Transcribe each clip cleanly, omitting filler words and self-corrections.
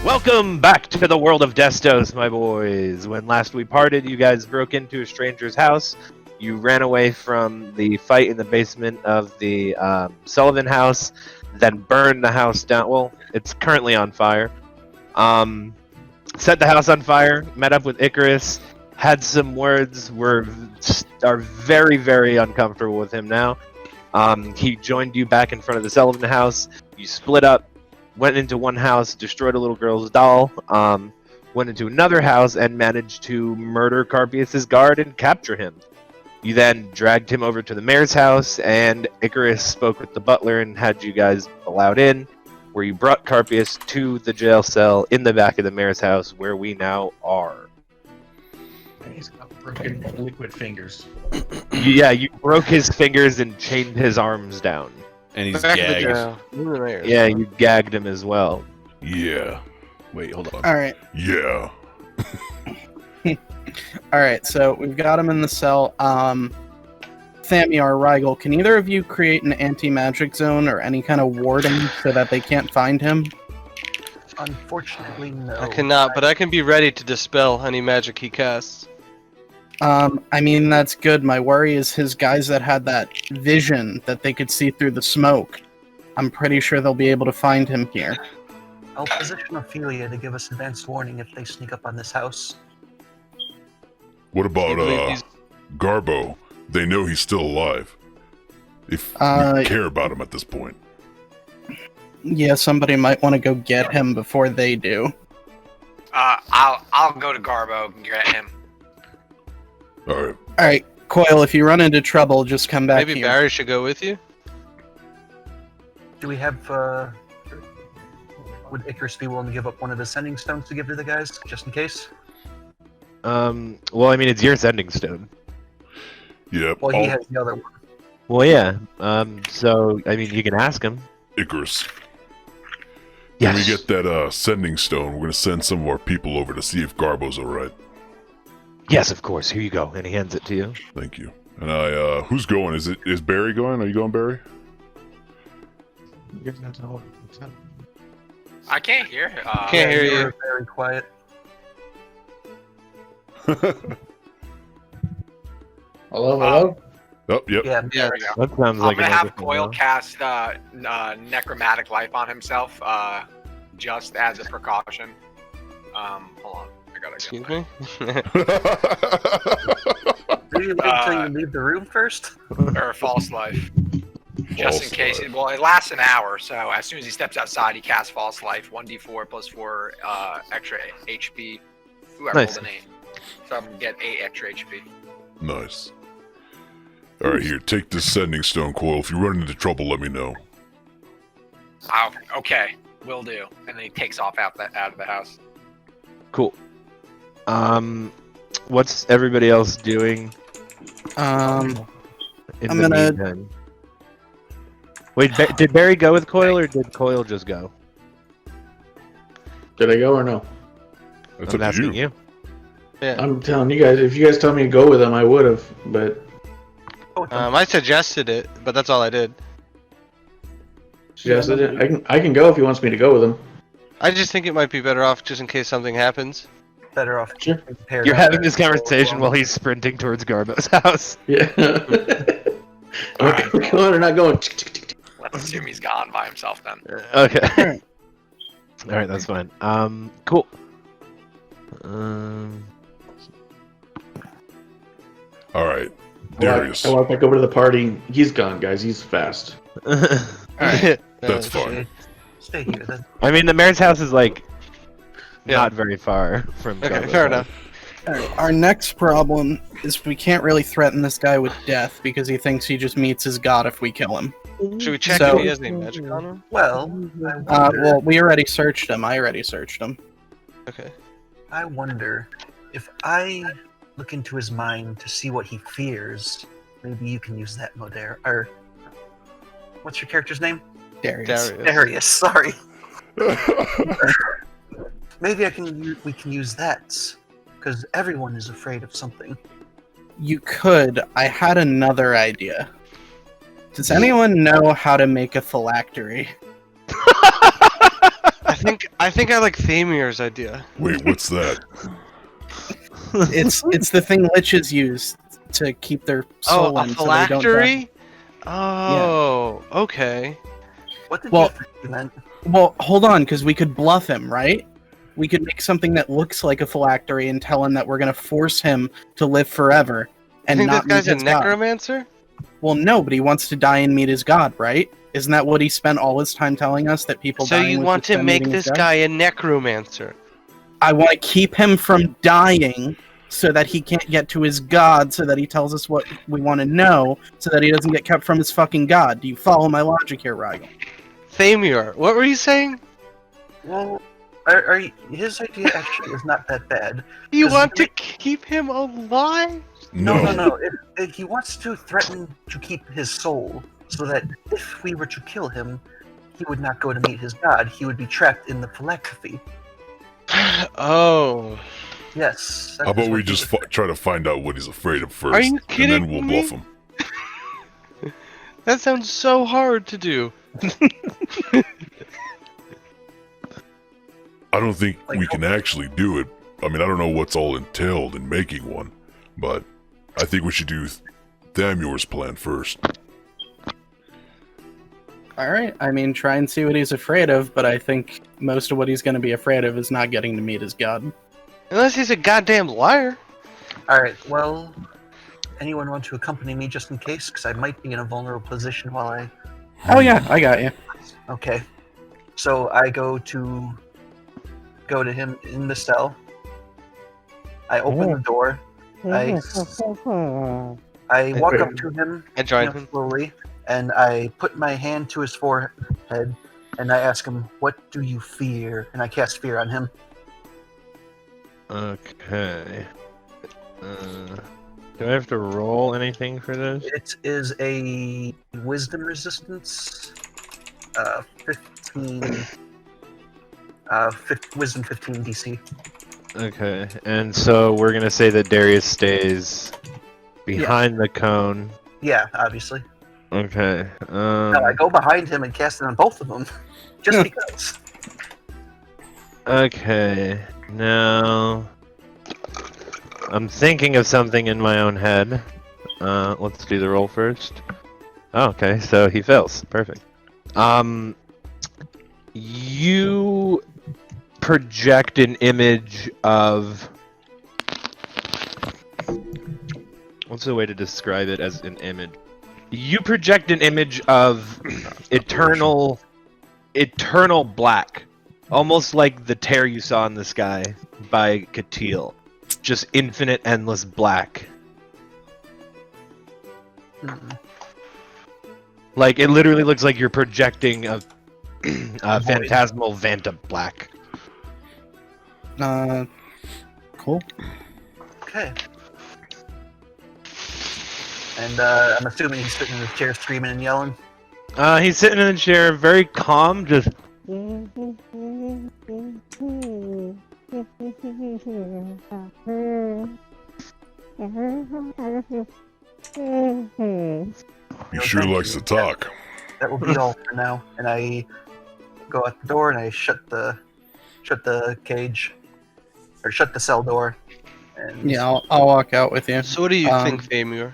Welcome back to the world of Destos, my boys. When last we parted, you guys broke into a stranger's house. You ran away from the fight in the basement of the Sullivan house, then burned the house down. Well, it's currently on fire. Set the house on fire, met up with Icarus, had some words, are very, very uncomfortable with him now. He joined you back in front of the Sullivan house. You split up. Went into one house, destroyed a little girl's doll, went into another house and managed to murder Carpius's guard and capture him. You then dragged him over to the mayor's house, and Icarus spoke with the butler and had you guys allowed in, where you brought Carpius to the jail cell in the back of the mayor's house, where we now are. He's got broken liquid fingers. You broke his fingers and chained his arms down. And he's Back gagged. Yeah, you gagged him as well. Yeah. Wait, hold on. All right. Yeah. All right. So we've got him in the cell. Thamiar, Rigel, can either of you create an anti-magic zone or any kind of warding so that they can't find him? Unfortunately, no. I cannot, but I can be ready to dispel any magic he casts. I mean, that's good. My worry is his guys that had that vision that they could see through the smoke. I'm pretty sure they'll be able to find him here. I'll position Ophelia to give us advanced warning if they sneak up on this house. What about believe he's- Garbo? They know he's still alive. If we care about him at this point. Yeah, somebody might want to go get him before they do. I'll go to Garbo and get him. Alright. All right, Coil, if you run into trouble, just come back Maybe here. Barry should go with you? Do we have, would Icarus be willing to give up one of the sending stones to give to the guys, just in case? Well, I mean, it's your sending stone. Yep. Well, he has the other one. Well, yeah. So, I mean, you can ask him. Icarus. Yes. When we get that sending stone, we're gonna send some of our people over to see if Garbo's alright. Yes, of course. Here you go. And he hands it to you. Thank you. And who's going? Is Barry going? Are you going, Barry? I can't hear. Can't hear you. You're very quiet. Hello? Oh, yep. Yeah, There we go. That sounds I'm like gonna a have microphone Coil now. cast necromantic life on himself, just as a precaution. Hold on, I gotta Excuse get me? Did you wait until you leave the room first? or false life, just in False case. life. Well, it lasts an hour, so as soon as he steps outside, he casts false life, 1d4 plus 4 extra HP. Ooh, I Nice. rolled an 8, so I'm gonna get 8 extra HP. Nice. Alright, here, take this sending stone, Coil. If you run into trouble, let me know. Oh, okay, will do. And then he takes off out of the house. Cool. What's everybody else doing in I'm the gonna- meantime? Wait, did Barry go with Coil or did Coil just go? Did I go or no? That's I'm up to asking you. Yeah. I'm telling you guys, if you guys tell me to go with them, I would have, but I suggested it, but that's all I did. suggested it. I can go if he wants me to go with him. I just think it might be better off just in case something happens. Better off Sure. prepared. You're having this conversation while he's sprinting towards Garbo's house. Yeah. We're going or not going? Let's assume he's gone by himself then. Okay. Alright, that's fine. Cool. Alright. Darius. I walk back over to the party. He's gone, guys. He's fast. Alright. That's fine. Stay here then. I mean, the mayor's house is like Yeah. not very far from. Okay, Garbo's fair house. enough. Alright, our next problem is we can't really threaten this guy with death because he thinks he just meets his god if we kill him. Should we check So- if he has any magic on him? Well, I wonder, Well, we already searched him. I already searched him. Okay. I wonder if I look into his mind to see what he fears. Maybe you can use that, Modair. Or what's your character's name? Darius. Darius. Sorry. Maybe we can use that, because everyone is afraid of something. You could. I had another idea. Does anyone know how to make a phylactery? I I think I like Thamir's idea. Wait, what's that? It's the thing liches use to keep their soul Oh, a in so they don't die. phylactery? Oh, okay. What did Well- you think you meant? Well, hold on, because we could bluff him, right? We could make something that looks like a phylactery and tell him that we're going to force him to live forever I and think not this guy's meet a his god. necromancer? Well, no, but he wants to die and meet his god, right? Isn't that what he spent all his time telling us, that people So dying you was want just to them make meeting his this god? guy a necromancer? I want to keep him from dying so that he can't get to his god, so that he tells us what we want to know, so that he doesn't get kept from his fucking god. Do you follow my logic here, Rigel? Thamir, what were you saying? Well, his idea actually is not that bad. You Does want he- to keep him alive? No. If he wants to threaten to keep his soul, so that if we were to kill him, he would not go to meet his god. He would be trapped in the phylactery. Oh. Yes. that How is about we what he just was- try to find out what he's afraid of first, Are you and kidding then we'll me? bluff him. That sounds so hard to do. I don't think Like, we can actually do it. I mean, I don't know what's all entailed in making one, but I think we should do Thamur's plan first. All right. I mean, try and see what he's afraid of, but I think most of what he's going to be afraid of is not getting to meet his god. Unless he's a goddamn liar. All right. Well, anyone want to accompany me just in case? Because I might be in a vulnerable position while I. Oh yeah, I got you. Okay. So I go to him in the cell. I open the door. I walk up to him I joined him. slowly, and I put my hand to his forehead, and I ask him, "What do you fear?" And I cast fear on him. Okay. Do I have to roll anything for this? It is a wisdom resistance. 15. Wisdom 15 DC. Okay, and so we're gonna say that Darius stays behind the cone. Yeah, obviously. Okay. No, I go behind him and cast it on both of them, just because. Okay. Now I'm thinking of something in my own head. Let's do the roll first. Oh, okay, so he fails. Perfect. You project an image of. What's the way to describe it as an image? You project an image of eternal black, almost like the tear you saw in the sky by Katil. Just infinite, endless black. Like it literally looks like you're projecting a phantasmal Vanta black. Cool. Okay. And I'm assuming he's sitting in his chair screaming and yelling. He's sitting in the chair, very calm, just. He sure likes to talk. That will be all for now. And I go out the door and I shut the cage, or shut the cell door. And Yeah, I'll walk out with you. So what do you Um, think, Thamir?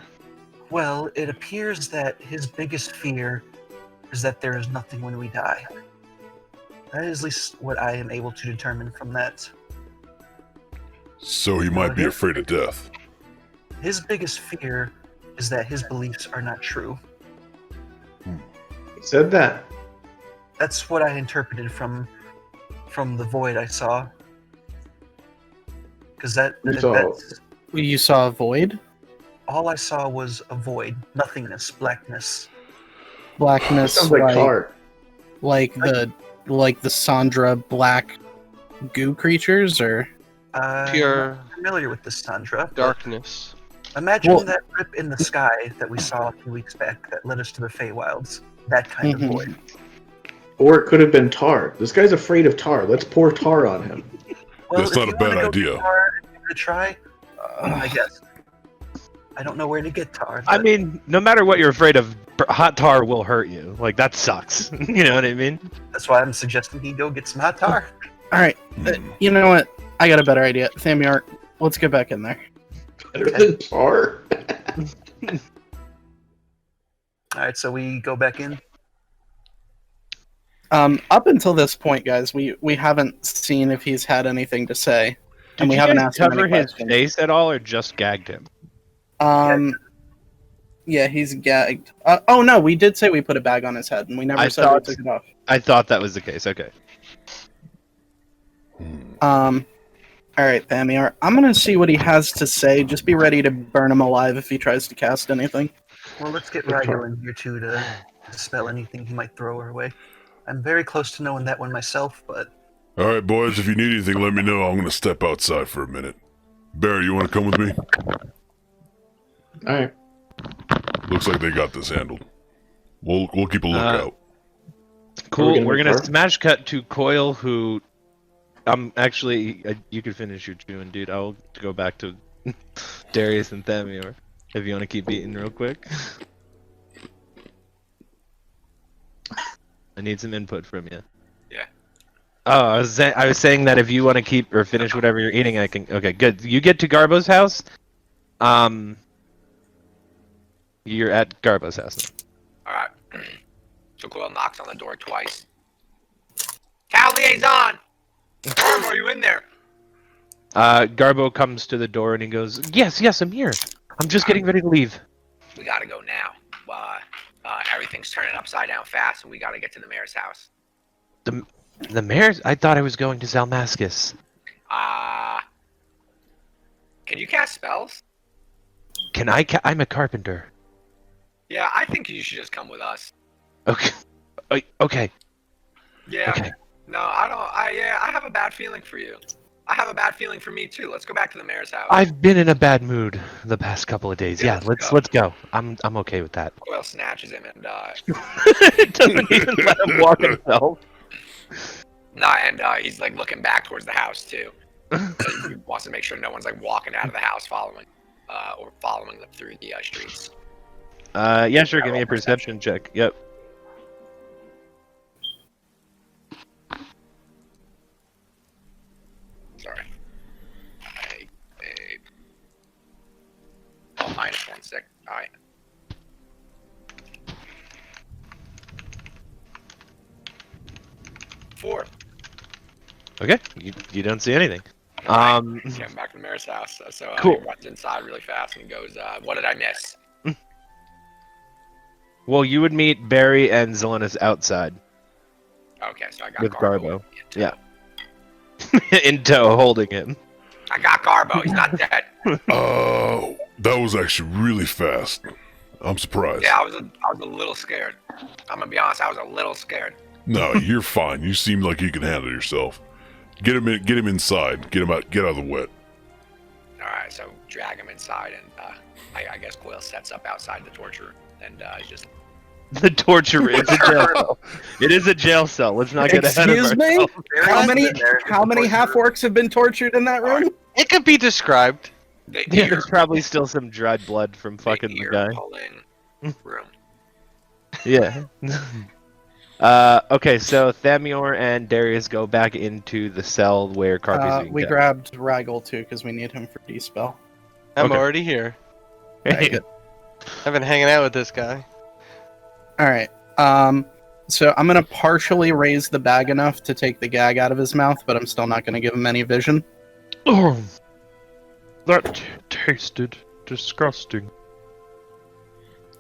well, it appears that his biggest fear is that there is nothing when we die. That is at least what I am able to determine from that. So he might be afraid of death. His biggest fear is that his beliefs are not true. Said that. That's what I interpreted from the void I saw. Because that's You saw a void? all I saw was a void, nothingness, blackness. Blackness, Sounds like tar. like the Sandra black goo creatures, or I'm Pure not familiar with this Sandra. but darkness. Imagine Well- that rip in the sky that we saw a few weeks back that led us to the Feywilds. That kind Mhm. of void. Or it could have been tar. This guy's afraid of tar. Let's pour tar on him. Well, That's if not you a bad wanna go idea. tar and give it a try, I guess. I don't know where to get tar. I but- mean, no matter what you're afraid of, hot tar will hurt you. Like that sucks. You know what I mean? That's why I'm suggesting he go get some hot tar. All right, Hmm. you know what? I got a better idea. Thamior, let's get back in there. Better than tar. All right, so we go back in. Up until this point, guys, we haven't seen if he's had anything to say, and we Did you haven't guys asked him cover any his questions. face at all, or just gagged him? Yeah, he's gagged. Oh no, we did say we put a bag on his head, and we never I said we thought- took it off. I thought that was the case. Okay. All right, Thamior, I'm gonna see what he has to say. Just be ready to burn him alive if he tries to cast anything. Well, let's get Rigel in here too to dispel anything he might throw our way. I'm very close to knowing that one myself, but All right, boys. If you need anything, let me know. I'm gonna step outside for a minute. Barry, you want to come with me? All right. Looks like they got this handled. We'll keep a lookout. Cool. gonna We're make gonna tar? smash cut to Coil, who, actually, you can finish your chewing, dude. I'll go back to Darius and Thamior if you want to keep eating real quick. I need some input from you. Yeah. Oh, I was saying that if you want to keep or finish whatever you're eating, I can. Okay, good. You get to Garbo's house. You're at Garbo's house now. All right. So Quill knocks on the door twice. Cal liaison! Are you in there? Garbo comes to the door and he goes, "Yes, I'm here. I'm just getting ready to leave." We gotta go now. Everything's turning upside down fast, and we gotta get to the mayor's house. The mayor's? I thought I was going to Zalmaskus. Can you cast spells? Can I? I'm a carpenter. Yeah, I think you should just come with us. Okay. Okay. Yeah. Okay. No, I don't. I have a bad feeling for you. I have a bad feeling for me too. Let's go back to the mayor's house. I've been in a bad mood the past couple of days. Yeah, Yeah, let's let's go. I'm okay with that. Quill snatches him and Doesn't even let him walk himself. he's like looking back towards the house too. He wants to make sure no one's like walking out of the house following them through the streets. Yeah, sure. Give me a perception check. Yep. Sorry. Minus 1 sec. All right. Four. Okay. You don't see anything. Getting back to the mayor's house. So Cool. he runs inside really fast and goes, "What did I miss?" Well, you would meet Barry and Zelenis outside Okay, so I got with Garbo. Garbo. Yeah. In tow, holding him. I got Garbo. He's not dead. Oh, that was actually really fast. I'm surprised. Yeah, I was a little scared. I'm gonna be honest. I was a little scared. No, you're fine. You seem like you can handle yourself. Get him inside. Get out of the wet. All right, so drag him inside, and I guess Quill sets up outside the torture, and he just The torture room. It's a jail cell. It is a jail cell. Let's not get ahead of Excuse me? ourselves. How many half orcs have been tortured in that room? It could be described. the Yeah, ear, there's probably still some dried blood from fucking the guy. pulling room. Yeah. Okay, so Thamior and Darius go back into the cell where Carpy's being We kept. grabbed Ragel too because we need him for dispel. I'm Okay. already here. Okay, good. I've been hanging out with this guy. All right. So I'm gonna partially raise the bag enough to take the gag out of his mouth, but I'm still not gonna give him any vision. Oh, that tasted disgusting.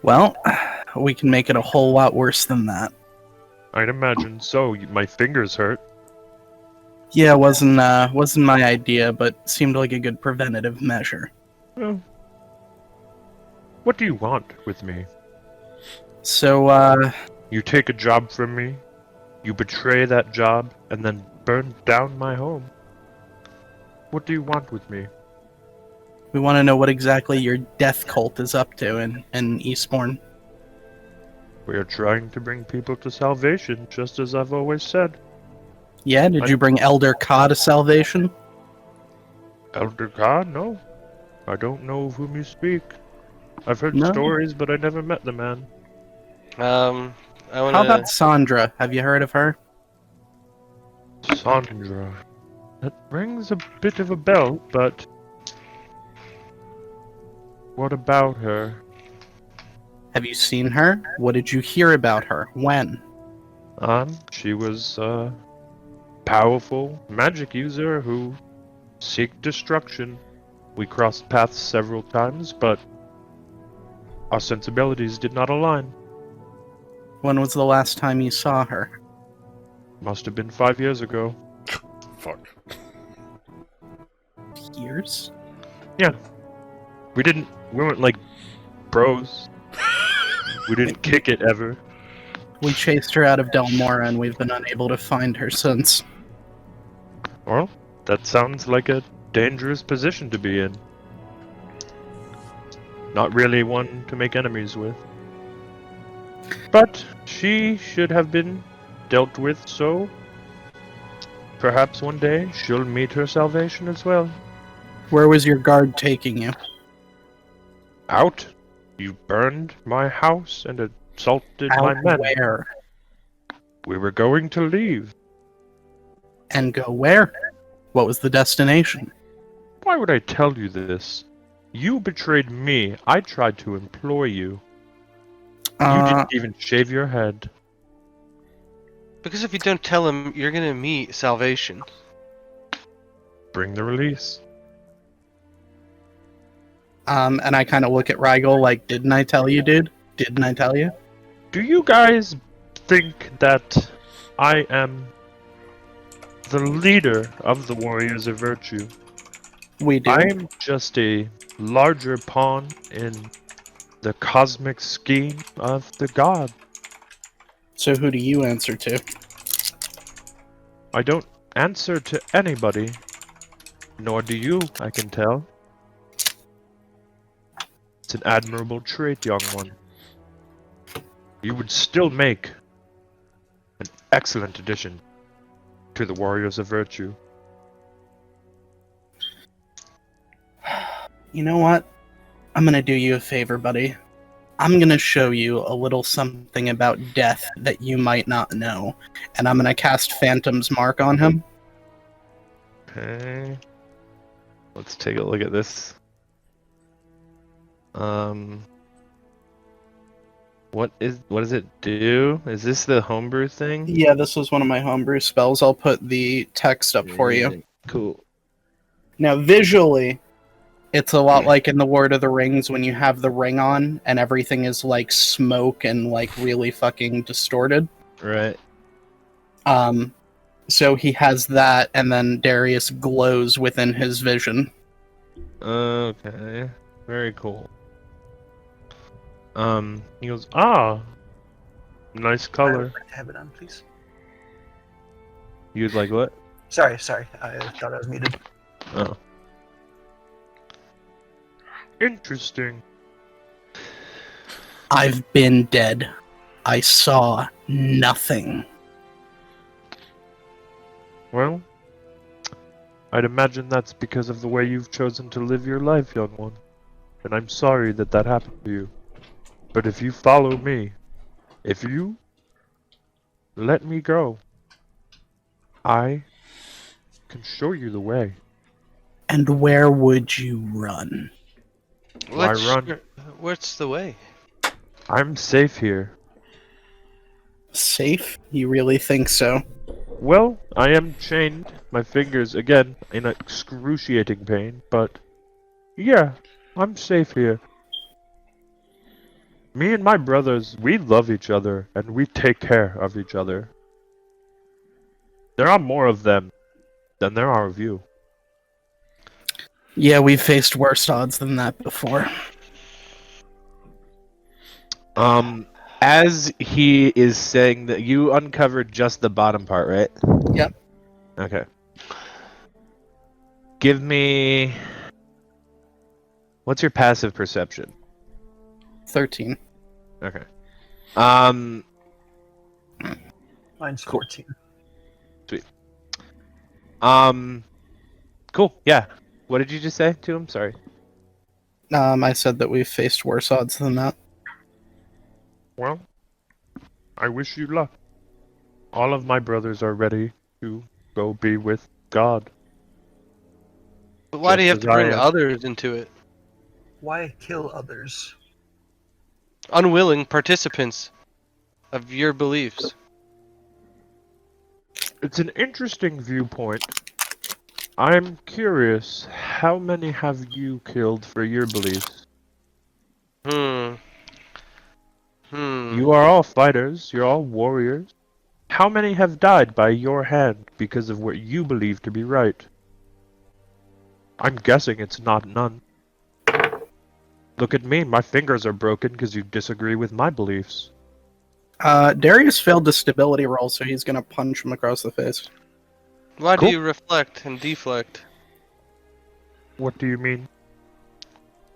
Well, we can make it a whole lot worse than that. I'd imagine so. My fingers hurt. Yeah, wasn't my idea, but seemed like a good preventative measure. Well, what do you want with me? So, You take a job from me, you betray that job, and then burn down my home. What do you want with me? we want to know what exactly your death cult is up to in Eastbourne. We are trying to bring people to salvation, just as I've always said. Yeah, did you bring Elder Ka to salvation? Elder Khan? No. I don't know of whom you speak. I've heard No. stories, but I never met the man. I wanna. How about Sandra? Have you heard of her? Sandra. That rings a bit of a bell, but what about her? Have you seen her? What did you hear about her? When? She was a powerful magic user who seek destruction. We crossed paths several times, but our sensibilities did not align. When was the last time you saw her? Must have been 5 years ago. Fuck. Years? We weren't like bros. We didn't kick it ever. We chased her out of Delmora and we've been unable to find her since. Well, that sounds like a dangerous position to be in. Not really one to make enemies with. But she should have been dealt with, so perhaps one day she'll meet her salvation as well. Where was your guard taking you? Out? You burned my house and assaulted my Out men. where? We were going to leave. And go where? What was the destination? Why would I tell you this? You betrayed me. I tried to employ you. You didn't even shave your head. Because if you don't tell him, you're gonna meet salvation. Bring the release. And I kind of look at Rigel like, didn't I tell you, dude? Didn't I tell you? Do you guys think that I am the leader of the Warriors of Virtue? We do. I'm just a larger pawn in the cosmic scheme of the god. So who do you answer to? I don't answer to anybody, nor do you, I can tell. It's an admirable trait, young one. You would still make an excellent addition to the Warriors of Virtue. You know what? I'm gonna do you a favor, buddy. I'm gonna show you a little something about death that you might not know. And I'm gonna cast Phantom's Mark on him. Okay. Let's take a look at this. What does it do? Is this the homebrew thing? Yeah, this was one of my homebrew spells. I'll put the text up for you. Cool. Now, visually, it's a lot like in the Lord of the Rings when you have the ring on and everything is like smoke and like really fucking distorted. Right. So he has that, and then Darius glows within his vision. Okay. Very cool. He goes, nice color. Have it on, please. You'd like what? Sorry. I thought I was muted. Oh. Interesting. I've been dead. I saw nothing. Well, I'd imagine that's because of the way you've chosen to live your life, young one. And I'm sorry that that happened to you. But if you follow me, if you let me go, I can show you the way. And where would you run? Why run? What's the way? I'm safe here. Safe? You really think so? Well, I am chained, my fingers, again, in excruciating pain, but yeah, I'm safe here. Me and my brothers, we love each other, and we take care of each other. There are more of them than there are of you. Yeah, we've faced worse odds than that before. As he is saying that, you uncovered just the bottom part, right? Yep. Okay. Give me... What's your passive perception? 13. Okay. Mine's Cool. 14. Cool, yeah. What did you just say to him? Sorry. I said that we've faced worse odds than that. Well, I wish you luck. All of my brothers are ready to go be with God. But why do you have Just to as I bring am. others into it? Why kill others? Unwilling participants of your beliefs. It's an interesting viewpoint. I'm curious, how many have you killed for your beliefs? Hmm. You are all fighters, you're all warriors. How many have died by your hand because of what you believe to be right? I'm guessing it's not none. Look at me, my fingers are broken because you disagree with my beliefs. Darius failed the stability roll, so he's gonna punch him across the face. Why Cool. do you reflect and deflect? What do you mean?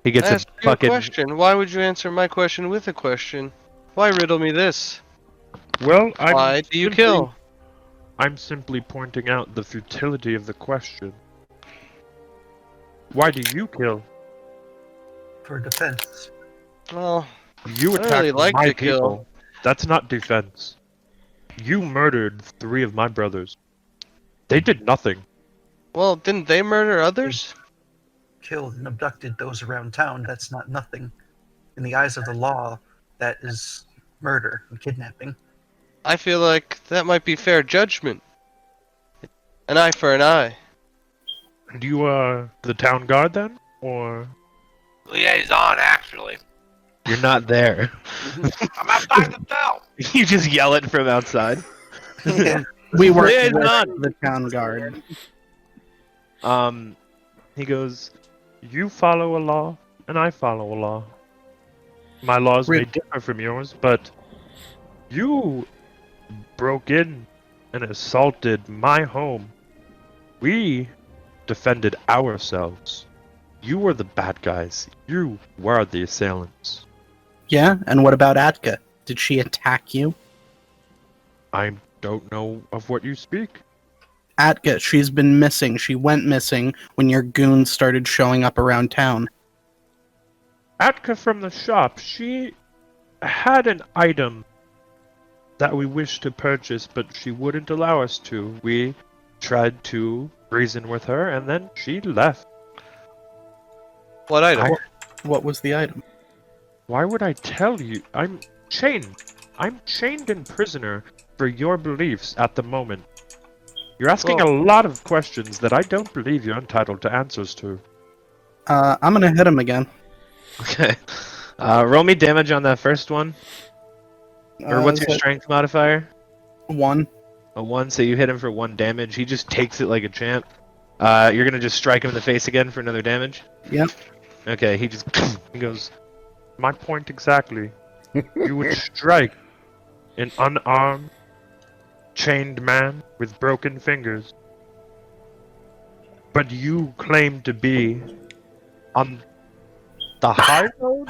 He I gets a asked you a fucking. question. Why would you answer my question with a question? Why riddle me this? Well, Why do you kill? I'm simply pointing out the futility of the question. Why do you kill? For defense. Well, You I don't attacked really like my to kill. people. That's not defense. You murdered 3 of my brothers. They did nothing. well, didn't they murder others? Killed and abducted those around town. That's not nothing. In the eyes of the law, that is murder and kidnapping. I feel like that might be fair judgment. An eye for an eye. And you are the town guard then? Or Liaison, actually. You're not there. I'm outside the cell. You just yell it from outside. Yeah. We work Liaison! with the town guard. he goes, you follow a law, and I follow a law. My laws may Re- differ from yours, but you broke in and assaulted my home. We defended ourselves. You were the bad guys. You were the assailants. Yeah, and what about Atka? Did she attack you? I don't know of what you speak. Atka, she's been missing. She went missing when your goons started showing up around town. Atka from the shop, she had an item that we wished to purchase, but she wouldn't allow us to. We tried to reason with her, and then she left. What item? What was the item? Why would I tell you? I'm chained. I'm chained and prisoner for your beliefs at the moment. You're asking a lot of questions that I don't believe you're entitled to answers to. I'm gonna hit him again. Okay. Roll me damage on that first one. Or what's is your it strength modifier? 1? A 1, so you hit him for 1 damage. He just takes it like a champ. You're gonna just strike him in the face again for another damage? Yep. Okay, he just. He goes, my point exactly. You would strike an unarmed, chained man with broken fingers. But you claim to be on the high road?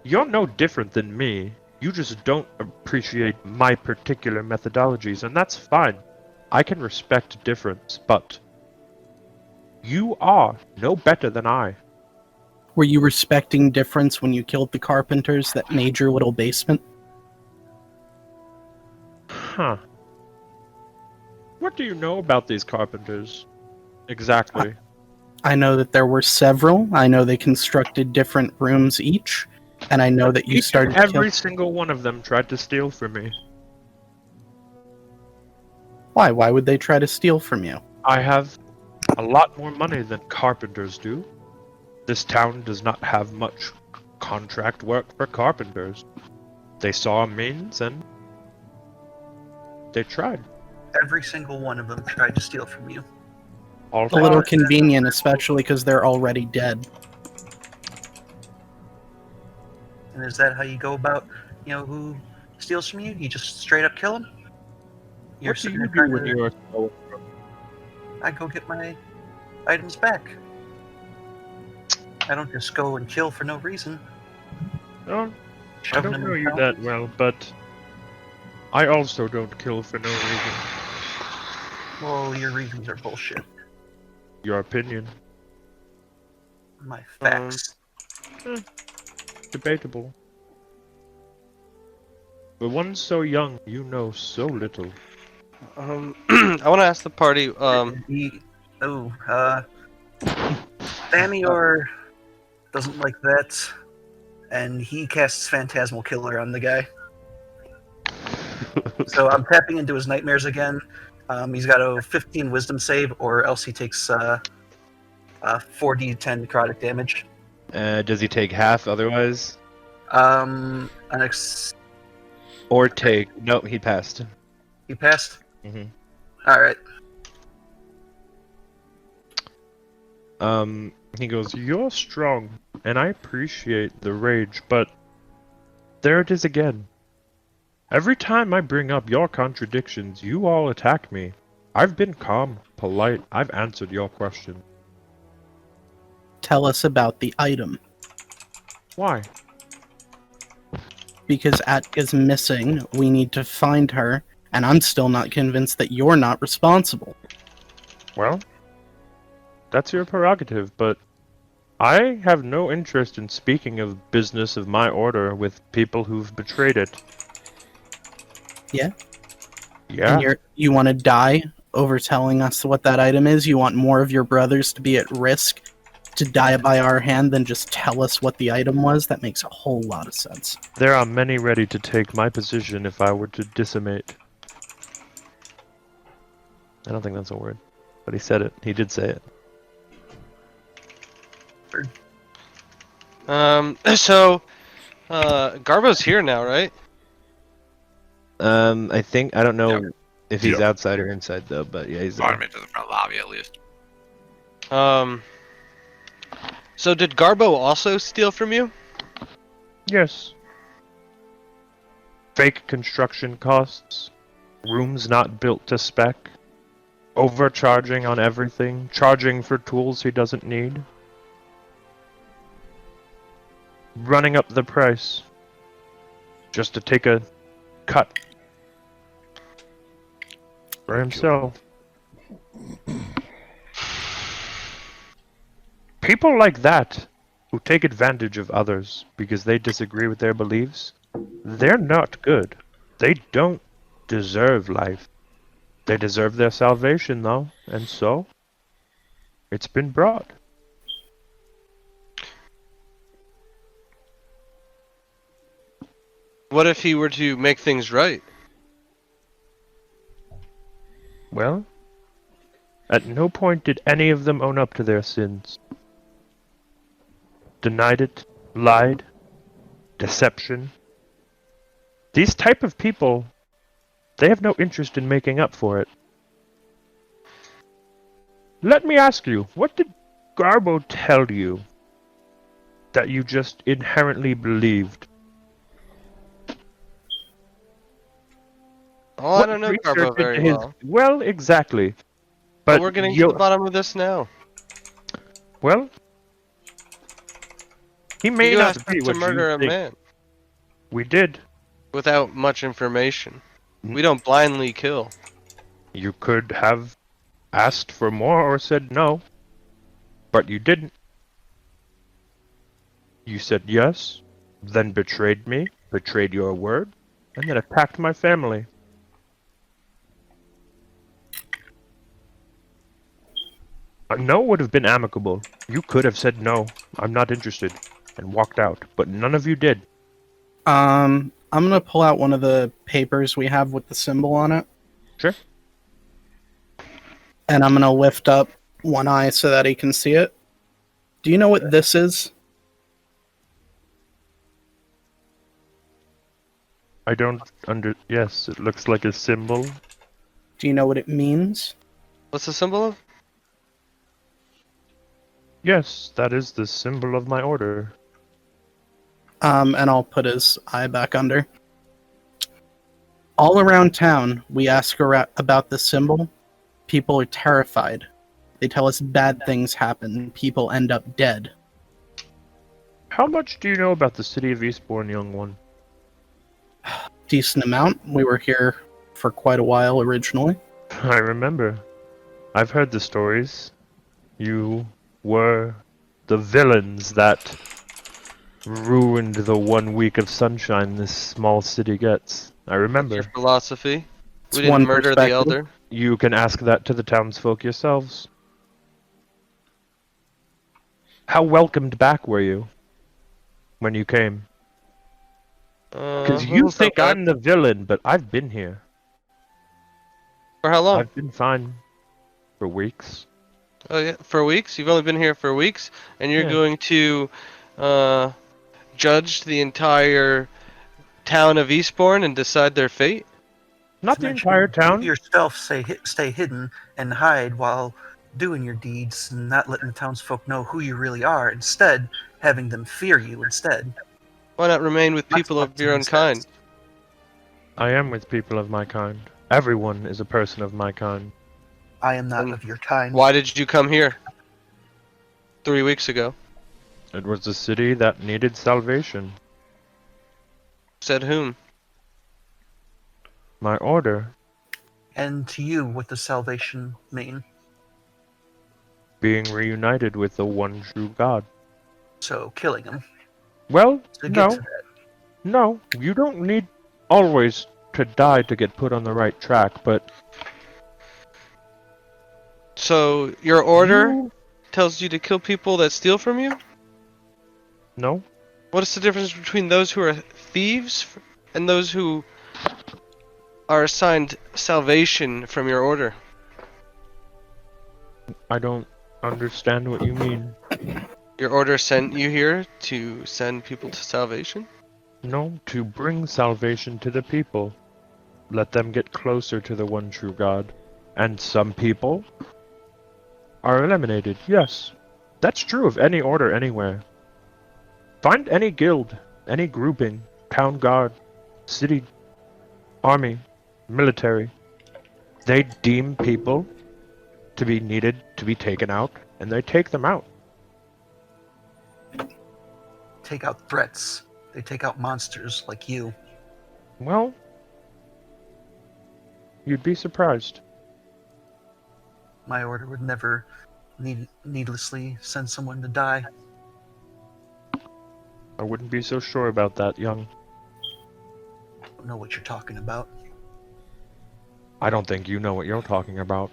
You're no different than me. You just don't appreciate my particular methodologies, and that's fine. I can respect difference, but you are no better than I. Were you respecting difference when you killed the carpenters that made your little basement? Huh. What do you know about these carpenters? Exactly. I know that there were several. I know they constructed different rooms each. And I know that you Each started and to kill... every single one of them tried to steal from me. Why? Why would they try to steal from you? I have a lot more money than carpenters do. This town does not have much contract work for carpenters. They saw a means and they tried. Every single one of them tried to steal from you. All A little failed. convenient, especially because they're already dead. And is that how you go about, who steals from you? You just straight up kill them? What do sitting you there do when trying to- you are stolen from? I go get my items back. I don't just go and kill for no reason. No, I Shoving don't them know in you the that well, but I also don't kill for no reason. Well, your reasons are bullshit. Your opinion. My facts. Debatable. For one so young, you know so little. I want to ask the party. Thamior doesn't like that, and he casts Phantasmal Killer on the guy. So I'm tapping into his nightmares again. He's got a 15 Wisdom save, or else he takes 4d10 necrotic damage. Does he take half otherwise? Or take... No, he passed. He passed? Mhm. Alright. He goes, "You're strong, and I appreciate the rage, but there it is again. Every time I bring up your contradictions, you all attack me. I've been calm, polite, I've answered your question. Tell us about the item. Why? Because Atka's missing, we need to find her, and I'm still not convinced that you're not responsible. Well, that's your prerogative, but I have no interest in speaking of business of my order with people who've betrayed it." Yeah? Yeah. And you want to die over telling us what that item is? You want more of your brothers to be at risk to die by our hand than just tell us what the item was? That makes a whole lot of sense. There are many ready to take my position if I were to decimate. I don't think that's a word, but he said it. He did say it. So, Garbo's here now, right? I think... I don't know if he's Yeah. outside or inside, though, but yeah, he's Brought there. him into the front lobby at least. So did Garbo also steal from you? Yes. Fake construction costs, rooms not built to spec, overcharging on everything, charging for tools he doesn't need, running up the price just to take a cut for himself. People like that, who take advantage of others because they disagree with their beliefs, they're not good. They don't deserve life. They deserve their salvation, though, and so it's been brought. What if he were to make things right? Well, at no point did any of them own up to their sins. Denied it, lied, deception. These type of people, they have no interest in making up for it. Let me ask you, what did Garbo tell you that you just inherently believed? Oh, I What don't know research Garbo into very his- well. Well, exactly. But we're getting to the bottom of this now. Well, he may You not asked be us what to murder you a think. man We did. without much information. We don't blindly kill. You could have asked for more or said no, but you didn't. You said yes, then betrayed me, betrayed your word, and then attacked my family. A no would have been amicable. You could have said no, I'm not interested, and walked out, but none of you did. I'm gonna pull out one of the papers we have with the symbol on it. Sure. And I'm gonna lift up one eye so that he can see it. Do you know what this is? I don't yes, it looks like a symbol. Do you know what it means? What's the symbol of? Yes, that is the symbol of my order. And I'll put his eye back under. All around town, we ask about this symbol. People are terrified. They tell us bad things happen. People end up dead. How much do you know about the city of Eastbourne, young one? Decent amount. We were here for quite a while originally. I remember. I've heard the stories. You were the villains that ruined the 1 week of sunshine this small city gets. I remember. Your philosophy. It's We didn't one murder the perspective. elder. You can ask that to the townsfolk yourselves. How welcomed back were you when you came? Because you wasn't so think bad. I'm the villain, but I've been here. For how long? I've been fine for weeks. Oh yeah, for weeks. You've only been here for weeks, and you're Yeah. going to judge the entire town of Eastbourne and decide their fate. Not To the mention, entire you town. yourself stay hidden and hide while doing your deeds and not letting the townsfolk know who you really are. Instead, having them fear you instead. Why not remain with That's people what of your own says. kind? I am with people of my kind. Everyone is a person of my kind. I am not And of your kind. Why did you come here 3 weeks ago? It was a city that needed salvation. Said whom? My order, And to you, what does salvation mean? being reunited with the one true God. So, killing him. Well, To get no, to that. no, you don't need always to die to get put on the right track, but So your order you- tells you to kill people that steal from you? No, What is the difference between those who are thieves and those who are assigned salvation from your order? I don't understand what you mean. Your order sent you here to send people to salvation? No, to bring salvation to the people. Let them get closer to the one true God. And some people are eliminated, yes. That's true of any order anywhere. Find any guild, any grouping, town guard, city, army, military. They deem people to be needed to be taken out, and they take them out. Take out threats. They take out monsters like you. Well, you'd be surprised. My order would never needlessly send someone to die. I wouldn't be so sure about that, young. I don't know what you're talking about. I don't think you know what you're talking about.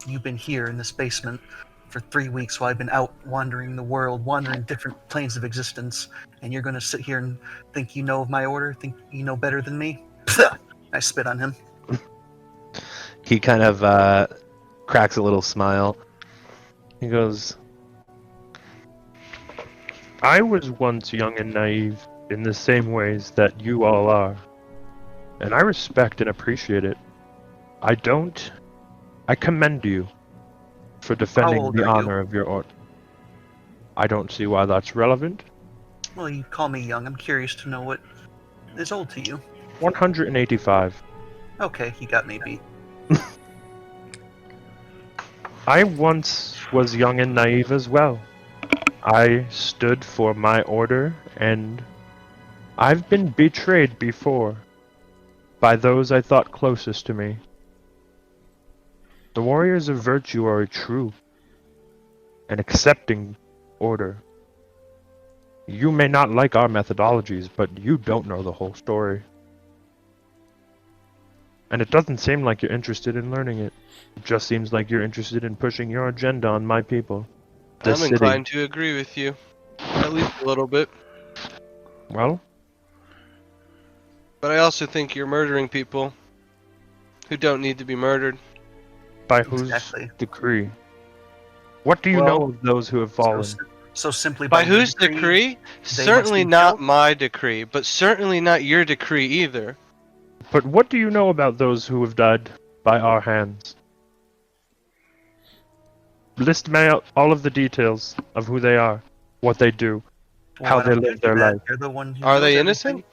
You've been here in this basement for 3 weeks while I've been out wandering the world, wandering different planes of existence, and you're gonna sit here and think you know of my order, think you know better than me? I spit on him. He kind of cracks a little smile. He goes, I was once young and naive in the same ways that you all are. And I respect and appreciate it. I commend you for defending old the are you? honor of your order. I don't see why that's relevant. Well, you call me young. I'm curious to know what is old to you. 185. Okay, you got me beat. I once was young and naive as well. I stood for my order, and I've been betrayed before by those I thought closest to me. The warriors of virtue are a true and accepting order. You may not like our methodologies, but you don't know the whole story. And it doesn't seem like you're interested in learning it. It just seems like you're interested in pushing your agenda on my people. I'm This city. inclined to agree with you. At least a little bit. Well, But I also think you're murdering people who don't need to be murdered. by whose Exactly. decree? What do you know of those who have fallen? So simply By your whose decree? must Certainly be not killed? my decree, but certainly not your decree either. But what do you know about those who have died by our hands? List me out all of the details of who they are, what they do. how why they don't you live do their that? life. You're the one who Are knows they everything. innocent?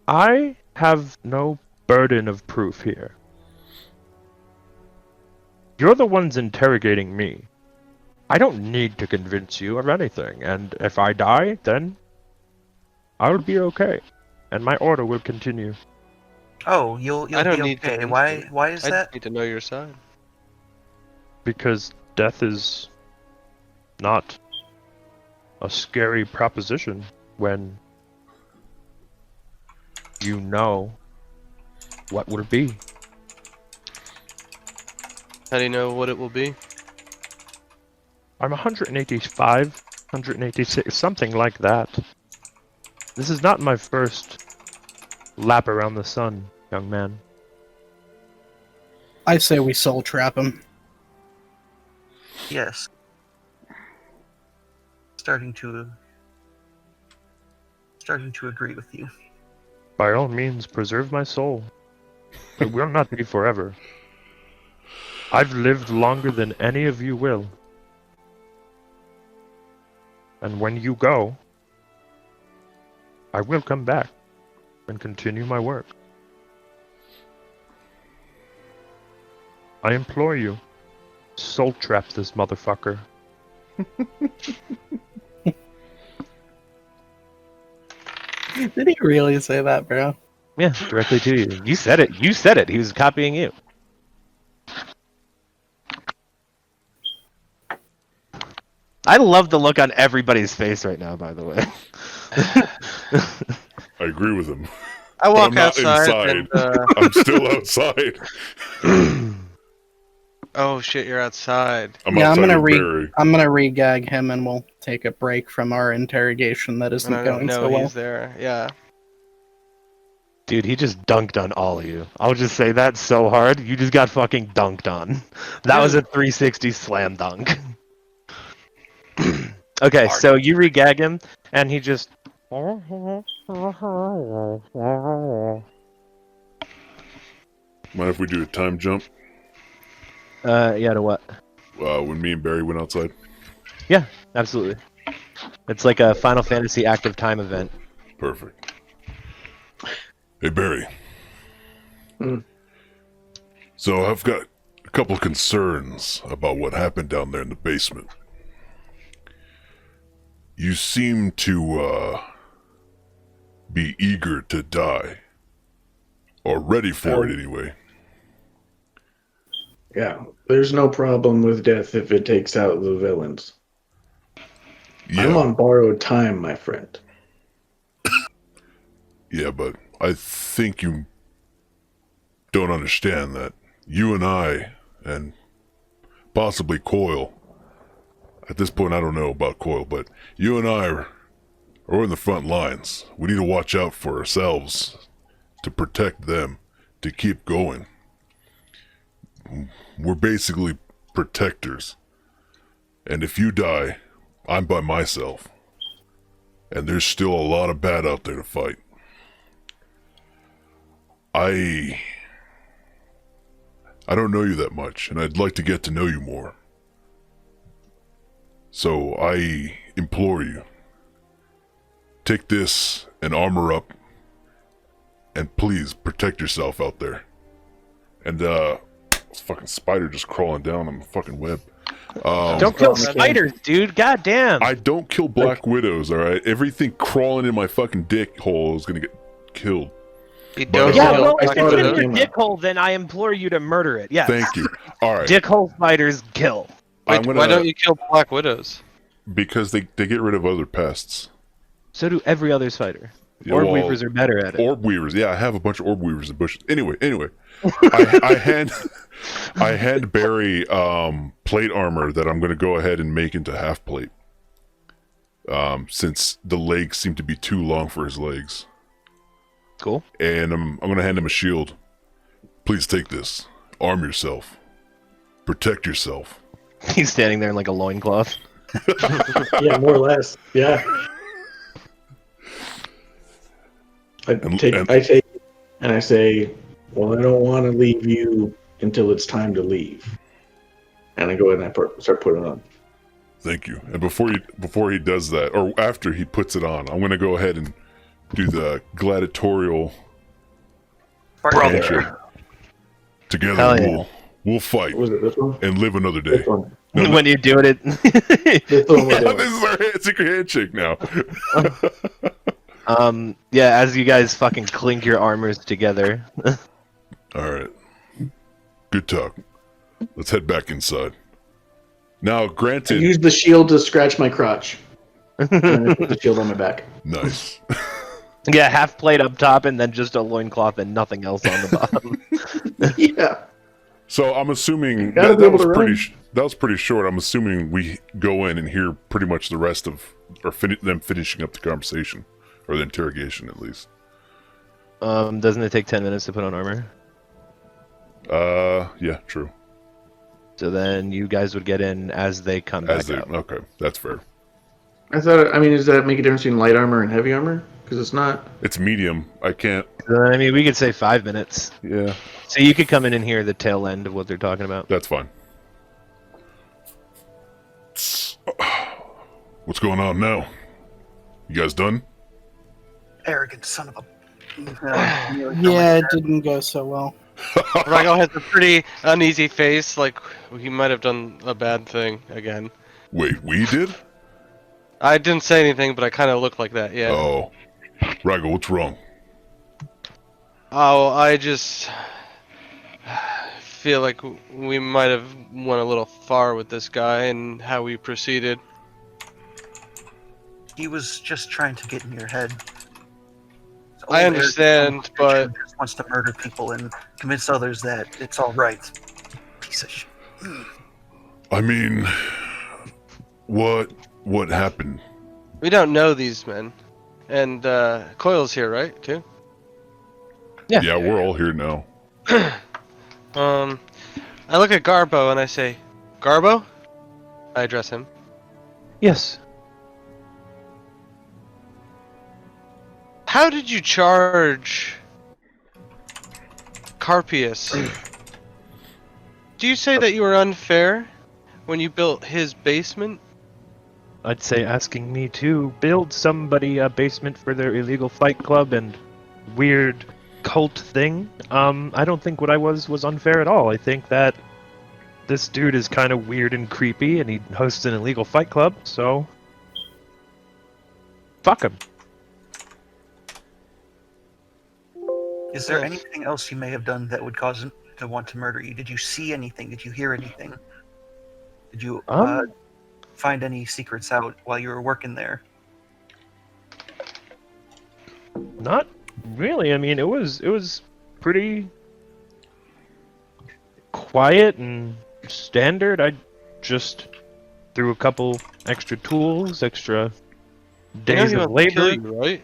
I have no burden of proof here. You're the ones interrogating me. I don't need to convince you of anything, and if I die, then I'll be okay, and my order will continue. Oh, you'll I don't be need to okay. convince Why is I that? just need to know your side. Because death is not a scary proposition. when you know what will be. How do you know what it will be? I'm 185, 186, something like that. This is not my first lap around the sun, young man. I say we soul trap him. Yes. Starting to agree with you. By all means, preserve my soul. It will not be forever. I've lived longer than any of you will. And when you go, I will come back and continue my work. I implore you, soul trap this motherfucker. Did he really say that, bro? Yeah, directly to you. You said it. You said it. He was copying you. I love the look on everybody's face right now, by the way. I agree with him. I walk I'm not outside inside. and I'm still outside. oh shit, you're outside. I'm Yeah, I'm outside gonna with Barry. I'm gonna re-gag him, and we'll take a break from our interrogation that isn't And I don't going know so well. he's there. Yeah. Dude, he just dunked on all of you. I'll just say that so hard. You just got fucking dunked on. That was a 360 slam dunk. Okay, so you re-gag him, and he just... Mind if we do a time jump? yeah, to what? When me and Barry went outside? Yeah, absolutely. It's like a Final Fantasy active time event. Perfect. Hey, Barry. So I've got a couple concerns about what happened down there in the basement. You seem to, be eager to die. Or ready for it, anyway. Yeah, there's no problem with death if it takes out the villains. Yeah, I'm on borrowed time, my friend. yeah, but I think you don't understand that you and I, and possibly Coil, at this point I don't know about Coil, but you and I are in the front lines. We need to watch out for ourselves, to protect them, to keep going. We're basically protectors. And if you die, I'm by myself. And there's still a lot of bad out there to fight. I don't know you that much, and I'd like to get to know you more. So I implore you, take this and armor up, and please protect yourself out there. And this fucking spider just crawling down on the fucking web. Don't kill spiders, dude. God damn. I don't kill black widows, alright? Everything crawling in my fucking dick hole is gonna get killed. You don't Yeah, kill well, if black it's in widows? your dick hole, then I implore you to murder it. Yes. Thank you. Alright. Dick hole spiders kill. Wait, why don't you kill black widows? Because they get rid of other pests. So do every other spider. Yeah, Orb well, weavers are better at it. Orb weavers, yeah, I have a bunch of orb weavers in bushes. Anyway, I hand Barry plate armor that I'm going to go ahead and make into half plate. Since the legs seem to be too long for his legs. Cool. And I'm going to hand him a shield. Please take this. Arm yourself. Protect yourself. He's standing there in like a loincloth. Yeah, more or less. Yeah. I take and I say, well, I don't want to leave you until it's time to leave. And I go ahead and I start putting it on. Thank you. And before he does that, or after he puts it on, I'm going to go ahead and do the gladiatorial handshake. Together Hell yeah. we'll fight Was it this one? and live another day. This one. When you do it, This one we're Yeah, doing. this is our secret handshake now. yeah, as you guys fucking clink your armors together. All right. Good talk. Let's head back inside. Now, I granted, use the shield to scratch my crotch. And I put the shield on my back. Nice. Yeah, half plate up top and then just a loincloth and nothing else on the bottom. Yeah. So I'm assuming Gotta be that able was to pretty. run. That was pretty short. I'm assuming we go in and hear pretty much the rest of, or them finishing up the conversation, or the interrogation at least. Doesn't it take 10 minutes to put on armor? Yeah, true. So then you guys would get in as they come As back they, out. okay, that's fair. I thought. I mean, does that make a difference between light armor and heavy armor? Because it's not. It's medium. I can't. I mean, we could say 5 minutes. Yeah, So you could come in and hear the tail end of what they're talking about. that's fine. What's going on now? You guys done? Arrogant son of a. Yeah, it didn't go so well. Rago has a pretty uneasy face, like he might have done a bad thing again. Wait, we did? I didn't say anything, but I kind of look like that, yeah. Oh, Rago, what's wrong? Oh, I just feel like we might have went a little far with this guy and how we proceeded. He was just trying to get in your head. This I old understand, arrogant but- creature just wants to murder people and convince others that it's all right. Piece of shit. I mean, what happened? We don't know these men. And Coil's here, right, too? Yeah, we're all here now. I look at Garbo and I say, Garbo? I address him. Yes. How did you charge Carpius? Do you say that you were unfair when you built his basement? I'd say asking me to build somebody a basement for their illegal fight club and weird cult thing. I don't think what I was unfair at all. I think that this dude is kind of weird and creepy, and he hosts an illegal fight club, so fuck him. Is there Yes. anything else you may have done that would cause him to want to murder you? Did you see anything? Did you hear anything? Did you find any secrets out while you were working there? Not really. I mean, it was pretty quiet and standard. I just threw a couple extra tools, extra days You know of he wants to labor. kill you, right?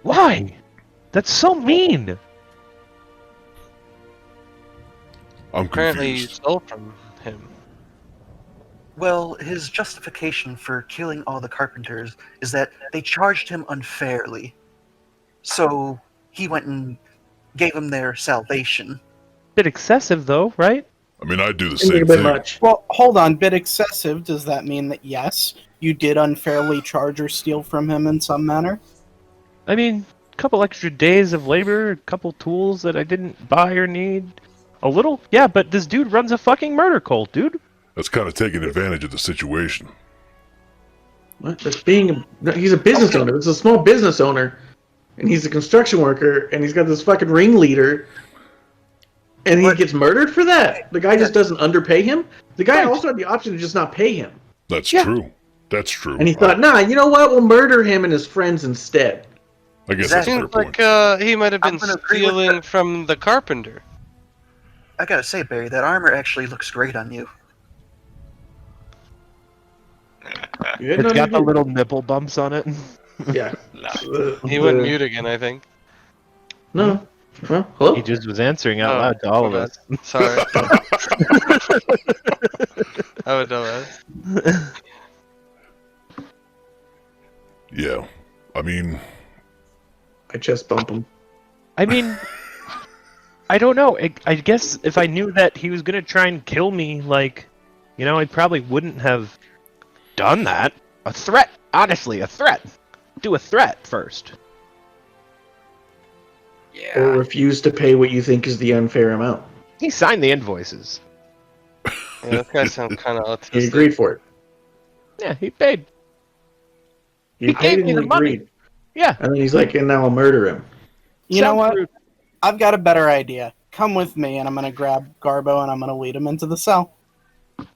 Why? That's so mean. I'm Apparently you confused. stole from him. Well, his justification for killing all the carpenters is that they charged him unfairly. So he went and gave them their salvation. Bit excessive though, right? I mean, I do the Seems like same a bit thing. much. Well, hold on, bit excessive. Does that mean that yes, you did unfairly charge or steal from him in some manner? I mean, a couple extra days of labor, a couple tools that I didn't buy or need. A little, yeah, but this dude runs a fucking murder cult, dude. That's kind of taking advantage of the situation. What? That's being. He's a business owner. It's a small business owner, and he's a construction worker, and he's got this fucking ringleader, and he gets murdered for that. The guy just doesn't underpay him. The guy also had the option to just not pay him, That's Yeah. true. That's true. and he thought, nah, you know what? We'll murder him and his friends instead. I guess that's a fair Seems point. like he might have I'm been gonna agree with stealing that. from the carpenter. I gotta say, Barry, that armor actually looks great on you. You had It's none got of the it? little nipple bumps on it. Yeah. He went mute again, I think. No. Well, hello. He just was answering out Oh, loud to all of my us. Sorry. I would know that. Yeah. I mean, I chest bump him. I mean, I don't know. I guess if I knew that he was gonna try and kill me, like, you know, I probably wouldn't have done that. A threat, honestly, a threat. Do a threat first. Yeah. Or refuse to pay what you think is the unfair amount. He signed the invoices. Yeah, this guy sounds kind of autistic. He agreed for it. Yeah, he paid. He He paid gave me and the he money. agreed. Yeah. And then he's like, and now I'll murder him. You know Sounds what? rude. I've got a better idea. Come with me, and I'm gonna grab Garbo and I'm gonna lead him into the cell.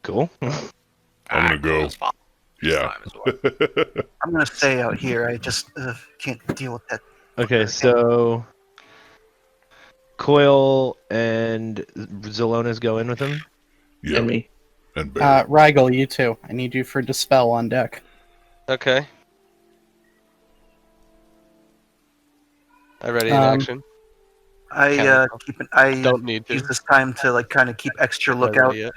Cool. I'm gonna go. Coil's fine. Yeah. Time as well. I'm gonna stay out here. I just can't deal with that. Okay, so Coil and Zelonas go in with him. Yeah. And me. And Barry. Rigel, you too. I need you for Dispel on deck. Okay. I ready in Um, action. I Don't need to. use this time to like kind of keep extra lookout. Yet.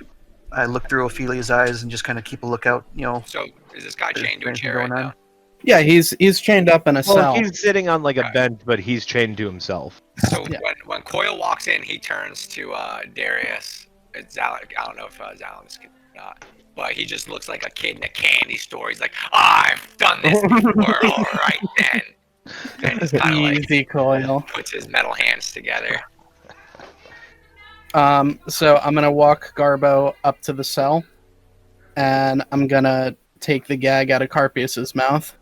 I look through Ophelia's eyes and just kind of keep a lookout. You know, So is this guy Is chained to a anything chair right going on? now? Yeah, he's chained up in a Well, cell. he's sitting on like a Okay. bench, but he's chained to himself. So Yeah. when Coil walks in, he turns to Darius. It's Zalak. I don't know if Zalak is or not, but he just looks like a kid in a candy store. He's like, I've done this before. All right then. And he's kind of like Easy, Coil. puts his metal hands together. So I'm gonna walk Garbo up to the cell, and I'm gonna take the gag out of Carpius's mouth.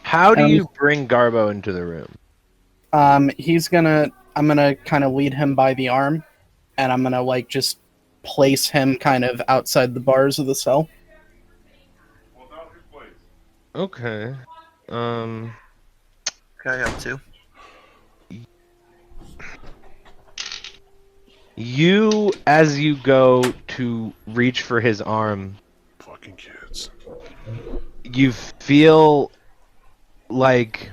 How do Um, you bring Garbo into the room? I'm gonna kind of lead him by the arm, and I'm gonna like just place him kind of outside the bars of the cell. Okay. guy up to. You, as you go to reach for his arm, Fucking kids. you feel like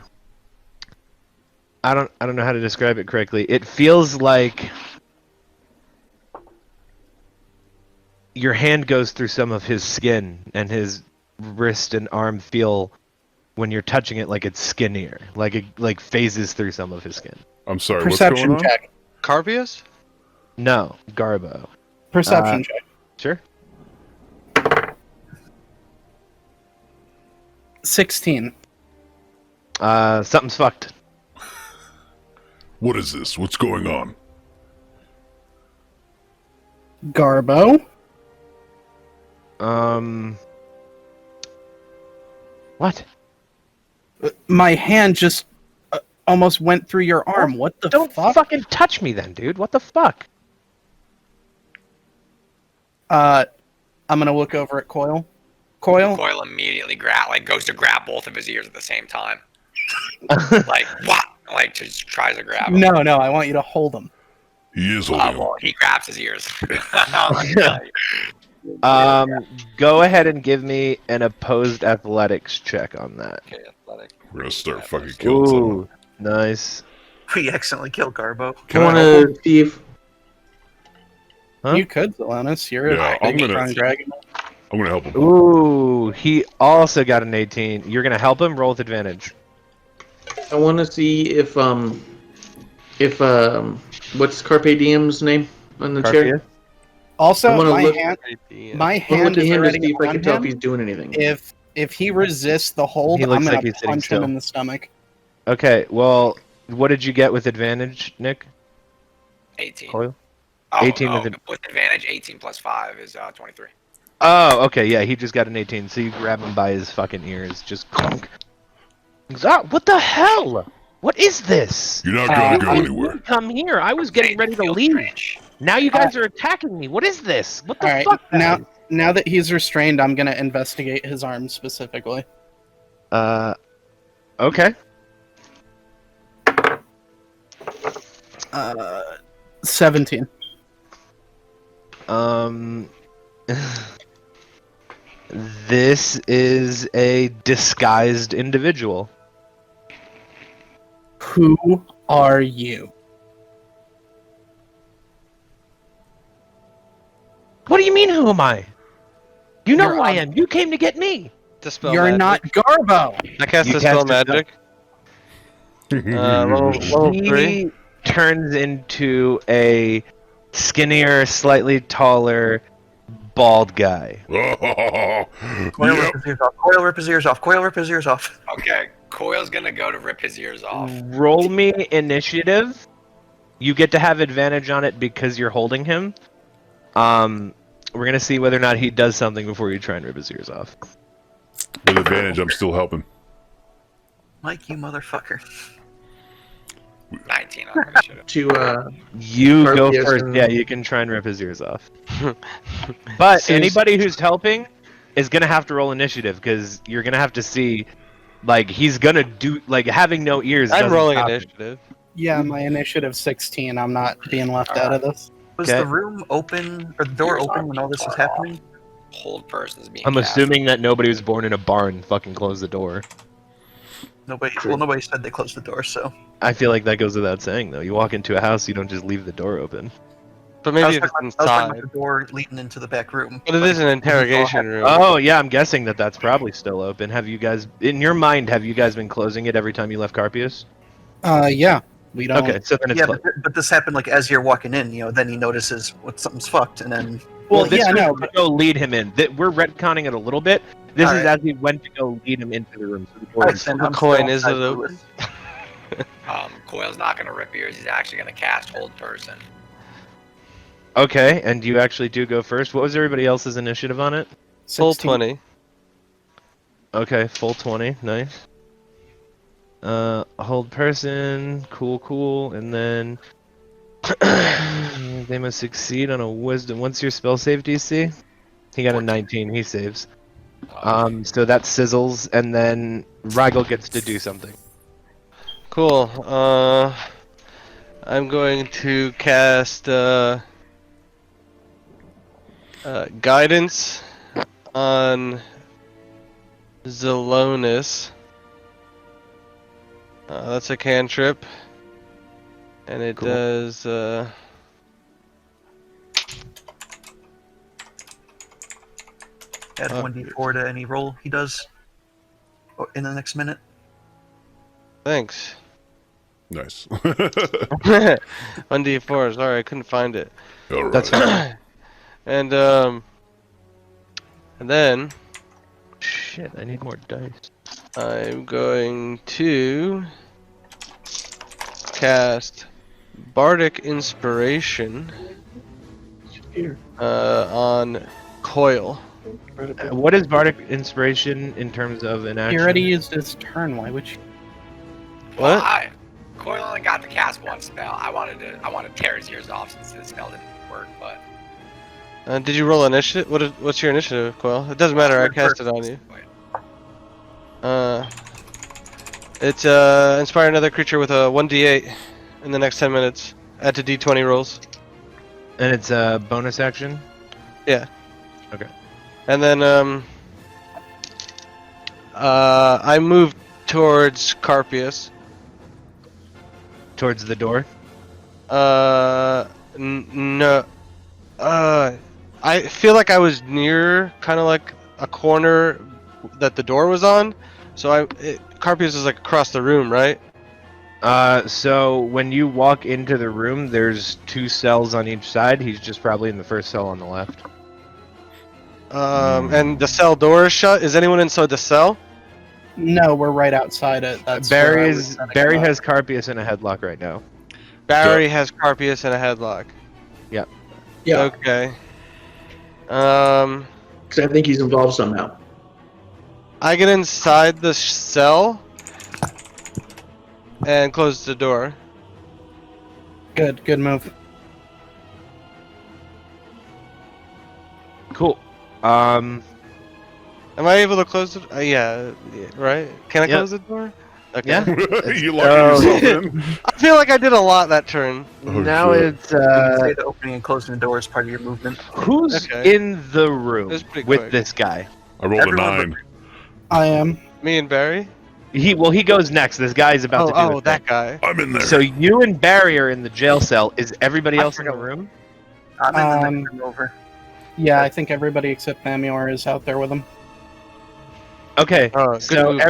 I don't know how to describe it correctly. It feels like your hand goes through some of his skin, and his wrist and arm feel when you're touching it like it's skinnier, like it like phases through some of his skin. I'm sorry, Perception what's going on? check. Carpius? No, Garbo. Perception check. Sure. 16. Something's fucked. What is this? What's going on? Garbo. What? My hand just almost went through your arm. What the Don't fuck? fucking touch me then, dude. What the fuck? I'm gonna look over at Coil. Coil. Coil immediately goes to grab both of his ears at the same time. Like what? Like just tries to grab him. No, I want you to hold him. He is holding him. Well, he grabs his ears. Go ahead and give me an opposed athletics check on that. Okay, athletic. We're gonna start fucking killing someone. Ooh, nice. We accidentally killed Garbo. Can I I want help to see if Huh? You could, Zelonis. You're Yeah, a I'm big, gonna- strong dragon. I'm gonna help him. Ooh, he also got an 18. You're gonna help him roll with advantage. I want to see if what's Carpe Diem's name on the chair? Carpia? Also, I wanna my look- hand, Yeah. my I'll look hand at is him to already see if I on can tell if him. he's doing anything. If he resists the hold, He I'm looks gonna like he's sitting punch still. him in the stomach. Okay, well, what did you get with advantage, Nick? 18. Coil? Oh, 18 oh, with it. with advantage. 18 plus 5 is 23. Oh, okay, yeah, he just got an 18, so you grab him by his fucking ears, just clunk. What the hell? What is this? You're not gonna go I anywhere. didn't come here. I was getting ready to Field leave. trench. Now you guys are attacking me. What is this? What the All right, fuck? guys? now that he's restrained, I'm gonna investigate his arm specifically. Okay. 17. This is a disguised individual. Who are you? What do you mean, who am I? You know You're who I on- am. You came to get me. Dispel You're magic. not Garbo. I cast You Dispel cast magic. Level 3. He turns into a skinnier, slightly taller, bald guy. Coil Yep. rip his ears off. Coil rip his ears off. Coil rip his ears off. Okay, Coil's gonna go to rip his ears off. Roll me initiative. You get to have advantage on it because you're holding him. We're gonna see whether or not he does something before you try and rip his ears off. With advantage, I'm still helping. Mike, you motherfucker. 19 on initiative. To You go Carpius first. and- Yeah, you can try and rip his ears off. But Seems- anybody who's helping, is gonna have to roll initiative because you're gonna have to see, like, he's gonna do like having no ears. I'm doesn't rolling stop him. initiative. Yeah, my initiative's 16. I'm not being left out of this. Was Okay. the room open or the door open when all this was happening? Hold person's being I'm cast. assuming that nobody was born in a barn. Fucking close the door. Nobody said they closed the door, so. I feel like that goes without saying, though. You walk into a house, you don't just leave the door open. But I was maybe if talking it's about inside. the door leading into the back room. But it is an interrogation room. Oh yeah, I'm guessing that that's probably still open. Have you guys, in your mind, have you guys been closing it every time you left Carpius? Yeah. We don't. Okay, so then it's Yeah, closed. but this happened like as you're walking in, then he notices what something's fucked, and then Well, Well, this yeah, was no, to go lead him in. We're retconning it a little bit. This is Alright. as he went to go lead him into the room. So the door Alright, is- then The I'm coin still is outside it Lewis. open? Coil's not gonna rip ears. He's actually gonna cast hold person. Okay, and you actually do go first. What was everybody else's initiative on it? Full 16. 20. Okay, full 20. Nice. Hold person. Cool. And then they must succeed on a wisdom. What's your spell save DC? He got a 19. He saves. So that sizzles, and then Rigel gets to do something. Cool. I'm going to cast guidance on Zelonis. That's a cantrip, and it Cool. does. Add 1d4 to any roll he does in the next minute. Thanks. Nice. 1d4. Sorry, I couldn't find it. All right. That's fine. And then Shit, I need more dice. I'm going to cast Bardic Inspiration on Coil. What is Bardic Inspiration in terms of an action? He already used his turn. Why would you? Well, What? Coil only got to cast one spell. I wanted to tear his ears off since this spell didn't work, but Did you roll initiative? What's your initiative, Coil? It doesn't matter. I cast it on you. It's inspire another creature with a 1d8 in the next 10 minutes. Add to d20 rolls. And it's a bonus action? Yeah. Okay. And then I move towards Carpius. Towards the door? No. I feel like I was near kind of like a corner that the door was on. So Carpius is like across the room, right? So when you walk into the room, there's 2 cells on each side. He's just probably in the first cell on the left. And the cell door is shut. Is anyone inside the cell? No, we're right outside it. That's where I Barry was setting Barry him up. has Carpius in a headlock right now. Barry has Carpius in a headlock. Yeah, Okay. because I think he's involved somehow. I get inside the cell and close the door. Good move. Cool. Am I able to close it? Yeah, right? Can I Yep. close the door? Okay. Yeah. You locked yourself in. I feel like I did a lot that turn. Oh, Now shit. it's Say the opening and closing the door is part of your movement. who's Okay. in the room That's pretty with quick. this guy? I rolled a Everyone 9. I am. Me and Barry? He goes next. This guy's about to do his that thing. guy. I'm in there. So you and Barry are in the jail cell. Is everybody I else in the forgot. room? I'm in the Um, next room over. Yeah, I think everybody except Thamior is out there with him. Okay. Oh, good So move,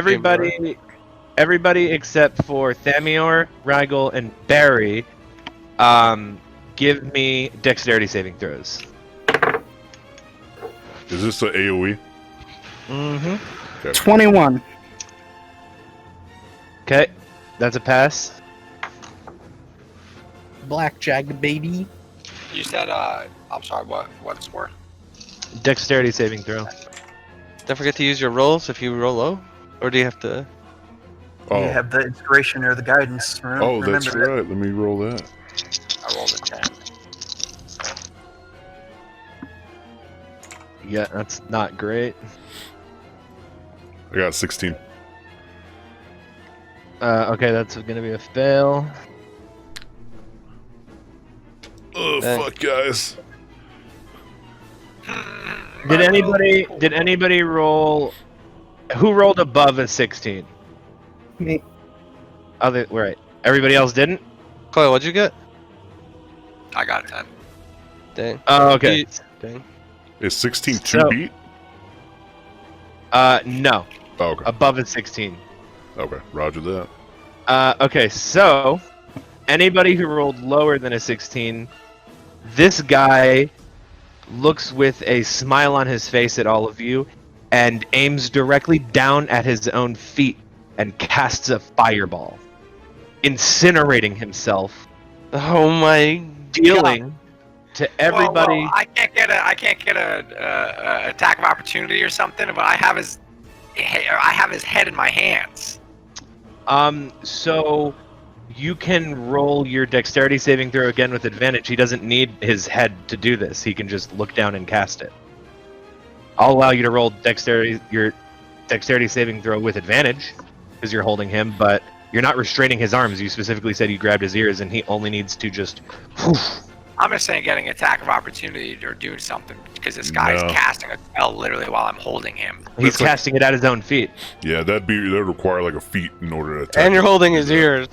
everybody except for Thamior, Rigel, and Barry, give me dexterity saving throws. Is this the AoE? Mm-hmm. 21. Okay, that's a pass. Blackjack, baby. you said I'm sorry. What score? Dexterity saving throw. Don't forget to use your rolls if you roll low. Or do you have to... Oh, You have the inspiration or the guidance. oh, that's Remember that. right. Let me roll that. I rolled a 10. Yeah, that's not great. I got 16. Okay, that's gonna be a fail. Oh, fuck, guys. Did anybody roll? Who rolled above a 16? Me. Right. Everybody else didn't? Coil, what'd you get? I got 10. Dang. Oh, okay. Dang. Is 16 So- 2 beat? No. Oh, okay. Above a 16. Okay, roger that. Okay, so anybody who rolled lower than a 16, this guy looks with a smile on his face at all of you and aims directly down at his own feet and casts a fireball, incinerating himself, Oh my dealing to everybody. Whoa, I can't get a attack of opportunity or something, but I have his head in my hands. So you can roll your dexterity saving throw again with advantage. He doesn't need his head to do this. He can just look down and cast it. I'll allow you to roll your dexterity saving throw with advantage because you're holding him, but you're not restraining his arms. You specifically said you grabbed his ears, and he only needs to just. I'm just saying getting attack of opportunity or doing something because this guy is No. casting a spell literally while I'm holding him. He's casting it at his own feet. Yeah, that'd require like a feat in order to attack. And you're holding his ears.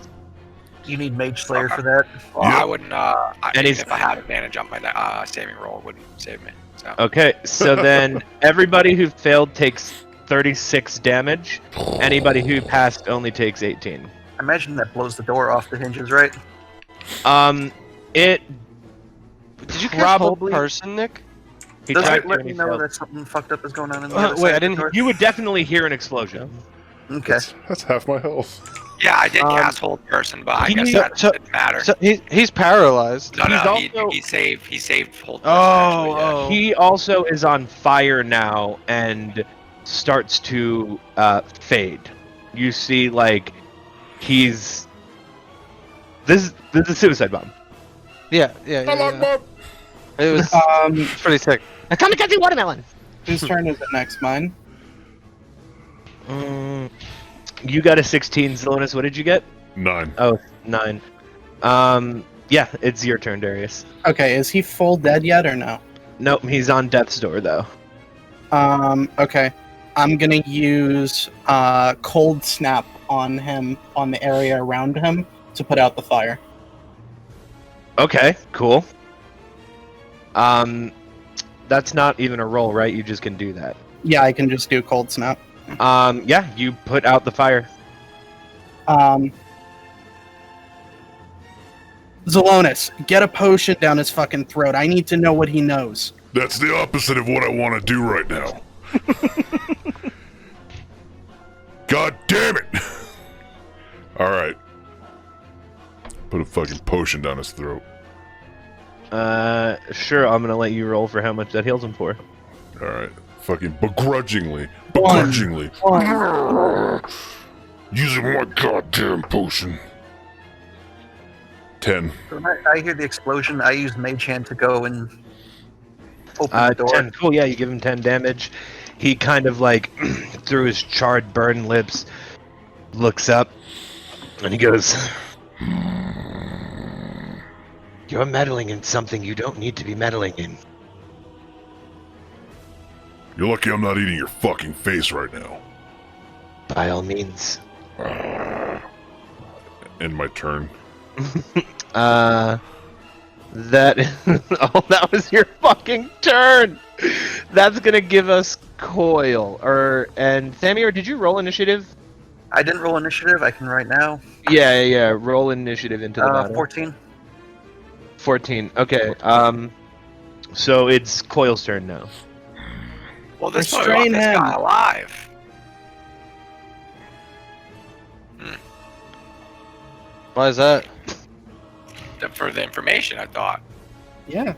You need Mage Slayer for that. Well, Yep. I wouldn't. And Even he's- if I had advantage on my saving roll, it wouldn't save me. So Okay, so then everybody who failed takes 36 damage. Anybody who passed only takes 18. I imagine that blows the door off the hinges, right? It Did you cast hold Probably- person, Nick? he Does tried it to let and me he know failed. that something fucked up is going on in the Oh, other wait, side I of the didn't door? You would definitely hear an explosion. Okay. That's half my health. yeah, I did cast hold person, but I guess he- that so- didn't matter. So he's paralyzed. No, he's he, also- he saved hold person. actually, yeah. Oh, He also is on fire now and starts to fade. You see, like, he's. This is a suicide bomb. yeah. It was pretty sick. Kamikaze watermelon! Whose turn is it next? Mine? You got a 16, Zelonis. What did you get? 9. Oh, 9. Yeah, it's your turn, Darius. Okay, is he full dead yet or no? Nope, he's on death's door, though. Okay. I'm gonna use Cold Snap on him, on the area around him, to put out the fire. Okay, cool. That's not even a roll, right? You just can do that. Yeah, I can just do Cold Snap. Yeah, you put out the fire. Zelonis, get a potion down his fucking throat. I need to know what he knows. That's the opposite of what I want to do right now. God damn it! Alright. Put a fucking potion down his throat. Sure, I'm gonna let you roll for how much that heals him for. Alright. Fucking begrudgingly. One. Begrudgingly. Using my goddamn potion. 10. So when I hear the explosion, I use Mage Hand to go and open the door. 10. Cool, yeah, you give him 10 damage. He kind of like, through his charred, burned lips, looks up, and he goes, "You're meddling in something you don't need to be meddling in." You're lucky I'm not eating your fucking face right now. By all means. End my turn. That that was your fucking turn. That's gonna give us Coil. And Thamir, did you roll initiative? I didn't roll initiative. I can right now. Yeah. Roll initiative into the battle. 14. 14. Okay. So it's Coil's turn now. Well, this probably want Restrain this him. guy alive. Why is that? For the information, I thought. Yeah.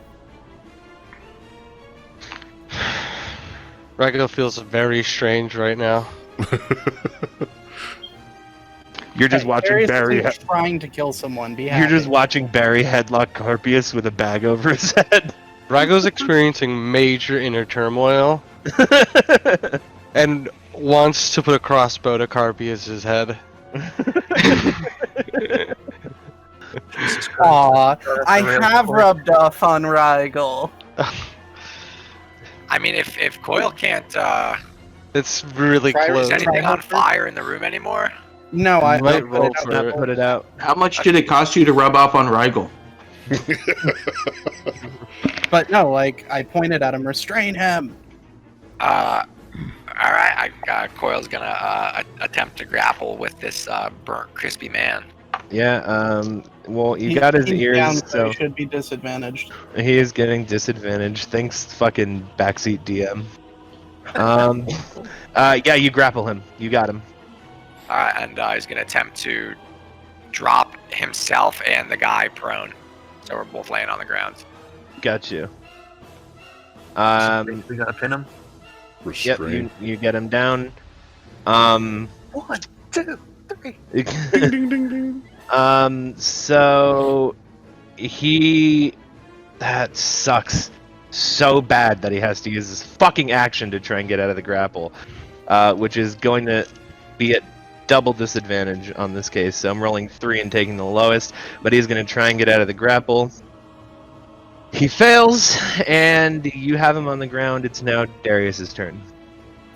Raggo feels very strange right now. You're just watching Darius Barry. isn't trying to kill someone. Be You're happy. just watching Barry headlock Carpius with a bag over his head. Rygo's experiencing major inner turmoil and wants to put a crossbow to Carpius's head. Jesus Christ. Aw, I Really have cool. rubbed off on Rigel. I mean, if Coil can't, It's really Try- close. is anything Try- on fire in the room anymore? No, I Might put roll it for out. it. Put it out. How much did it cost you to rub off on Rigel? But no, like I pointed at him, restrain him. All right, Coil's gonna attempt to grapple with this burnt, crispy man. Yeah. Well, you got his He's ears, down, so he should be disadvantaged. he is getting disadvantaged. Thanks, fucking backseat DM. Yeah, you grapple him. You got him. All right, and he's gonna attempt to drop himself and the guy prone. So we're both laying on the ground. Got you. We gotta pin him. Yep. Restraint. You get him down. 1, 2, 3. Ding, ding, ding, ding. So that sucks so bad that he has to use his fucking action to try and get out of the grapple, which is going to be at double disadvantage on this case. So I'm rolling 3 and taking the lowest, but he's going to try and get out of the grapple. He fails, and you have him on the ground. It's now Darius's turn.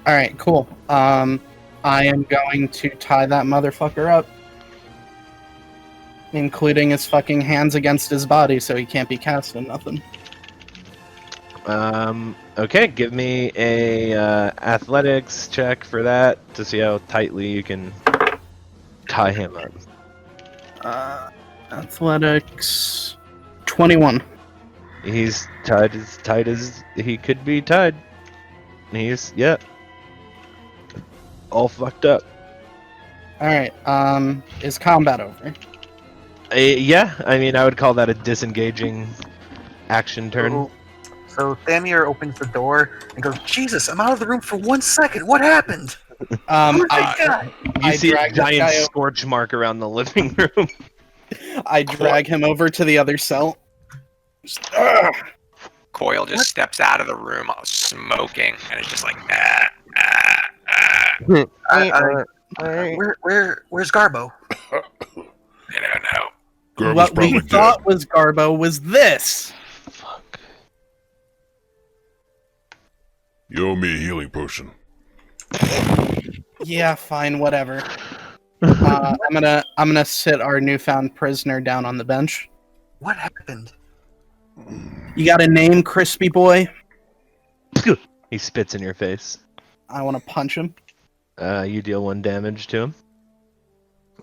All right, cool. I am going to tie that motherfucker up, including his fucking hands against his body, so he can't be casting nothing. Okay, give me a athletics check for that to see how tightly you can tie him up. Athletics 21. He's tied as tight as he could be tied. He's all fucked up. All right. Is combat over? Yeah, I mean I would call that a disengaging action turn. So Thamir opens the door and goes, Jesus, I'm out of the room for 1 second. What happened? I You see a drag this giant guy o- scorch mark around the living room. I drag him over to the other cell. Coil just steps out of the room smoking and is just like, Where's Garbo? I don't know. Garbo's What probably we dead. thought was Garbo was this. Fuck. You owe me a healing potion. Yeah, fine, whatever. I'm gonna sit our newfound prisoner down on the bench. What happened? You got a name, crispy boy? He spits in your face. I want to punch him. You deal 1 damage to him.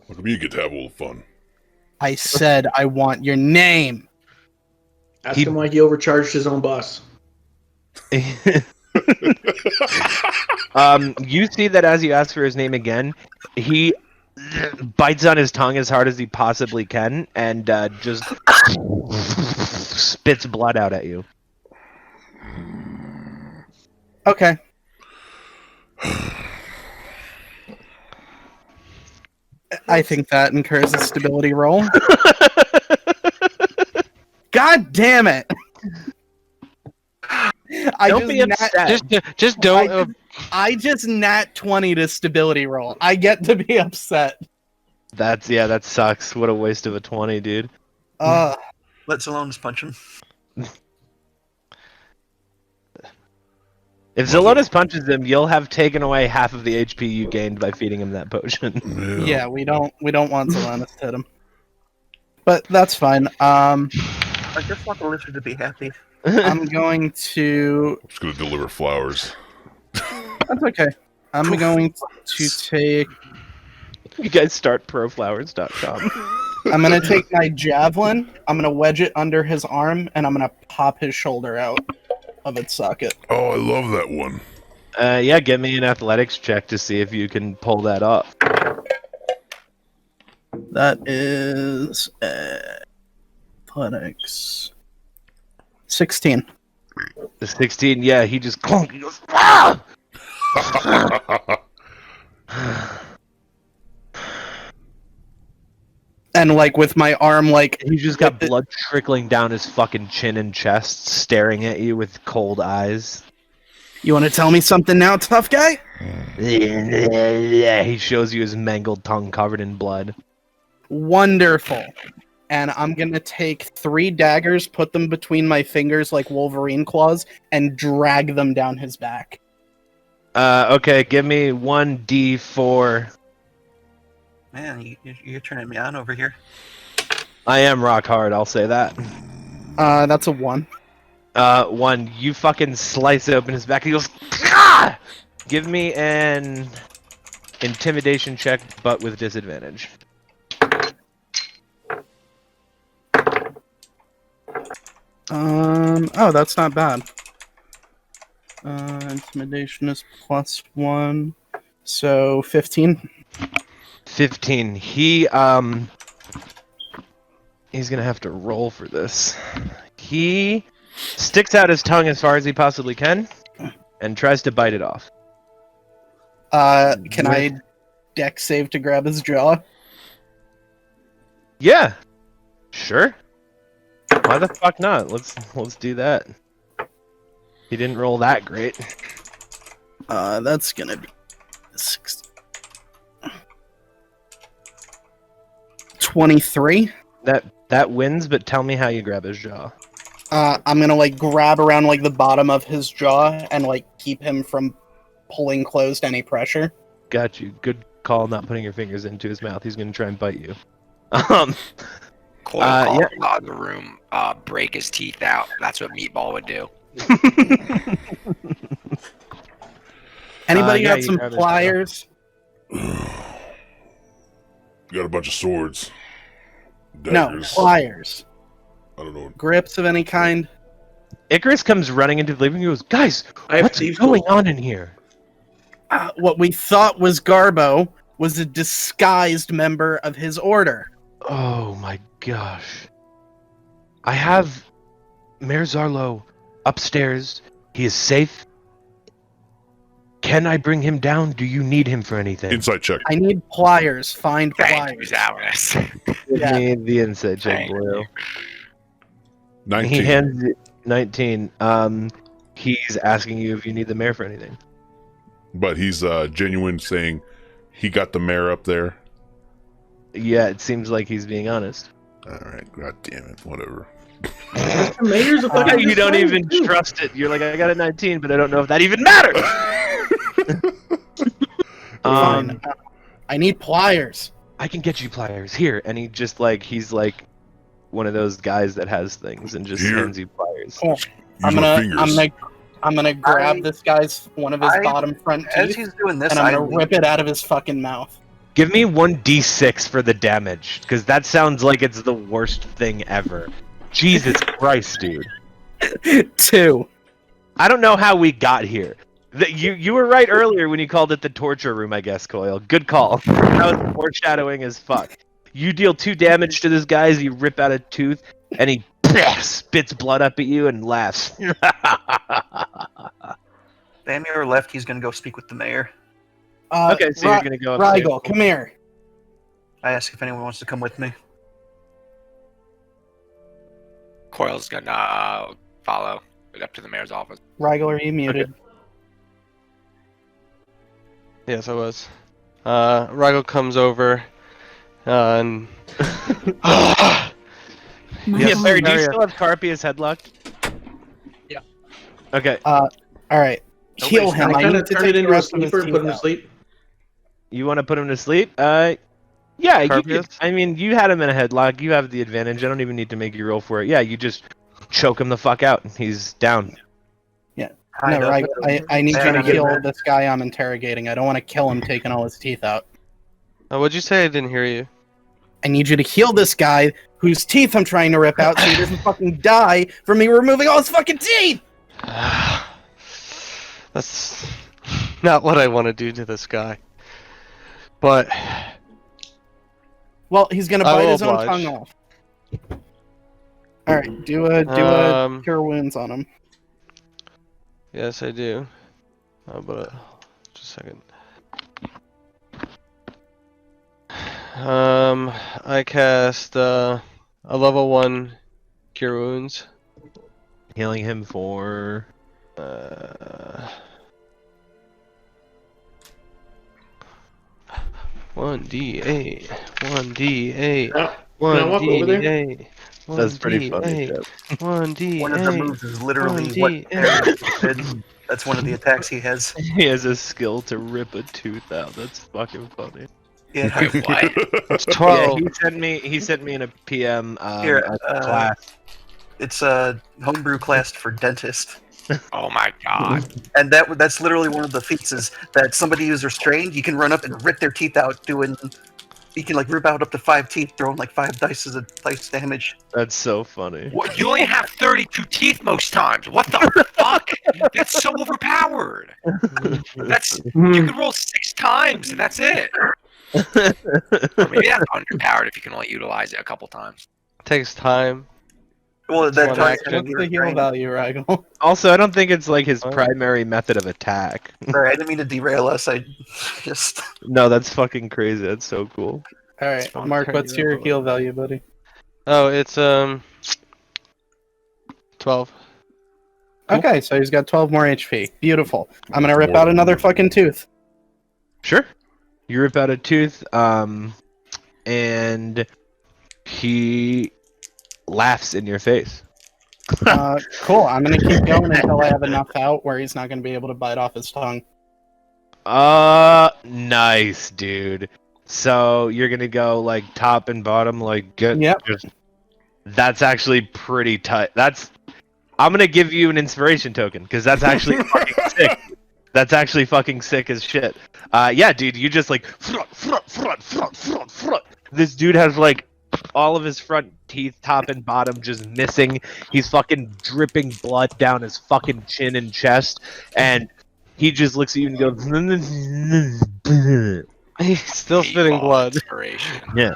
Look at me, you get to have a little fun. I said I want your name. Ask him why he overcharged his own boss. You see that as you ask for his name again, he bites on his tongue as hard as he possibly can and just spits blood out at you. Okay. I think that incurs a stability roll. God damn it! Don't be upset. Just don't. I just nat 20 to stability roll. I get to be upset. That sucks. What a waste of a 20, dude. Uh, Let Zalonis punch him. If Zelonis punches him, you'll have taken away half of the HP you gained by feeding him that potion. yeah, we don't want Zalanis to hit him. But that's fine. I just want the lizard to be happy. I'm going to. I'm just gonna deliver flowers. That's okay. I'm going to take. You guys start proflowers.com. I'm gonna take my javelin. I'm gonna wedge it under his arm, and I'm gonna pop his shoulder out of its socket. Oh, I love that one. Yeah, give me an athletics check to see if you can pull that off. That is athletics 16. The 16, yeah, he just clunk. He goes, ah! And like with my arm, like He's just got blood trickling down his fucking chin and chest, staring at you with cold eyes. you want to tell me something now, tough guy? Yeah, he shows you his mangled tongue covered in blood. Wonderful. And I'm gonna take 3 daggers, put them between my fingers like Wolverine claws, and drag them down his back. Okay, give me 1d4. Man, you're turning me on over here. I am rock hard, I'll say that. That's a 1. 1, you fucking slice open his back, he goes, "Ah!" Give me an intimidation check, but with disadvantage. Oh, that's not bad. Intimidation is +1, so 15. 15. He's gonna have to roll for this. He sticks out his tongue as far as he possibly can, and tries to bite it off. Can I dex save to grab his jaw? Yeah, sure. Why the fuck not? Let's do that. He didn't roll that great. That's gonna be 23. That wins, but tell me how you grab his jaw. I'm gonna like grab around like the bottom of his jaw and like keep him from pulling closed any pressure. Got you. Good call not putting your fingers into his mouth. He's gonna try and bite you. Coil crawled out of the room, break his teeth out. That's what Meatball would do. Anybody yeah, got you some grab his pliers? Got a bunch of swords. No, Daggers. pliers. I don't know. Grips of any kind? Icarus comes running into the living room and goes, "Guys, I have what's thieves' going tools. on in here?" What we thought was Garbo was a disguised member of his order. Oh my gosh. I have Mayor Zarlo upstairs. He is safe. Can I bring him down? Do you need him for anything? Insight check. I need pliers. Find Thank you, pliers. Zalvis. Give Yeah. me the insight check, Thank Boyle. 19. He hands you 19. He's asking you if you need the mayor for anything. But he's genuine, saying he got the mayor up there. Yeah, it seems like he's being honest. Alright, god damn it. Whatever. The mayor's a fucking You don't disguise, even too. trust it. You're like, I got a 19, but I don't know if that even matters. Fine. I need pliers. I can get you pliers here, and he's like one of those guys that has things and just Here. hands you pliers. Cool. Use I'm my gonna, fingers. I'm gonna grab this guy's one of his I- bottom front As teeth, he's doing this, and I'm I gonna rip it out of his fucking mouth. Give me 1d6 for the damage, because that sounds like it's the worst thing ever. Jesus Christ, dude. 2. I don't know how we got here. You were right earlier when you called it the torture room, I guess, Coil. Good call. That was foreshadowing as fuck. You deal 2 damage to this guy as you rip out a tooth, and he spits blood up at you and laughs. Bamir left. He's gonna go speak with the mayor. Okay, so you're gonna go upstairs. Rigel, come here. I ask if anyone wants to come with me. Coil's gonna follow up to the mayor's office. Rigel, are you muted? Yes, I was. Rigel comes over, and Yeah, Barry, do you Mario. still have Carpius headlock? Yeah. Okay, All right, heal him. I I kind need of to turn take it the into a rest of his sleeper and put him teeth to out. sleep. you want to put him to sleep? Yeah, you Carpius? could, I mean, you had him in a headlock. You have the advantage. I don't even need to make you roll for it. Yeah, you just choke him the fuck out. He's down. No, Rigel, I need you to Trying to get heal back. this guy I'm interrogating. I don't want to kill him taking all his teeth out. what'd you say? I didn't hear you. I need you to heal this guy whose teeth I'm trying to rip out so he doesn't fucking die from me removing all his fucking teeth! That's not what I want to do to this guy. But Well, he's gonna I bite will his own oblige. tongue off. Alright, do a Um, cure wounds on him. yes, I do. But just a second. I cast a level 1 Cure Wounds. Healing him for 1d8, 1d8, Can I walk over there? 1d8. That's pretty funny. 1d8, Jeff. 1d8. One of the moves is literally what 1d8. Harry did. That's one of the attacks he has. He has a skill to rip a tooth out. That's fucking funny. Yeah. Wait, what? It's Yeah, 12. he sent me in a PM Here, class. It's a homebrew class for dentist. Oh my god. And that's literally one of the feats is that somebody who's restrained, you can run up and rip their teeth out doing. You can like rip out up to 5 teeth, throwing like 5 dice as a dice damage. That's so funny. What? You only have 32 teeth most times. What the fuck? That's so overpowered. That's you could roll 6 times and that's it. Or maybe that's underpowered if you can only utilize it a couple times. Takes time. Well, that One ties action. in What's with the your heal restraint. value, Raggle? Also, I don't think it's like his Oh. primary method of attack. Sorry, I didn't mean to derail us. I just. No, that's fucking crazy. That's so cool. All right, Mark, what's your heal value, buddy? Oh, it's 12. Okay, so he's got 12 more HP. Beautiful. I'm gonna rip out another fucking tooth. Sure. You rip out a tooth, and he laughs in your face. Cool. I'm gonna keep going until I have enough out where he's not gonna be able to bite off his tongue. Nice, dude. So you're gonna go like top and bottom, like good. Yep. That's actually pretty tight. I'm gonna give you an inspiration token because that's actually fucking sick. That's actually fucking sick as shit. Yeah, dude, you just like front. This dude has like all of his front teeth, top and bottom, just missing. He's fucking dripping blood down his fucking chin and chest, and he just looks at you and goes. He's still spitting Meatball blood. Inspiration. Yeah.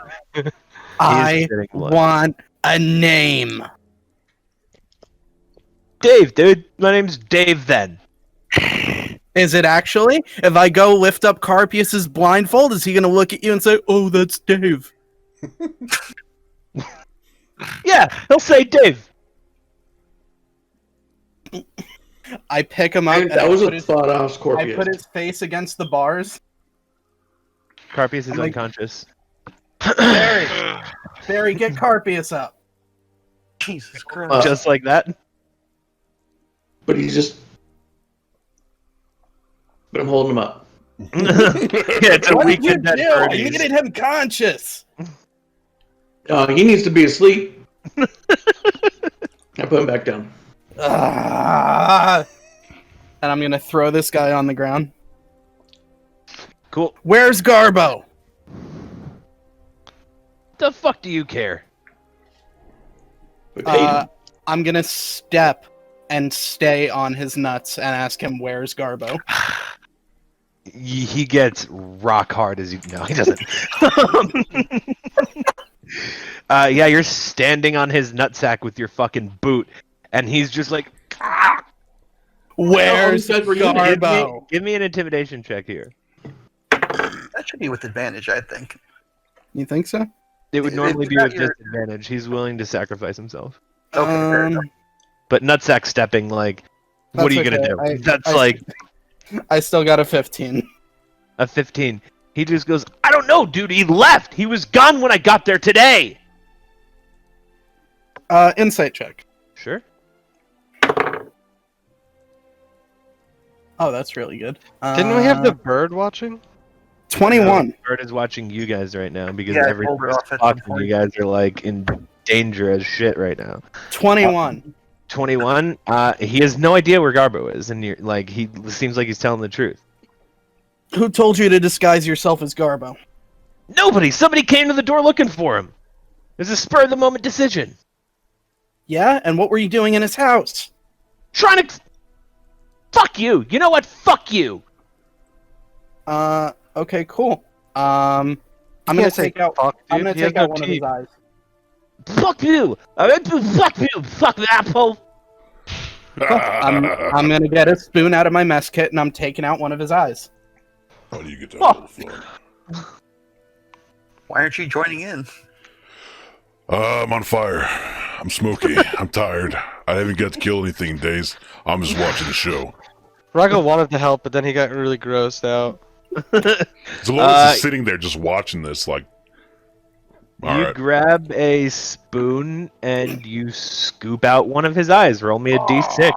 I spitting blood. want a name. Dave, dude. My name's Dave. Then. Is it actually? If I go lift up Carpius's blindfold, is he gonna look at you and say, "Oh, that's Dave"? Yeah, he'll say Dave. I pick him up and That was I a put his, thought off I Scorpius. put his face against the bars. Carpius is I'm like- unconscious. Barry, get Carpius up. Jesus Christ. Just like that. But he's just. But I'm holding him up. Yeah, it's a What did you weekend at do? I Bernie's. needed him conscious. He needs to be asleep. I put him back down. Ah. And I'm gonna throw this guy on the ground. Cool. Where's Garbo? The fuck do you care? We paid him. I'm gonna step and stay on his nuts and ask him where's Garbo. He gets rock hard as you. No, he doesn't. Yeah, you're standing on his nutsack with your fucking boot, and he's just like. Where's Oh, Garbo? Give me an intimidation check here. That should be with advantage, I think. You think so? It would If normally you be got with your- disadvantage. He's willing to sacrifice himself. Okay, fair enough. But nutsack stepping, like, what are you That's gonna okay. do? That's I- like I still got a 15. a 15. He just goes, I don't know, dude. He left. He was gone when I got there today. Insight check. Sure. Oh, that's really good. Didn't we have the bird watching? 21? Bird is watching you guys right now because Yeah, I every pulled her off at fucking some point. you guys are like in danger as shit right now. 21. 21. He has no idea where Garbo is, and you're like, he seems like he's telling the truth. Who told you to disguise yourself as Garbo? Nobody. Somebody came to the door looking for him. It was a spur of the moment decision. Yeah? And what were you doing in his house? Trying to. Fuck you. You know what? Fuck you. Okay, cool. I'm gonna take out. Fuck, dude. I'm gonna He has take out no one of his teeth. eyes. Fuck you. Fuck you. Fuck the apple. I'm gonna get a spoon out of my mess kit and I'm taking out one of his eyes. How do you get that little fun? Why aren't you joining in? I'm on fire. I'm smoky. I'm tired. I haven't got to kill anything in days. I'm just watching the show. Rago wanted to help, but then he got really grossed out. Zalonis is sitting there just watching this, like. All You right. grab a spoon and you scoop out one of his eyes. Roll me a d6.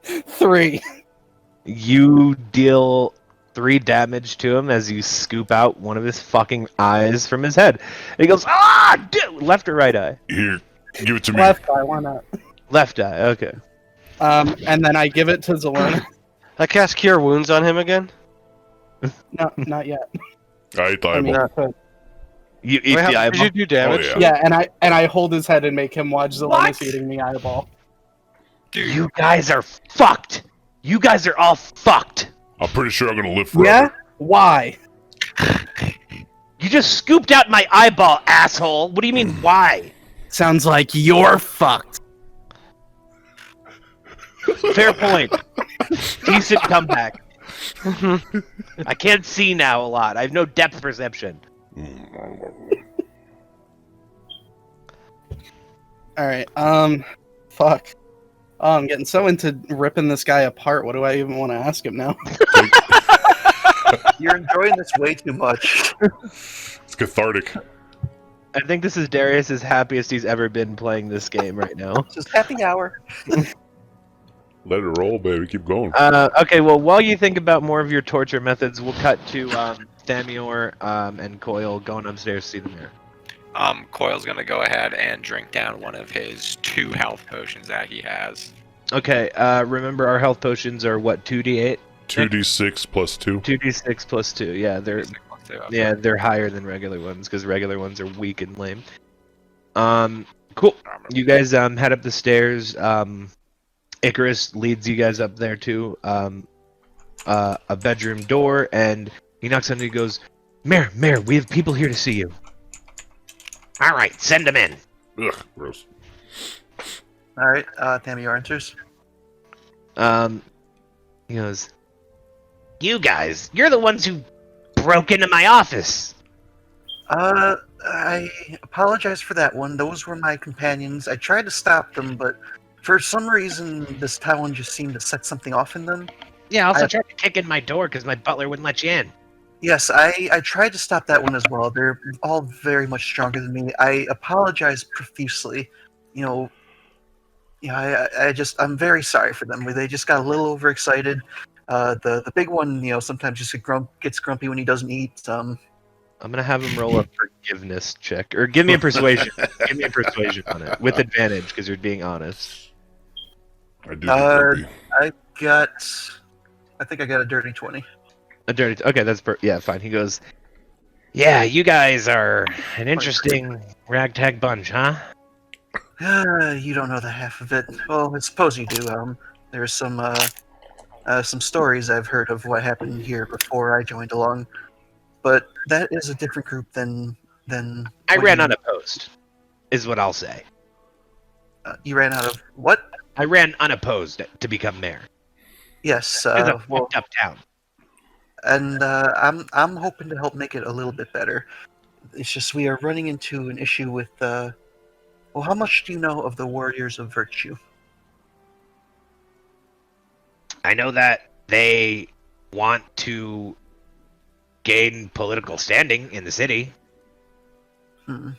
3. You deal 3 damage to him as you scoop out one of his fucking eyes from his head. And he goes, ah! Left or right eye? Here, give it to me. Left eye, why not? Left eye, okay. And then I give it to Zalona. I cast Cure Wounds on him again. No, not yet. I ate the I mean, eyeball. but- You eat Wait, how the did eyeball. you do damage? Oh, yeah. yeah, and I hold his head and make him watch Zalonis eating the eyeball. Dude, You guys are fucked! You guys are all fucked! I'm pretty sure I'm gonna live forever. Yeah? Why? You just scooped out my eyeball, asshole! What do you mean, why? Sounds like you're fucked. Fair point. Decent comeback. I can't see now a lot. I have no depth perception. Alright, fuck. Oh, I'm getting so into ripping this guy apart. What do I even want to ask him now? You're enjoying this way too much. It's cathartic. I think this is Darius's happiest he's ever been playing this game right now. It's just happy hour. Let it roll, baby. Keep going. Okay, well, while you think about more of your torture methods, we'll cut to Thamior and Coil going upstairs to see the mayor. Coil's gonna go ahead and drink down one of his 2 health potions that he has. Okay, remember our health potions are what, 2d8? 2d6 plus 2. 2d6 plus 2, yeah, they're they're higher than regular ones, because regular ones are weak and lame. Cool. You guys head up the stairs. Icarus leads you guys up there to a bedroom door, and he knocks on it and he goes, Mayor, we have people here to see you. Alright, send them in. Ugh, gross. Alright, Thamior enters. He goes, you guys, you're the ones who broke into my office. I apologize for that one. Those were my companions. I tried to stop them, but for some reason, this town just seemed to set something off in them. Yeah, I also tried to kick in my door because my butler wouldn't let you in. Yes, I tried to stop that one as well. They're all very much stronger than me. I apologize profusely. I'm very sorry for them. They just got a little overexcited. The big one, sometimes just gets grumpy when he doesn't eat. I'm gonna have him roll a forgiveness check, or give me a persuasion. Give me a persuasion on it with advantage because you're being honest. I do get grumpy. I think I got a dirty 20. A dirty. Okay, that's yeah, fine. He goes, yeah, you guys are an interesting ragtag bunch, huh? You don't know the half of it. Well, I suppose you do. There's some stories I've heard of what happened here before I joined along, but that is a different group than. I ran unopposed, is what I'll say. You ran out of what? I ran unopposed to become mayor. Yes. It's a fucked up town. And I'm hoping to help make it a little bit better. It's just we are running into an issue with. Well, how much do you know of the Warriors of Virtue? I know that they want to gain political standing in the city. And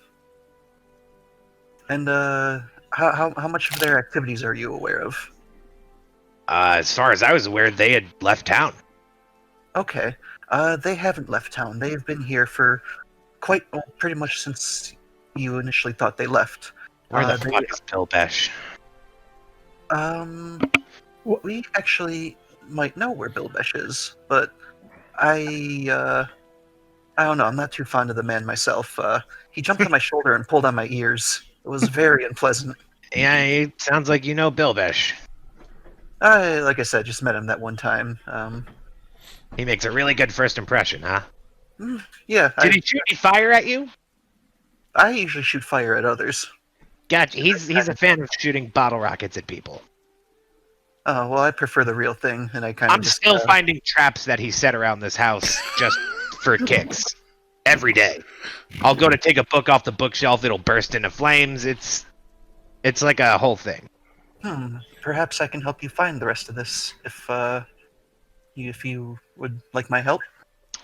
how much of their activities are you aware of? As far as I was aware, they had left town. Okay. They haven't left town. They've been here for pretty much since you initially thought they left. Where the fuck is Bilbesh? We actually might know where Bilbesh is, but I don't know. I'm not too fond of the man myself. He jumped on my shoulder and pulled on my ears. It was very unpleasant. Yeah, it sounds like you know Bilbesh. Like I said, just met him that one time. He makes a really good first impression, huh? Yeah. Did he shoot any fire at you? I usually shoot fire at others. Gotcha. He's a fan of shooting bottle rockets at people. Oh, well, I prefer the real thing, and I kind of I'm still finding traps that he set around this house just for kicks every day. I'll go to take a book off the bookshelf, it'll burst into flames. It's like a whole thing. Perhaps I can help you find the rest of this if you would like my help.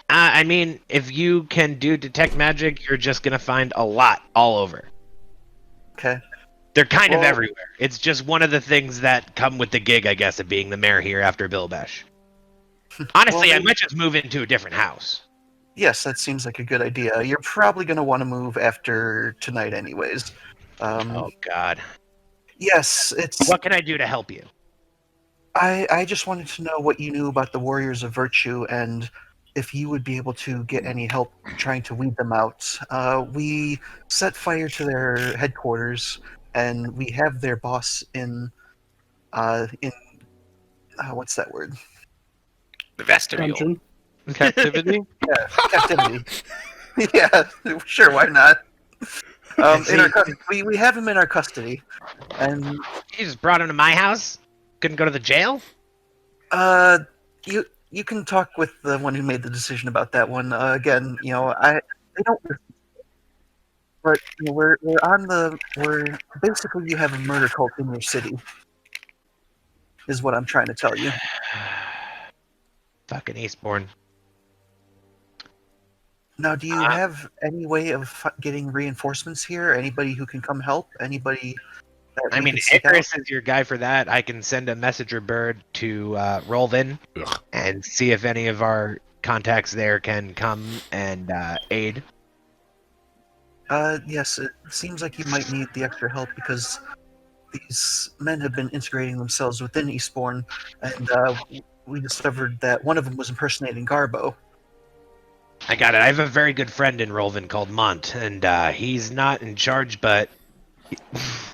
I mean, if you can do detect magic, you're just gonna find a lot all over. Okay. They're kind of everywhere. It's just one of the things that come with the gig, I guess, of being the mayor here after Bilbesh. Honestly, I might just move into a different house. Yes, that seems like a good idea. You're probably going to want to move after tonight anyways. Oh, God. Yes, it's... What can I do to help you? I just wanted to know what you knew about the Warriors of Virtue and if you would be able to get any help trying to weed them out. We set fire to their headquarters, and we have their boss in what's that word? The vestibule. Dungeon. Captivity? Yeah, captivity. Yeah, sure, why not? In our we have him in our custody, and You just brought him to my house? Couldn't go to the jail? you can talk with the one who made the decision about that one. Again, they don't. But we're basically you have a murder cult in your city. Is what I'm trying to tell you. Fucking Eastbourne. Now, do you have any way of getting reinforcements here? Anybody who can come help? Anybody? I mean, Icarus is your guy for that. I can send a messenger bird to Rolvin and see if any of our contacts there can come and aid. Yes, it seems like you might need the extra help because these men have been integrating themselves within Eastbourne, and we discovered that one of them was impersonating Garbo. I got it. I have a very good friend in Rolvin called Mont, and he's not in charge, but...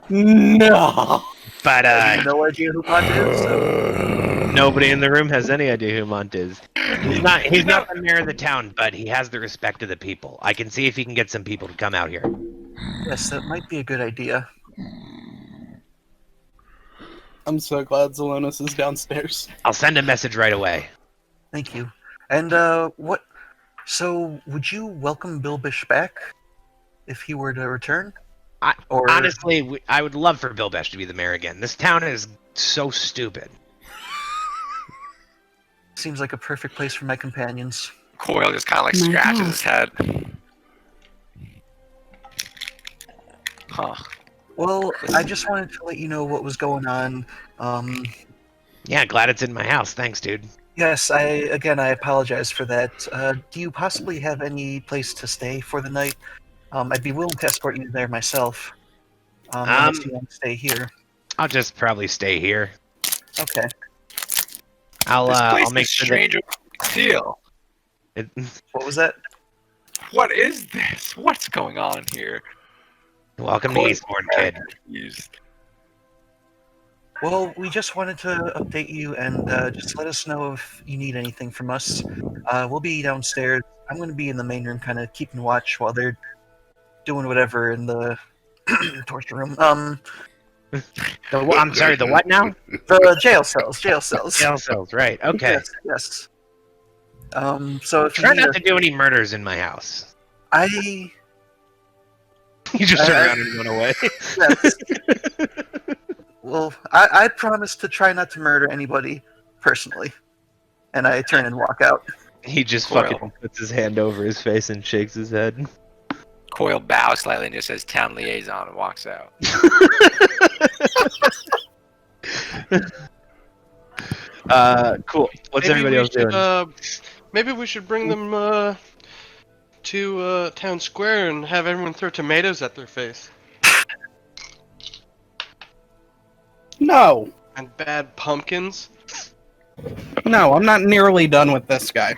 No! But, You have no idea who Mont is? So... Nobody in the room has any idea who Mont is. He's not the mayor of the town, but he has the respect of the people. I can see if he can get some people to come out here. Yes, that might be a good idea. I'm so glad Zelonis is downstairs. I'll send a message right away. Thank you. And what? So, would you welcome Bilbish back if he were to return? Honestly, I would love for Bilbesh to be the mayor again. This town is so stupid. Seems like a perfect place for my companions. Coil just kind of like scratches his head. Huh. Well, I just wanted to let you know what was going on. Yeah, glad it's in my house. Thanks, dude. Yes, I apologize for that. Do you possibly have any place to stay for the night? I'd be willing to escort you there myself. Unless you want to stay here. I'll just probably stay here. Okay. I'll make sure strange deal. What was that? What is this? What's going on here? Welcome to Eastbourne, kid. Well, we just wanted to update you and just let us know if you need anything from us. We'll be downstairs. I'm going to be in the main room kind of keeping watch while they're doing whatever in the torture room. I'm sorry, the what now? The jail cells. Jail cells, right. Okay. Yes. So if Try not to do any murders in my house. You just turn around and run away. Yes. Well, I promise to try not to murder anybody personally. And I turn and walk out. He just fucking puts his hand over his face and shakes his head. Coil bows slightly and just says town liaison and walks out. Cool. What's everybody else doing? Maybe we should bring them to town square and have everyone throw tomatoes at their face. No. And bad pumpkins. No, I'm not nearly done with this guy.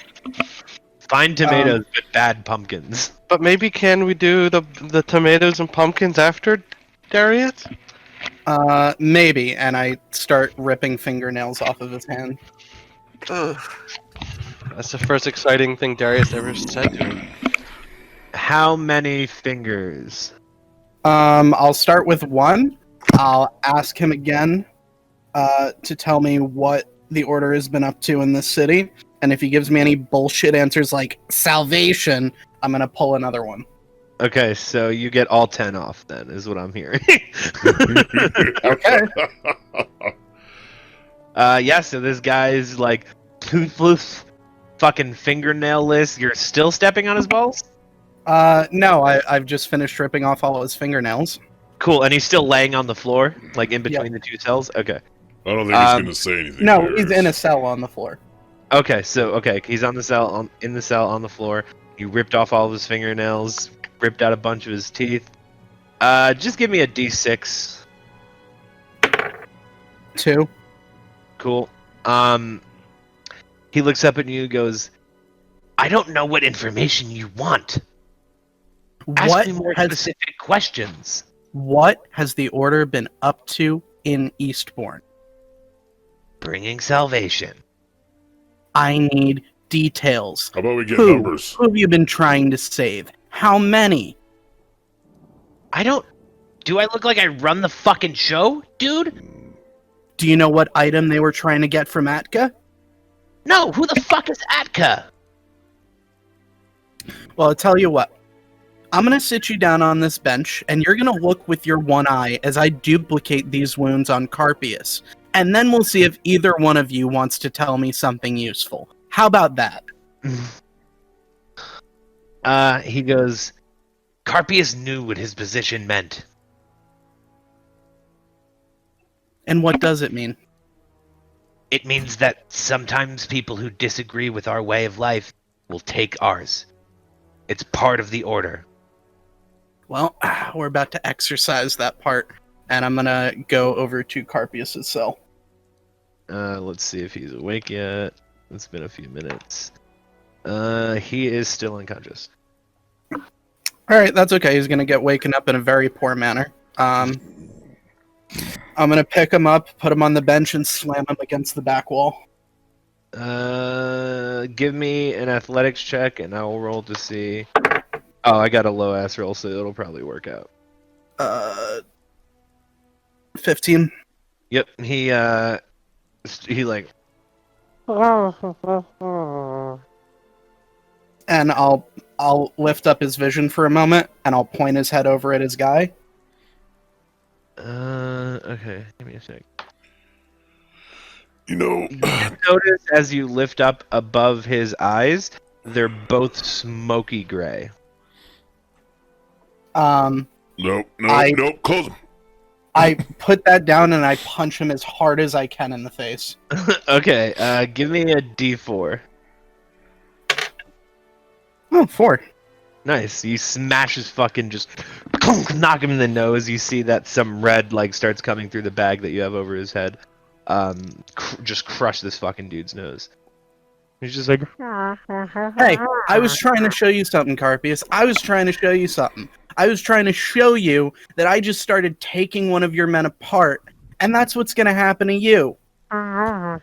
Fine tomatoes, but bad pumpkins. But maybe can we do the tomatoes and pumpkins after Darius? Maybe. And I start ripping fingernails off of his hand. Ugh. That's the first exciting thing Darius ever said to him. How many fingers? I'll start with one. I'll ask him again to tell me what the Order has been up to in this city, And if he gives me any bullshit answers like salvation, I'm gonna pull another one. Okay, so you get all 10 off then, is what I'm hearing. Okay. Yeah, so this guy's like toothless, fucking fingernail-less. You're still stepping on his balls? No, I've just finished ripping off all of his fingernails. Cool, and he's still laying on the floor, like in between the two cells? Okay. I don't think he's gonna say anything. No, Darius. he's in a cell on the floor. Okay, so he's on the cell in the cell on the floor. You ripped off all of his fingernails, ripped out a bunch of his teeth. Just give me a D6. 2. Cool. He looks up at you and goes, I don't know what information you want. Ask me more specific questions. What has the Order been up to in Eastbourne? Bringing salvation. I need details. How about we get Who? numbers? Who have you been trying to save? How many? Do I look like I run the fucking show, dude? Do you know what item they were trying to get from Atka? No, who the fuck is Atka? Well, I'll tell you what. I'm going to sit you down on this bench, and you're going to look with your one eye as I duplicate these wounds on Carpius. And then we'll see if either one of you wants to tell me something useful. How about that? He goes, Carpius knew what his position meant. And what does it mean? It means that sometimes people who disagree with our way of life will take ours. It's part of the Order. Well, we're about to exercise that part, and I'm going to go over to Carpius' cell. Let's see if he's awake yet. It's been a few minutes. He is still unconscious. Alright, that's okay. He's going to get waken up in a very poor manner. I'm going to pick him up, put him on the bench, and slam him against the back wall. Give me an athletics check, and I will roll to see. Oh, I got a low ass roll, so it'll probably work out. 15. Yep, he like. And I'll lift up his vision for a moment, and I'll point his head over at his guy. Okay, give me a sec. You know, You notice as you lift up above his eyes, they're both smoky gray. nope, close him. I put that down and I punch him as hard as I can in the face. Okay, give me a D4. Oh, 4. Nice. You smash his fucking just knock him in the nose. You see that some red like starts coming through the bag that you have over his head. Just crush this fucking dude's nose. He's just like, Hey, I was trying to show you something, Carpius. I was trying to show you something. I was trying to show you that I just started taking one of your men apart, and that's what's going to happen to you. Yeah,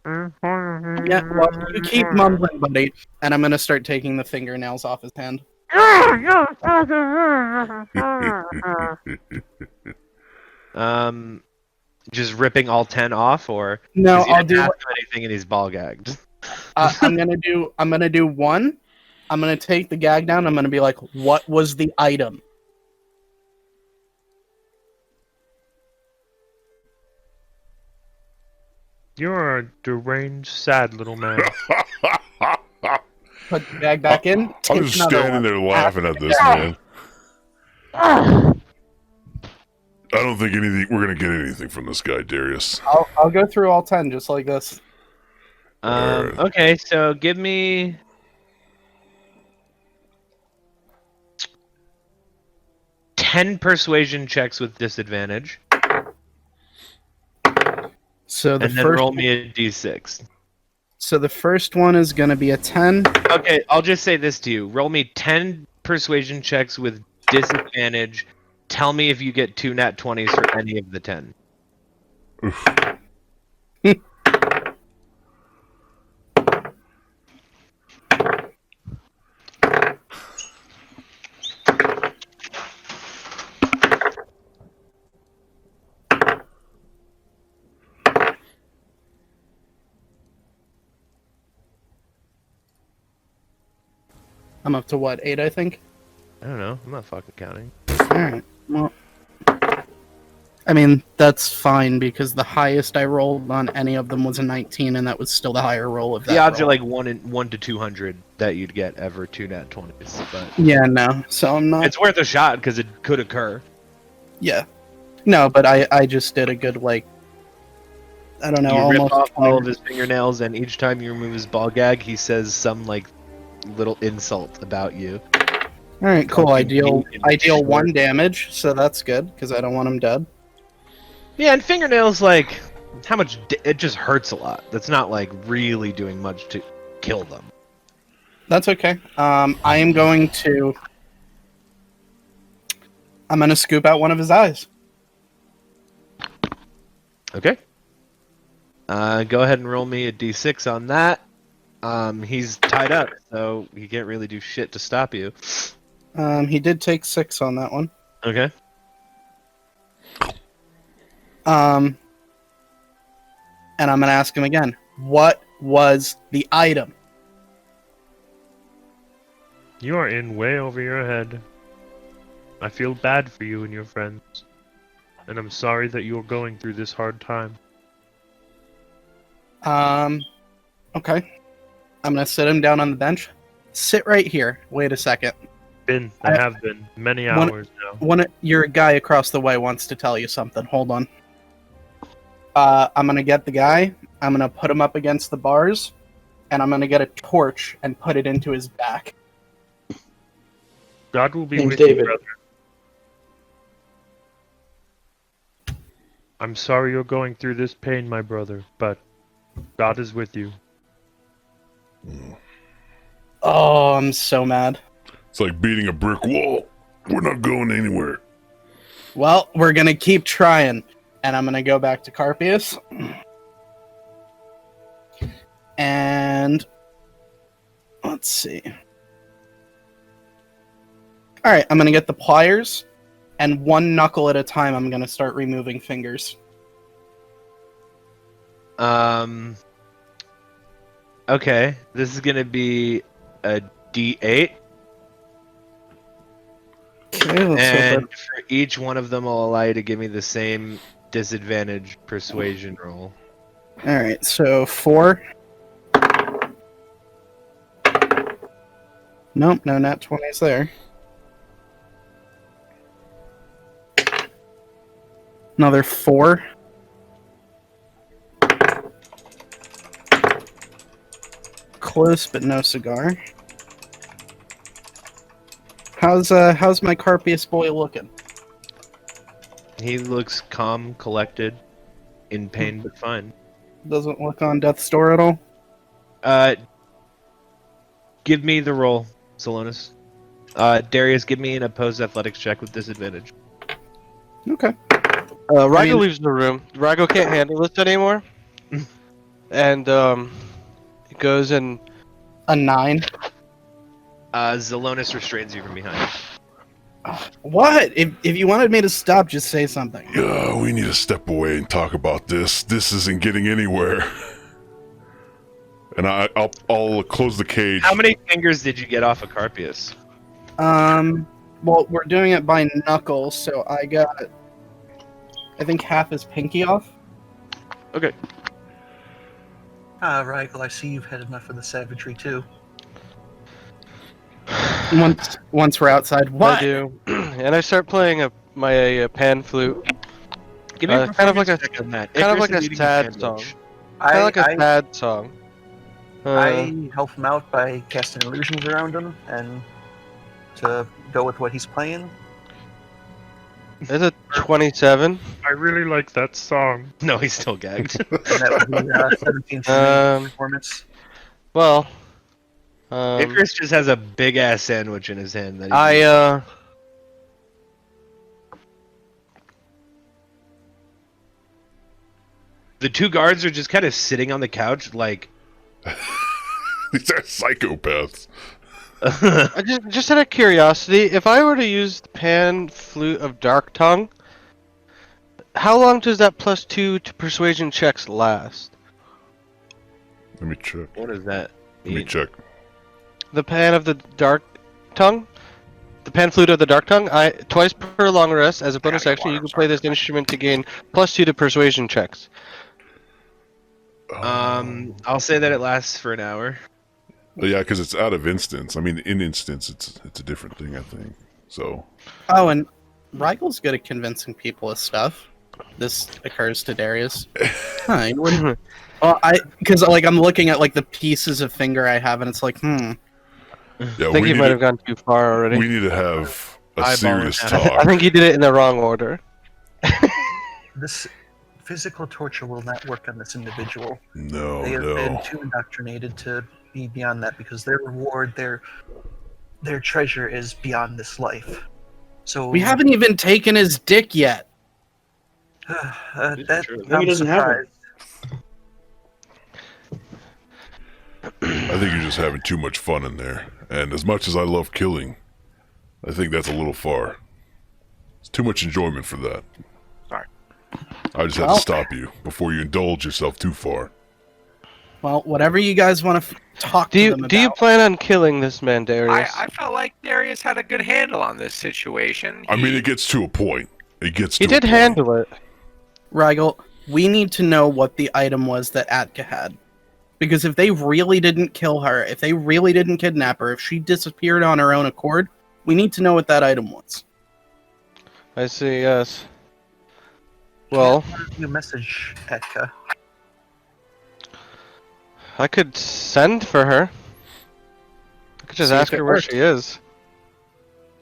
well, you keep mumbling, buddy, and I'm going to start taking the fingernails off his hand. just ripping all 10 off, or No, does he I'll do. not do anything and he's ball gagged? I'm gonna do one. I'm gonna take the gag down. I'm gonna be like, "What was the item?" You're a deranged, sad little man. Put the gag back in. I'm Take just another standing one. there laughing at this, man. I don't think we're gonna get anything from this guy, Darius. I'll go through all 10 just like this. Okay, so give me 10 persuasion checks with disadvantage, So the and then first roll me a d6. So the first one is gonna be a 10. Okay, I'll just say this to you. Roll me 10 persuasion checks with disadvantage. Tell me if you get 2 nat 20s for any of the 10. Oof. I'm up to what, 8, I think? I don't know. I'm not fucking counting. Alright, well... I mean, that's fine, because the highest I rolled on any of them was a 19, and that was still the higher roll of that The odds are roll. like 1 to 200 that you'd get ever 2 nat 20s, but Yeah, no, so I'm not... it's worth a shot because it could occur. Yeah. No, but I just did a good, like... I don't know, You rip almost... off all of his fingernails, and each time you remove his ball gag, he says some like little insult about you. Alright, cool, I deal Short. 1 damage, so that's good, because I don't want him dead. Yeah, and fingernails, like, how much? It just hurts a lot. That's not like really doing much to kill them. That's okay. I am going to... I'm gonna scoop out one of his eyes. Okay. Go ahead and roll me a d6 on that. He's tied up, so he can't really do shit to stop you. He did take 6 on that one. Okay. And I'm gonna ask him again. What was the item? You are in way over your head. I feel bad for you and your friends. And I'm sorry that you're going through this hard time. Okay. I'm gonna sit him down on the bench. Sit right here. Wait a second. I have been many hours now. Your guy across the way wants to tell you something. Hold on. I'm gonna get the guy. I'm gonna put him up against the bars, and I'm gonna get a torch and put it into his back. God will be Name's with David. you, brother. I'm sorry you're going through this pain, my brother, but God is with you. Oh, I'm so mad. It's like beating a brick wall. We're not going anywhere. Well, we're gonna keep trying, and I'm gonna go back to Carpius. And let's see. All right, I'm gonna get the pliers, and 1 knuckle at a time. I'm gonna start removing fingers. Okay. This is gonna be a d8, Okay, let's and hope for each one of them, I'll allow you to give me the same disadvantage persuasion roll. All right, so 4. Nope, no nat 20s there. Another 4. Close, but no cigar. How's my Carpius boy looking? He looks calm, collected, in pain but fine. Doesn't look on death's door at all? Give me the roll, Salonis. Darius, give me an opposed athletics check with disadvantage. Okay. Rago mean- leaves the room. Rago can't handle this anymore. And he goes and A 9. Zalonis restrains you from behind. What? If you wanted me to stop, just say something. Yeah, we need to step away and talk about this. This isn't getting anywhere. And I'll close the cage. How many fingers did you get off of Carpius? Well, we're doing it by knuckles, so I got, I think, half his pinky off. Okay. Rykel, I see you've had enough of the savagery too. Once we're outside. What? I do, and I start playing my pan flute. Give me a kind of like a check on that. kind of Icarus like is a eating sad sandwich. song. Kind of like a sad song. I help him out by casting illusions around him and to go with what he's playing. It's a 27. I really like that song. No, he's still gagged. And that would be 17 for me performance. Well, Icarus just has a big ass sandwich in his hand. That the 2 guards are just kind of sitting on the couch, like. These are psychopaths. I just out of curiosity, if I were to use the pan flute of Dark Tongue, how long does that +2 to persuasion checks last? Let me check. What is that? Let me check. The pan of the dark tongue, the pan flute of the dark tongue. Twice per long rest, as a bonus Yeah, action, you water, can play this instrument to gain +2 to persuasion checks. I'll say that it lasts for an hour. Yeah, because it's out of instance. I mean, in instance, it's a different thing, I think. So, Oh, and Rigel's good at convincing people of stuff. This occurs to Darius. Huh, you wouldn't- well, because like I'm looking at like the pieces of finger I have, and it's like, yeah, I think we you need might to, have gone too far already. we need to have a Eyeballing serious at it. talk. I think you did it in the wrong order. This physical torture will not work on this individual. No, They have been no. too indoctrinated to be beyond that because their reward, their treasure is beyond this life. So we haven't even taken his dick yet. that true. Maybe he doesn't have one. I think you're just having too much fun in there. And as much as I love killing, I think that's a little far. It's too much enjoyment for that. Sorry. I just had Well- to stop you before you indulge yourself too far. Well, whatever you guys want to talk Do to you them about. do you plan on killing this man, Darius? I felt like Darius had a good handle on this situation. I mean, it gets to a point. It gets to He a did point. handle it. Rigel, we need to know what the item was that Atka had. Because if they really didn't kill her, if they really didn't kidnap her, if she disappeared on her own accord, we need to know what that item was. I see. Yes. Well, You message Etka. I could send for her. I could just See if ask it her where worked. she is.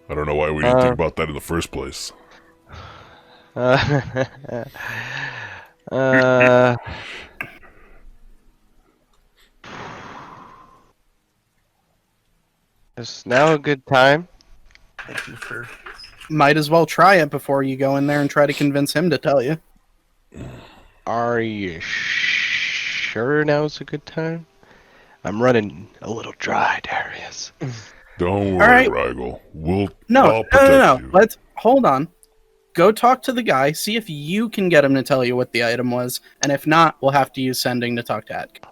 I don't know why we didn't think about that in the first place. Uh, is now a good time? Thank you for. Might as well try it before you go in there and try to convince him to tell you. Are you sure now's a good time? I'm running a little dry, Darius. Don't All worry, right. Rigel. I'll No. protect you. Let's hold on. Go talk to the guy, see if you can get him to tell you what the item was, and if not, we'll have to use sending to talk to Atka.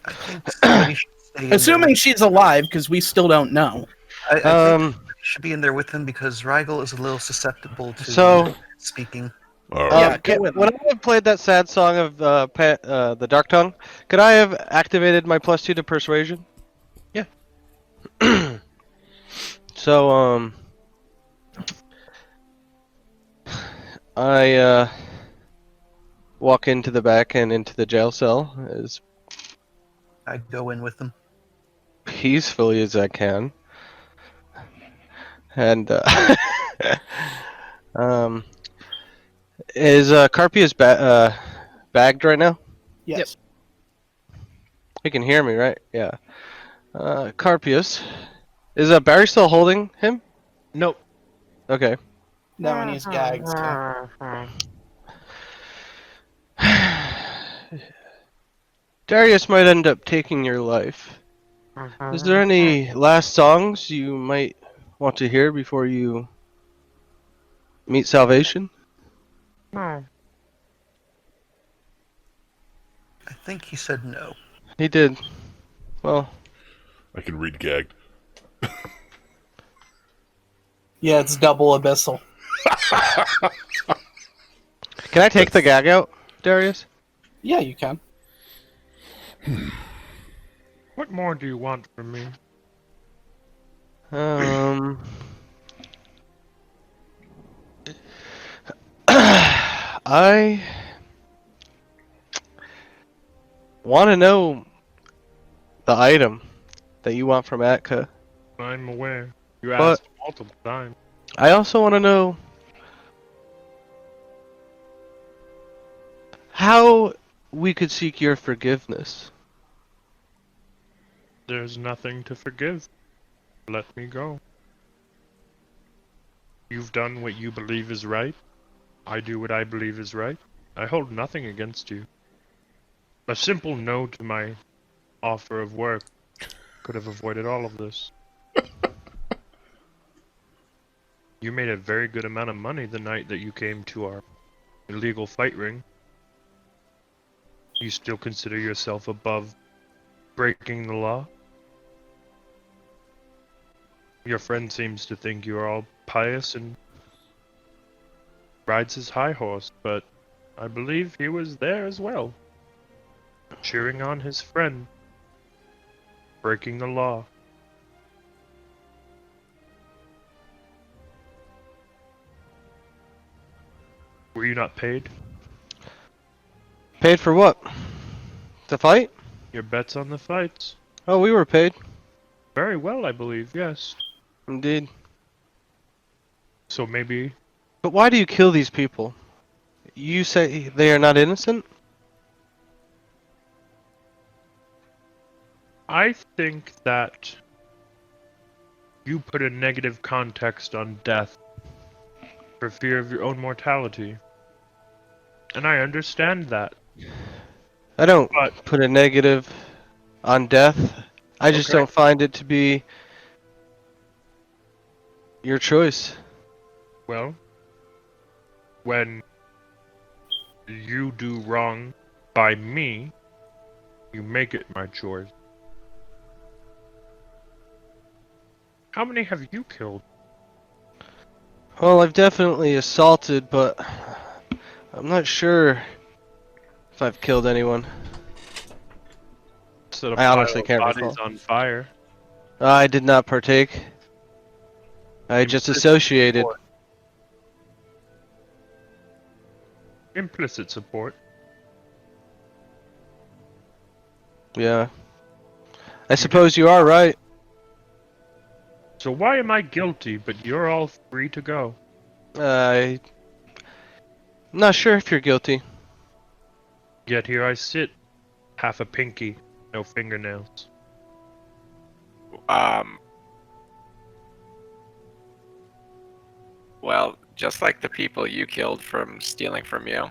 I think somebody should stay in there Assuming she's alive, because we still don't know. I think somebody should be in there with him because Rigel is a little susceptible to So- speaking. All Yeah, right. go with when I have played that sad song of the Dark Tongue, could I have activated my +2 to persuasion? Yeah. So I walk into the back and into the jail cell as I go in with them. peacefully as I can, and is Carpius bagged right now? Yes. He can hear me, right? Yeah. Carpius, is Barry still holding him? Nope. Okay. No, and he's gagged. Darius might end up taking your life. Is there any last songs you might want to hear before you meet salvation? I think he said no. He did. Well, I can read gagged. Yeah, it's double abyssal. can I take the gag out, Darius? Yeah, you can. What more do you want from me? I want to know the item that you want from Atka. I'm aware. You But- asked multiple times. I also want to know how we could seek your forgiveness. There's nothing to forgive. Let me go. You've done what you believe is right. I do what I believe is right. I hold nothing against you. A simple no to my offer of work could have avoided all of this. You made a very good amount of money the night that you came to our illegal fight ring. You still consider yourself above breaking the law? Your friend seems to think you are all pious and rides his high horse, but I believe he was there as well, cheering on his friend, breaking the law. Were you not paid? Paid for what? To fight? Your bets on the fights. Oh, we were paid. Very well, I believe, yes. Indeed. So maybe But why do you kill these people? You say they are not innocent? I think that you put a negative context on death for fear of your own mortality. And I understand that. I don't But- put a negative on death. I just Okay. don't find it to be your choice. Well, when you do wrong by me, you make it my choice. How many have you killed? Well, I've definitely assaulted, but I'm not sure if I've killed anyone. Set a I honestly pile of can't bodies recall. on fire. I did not partake. I just associated. Implicit support. Yeah. I suppose you are right. So why am I guilty, but you're all free to go? I'm not sure if you're guilty. Yet here I sit, half a pinky, no fingernails. Well, just like the people you killed from stealing from you,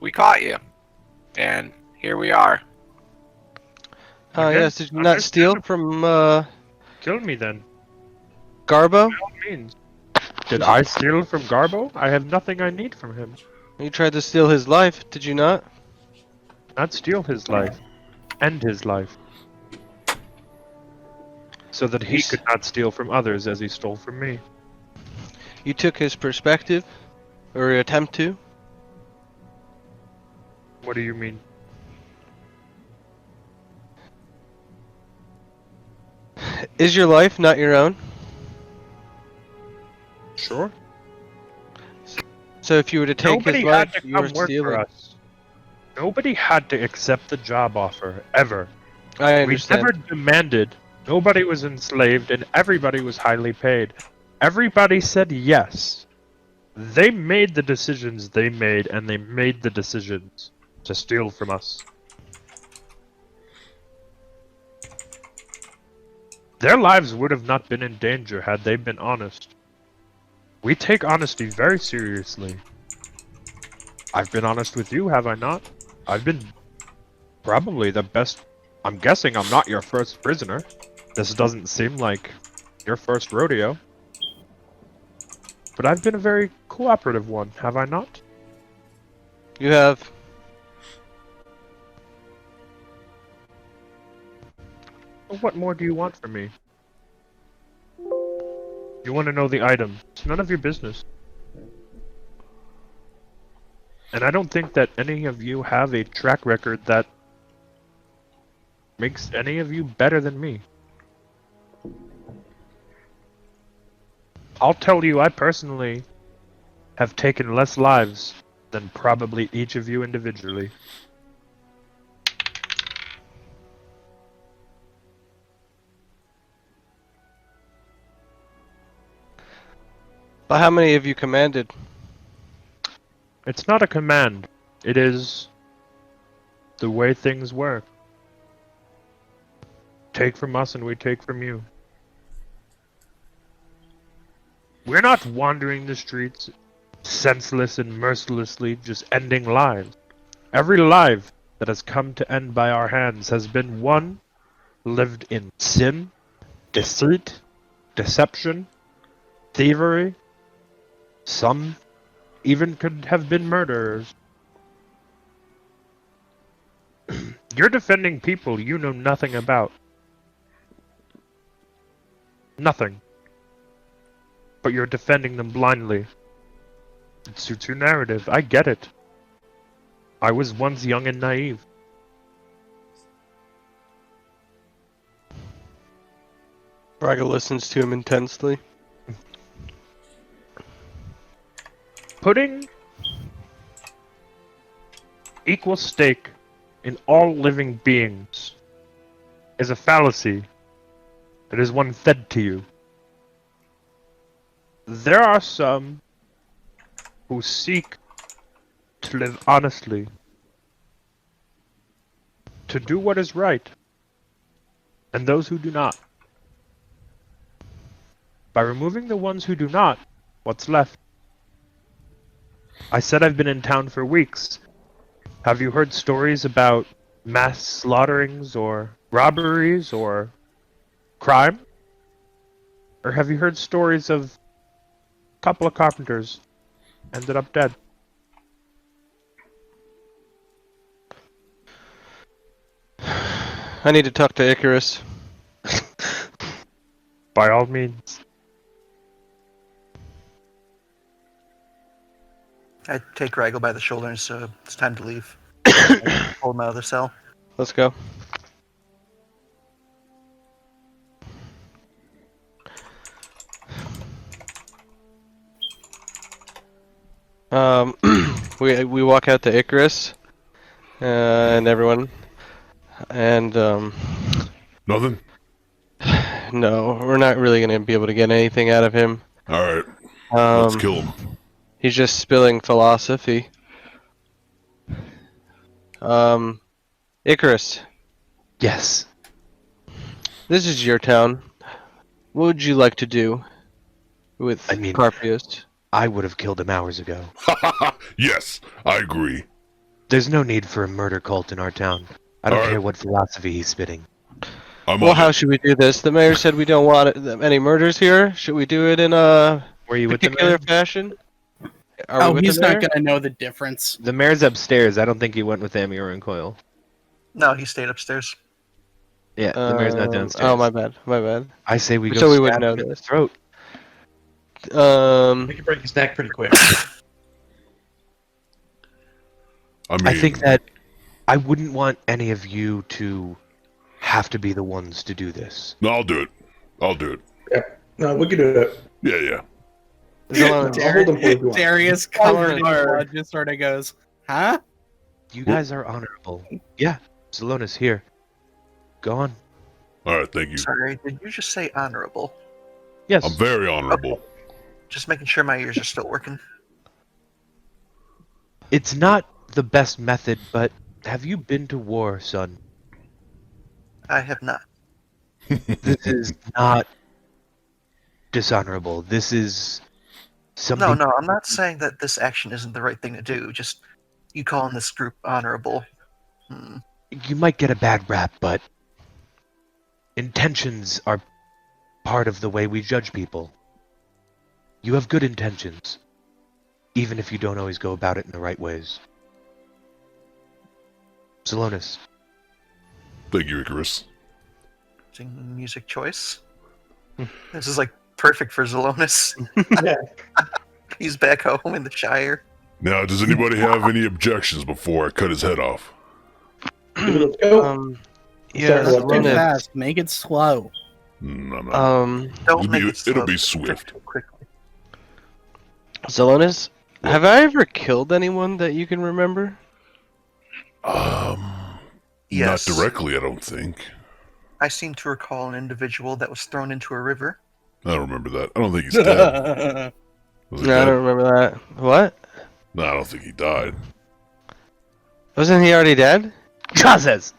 we caught you, and here we are. Oh Okay, yes, did you not steal from Kill me then, Garbo? by all means. Did I steal from Garbo? I have nothing I need from him. You tried to steal his life, did you not? Not steal his life. End his life. So that he could not steal from others as he stole from me. You took his perspective, or attempt to. What do you mean? Is your life not your own? Sure. So if you were to take Nobody his had life, to you were come work for stealing. us. Nobody had to accept the job offer, ever. I We understand. never demanded. Nobody was enslaved, and everybody was highly paid. Everybody said yes. They made the decisions they made, and they made the decisions to steal from us. Their lives would have not been in danger had they been honest. We take honesty very seriously. I've been honest with you, have I not? I've been probably the best. I'm guessing I'm not your first prisoner. This doesn't seem like your first rodeo. But I've been a very cooperative one, have I not? You have. Well, what more do you want from me? You want to know the item. It's none of your business. And I don't think that any of you have a track record that makes any of you better than me. I'll tell you, I personally have taken less lives than probably each of you individually. But how many have you commanded? It's not a command. It is the way things work. Take from us and we take from you. We're not wandering the streets senseless and mercilessly just ending lives. Every life that has come to end by our hands has been one lived in sin, deceit, deception, thievery. Some even could have been murderers. You're defending people you know nothing about. Nothing. But you're defending them blindly. It suits your narrative. I get it. I was once young and naive. Braga listens to him intensely. Putting equal stake in all living beings is a fallacy. It is one fed to you. There are some who seek to live honestly, to do what is right, and those who do not. By removing the ones who do not, what's left? I said I've been in town for weeks. Have you heard stories about mass slaughterings or robberies or crime? Or have you heard stories of a couple of carpenters ended up dead? I need to talk to Icarus. By all means. I take Ragel by the shoulder and so it's time to leave. Hold him out of the cell. Let's go. We walk out to Icarus, and everyone, and Nothing? no, we're not really gonna be able to get anything out of him. Alright, let's kill him. He's just spilling philosophy. Icarus, Yes. this is your town. What would you like to do with I mean- Carpius? I would have killed him hours ago. Yes, I agree. There's no need for a murder cult in our town. I don't Alright. care what philosophy he's spitting. I'm Well, on how it. should we do this? The mayor said we don't want any murders here. Should we do it in a Were you with the particular mayor? fashion? Are we Oh, with he's the not mayor? gonna know the difference. The mayor's upstairs. I don't think he went with Amir and Coil. No, he stayed upstairs. Yeah, the mayor's not downstairs. Oh, my bad. My bad. I say we go So we stab wouldn't him know in the this. throat. We can break his neck pretty quick. I mean, I think that I wouldn't want any of you to have to be the ones to do this. No, I'll do it. I'll do it. No, we can do it. Yeah, yeah. Zalonus, I'll hold him for you if you want. Darius covered in blood just sort of goes, huh? You guys are honorable. Yeah, Salonis, here. Go on. Alright, thank you. Sorry, did you just say honorable? Yes. I'm very honorable. Just making sure my ears are still working. It's not the best method, but have you been to war, son? I have not. This is not dishonorable. This is something. No, I'm not saying that this action isn't the right thing to do. Just you calling this group honorable. You might get a bad rap, but intentions are part of the way we judge people. You have good intentions, even if you don't always go about it in the right ways. Salonis, Thank you, Icarus. Music choice. This is like perfect for Zalonis. Yeah. He's back home in the Shire. Now, does anybody have any objections before I cut his head off? Let's go. Yeah, Sorry, Too Run it. fast. Make it slow. I'm not. Don't It'll make be- it slow. it'll be swift. Quickly. Zalonus, have I ever killed anyone that you can remember? Yes. Not directly, I don't think. I seem to recall an individual that was thrown into a river. I don't remember that. I don't think he's dead. Was he No, I dead? don't remember that. What? No, I don't think he died. Wasn't he already dead? Jazez!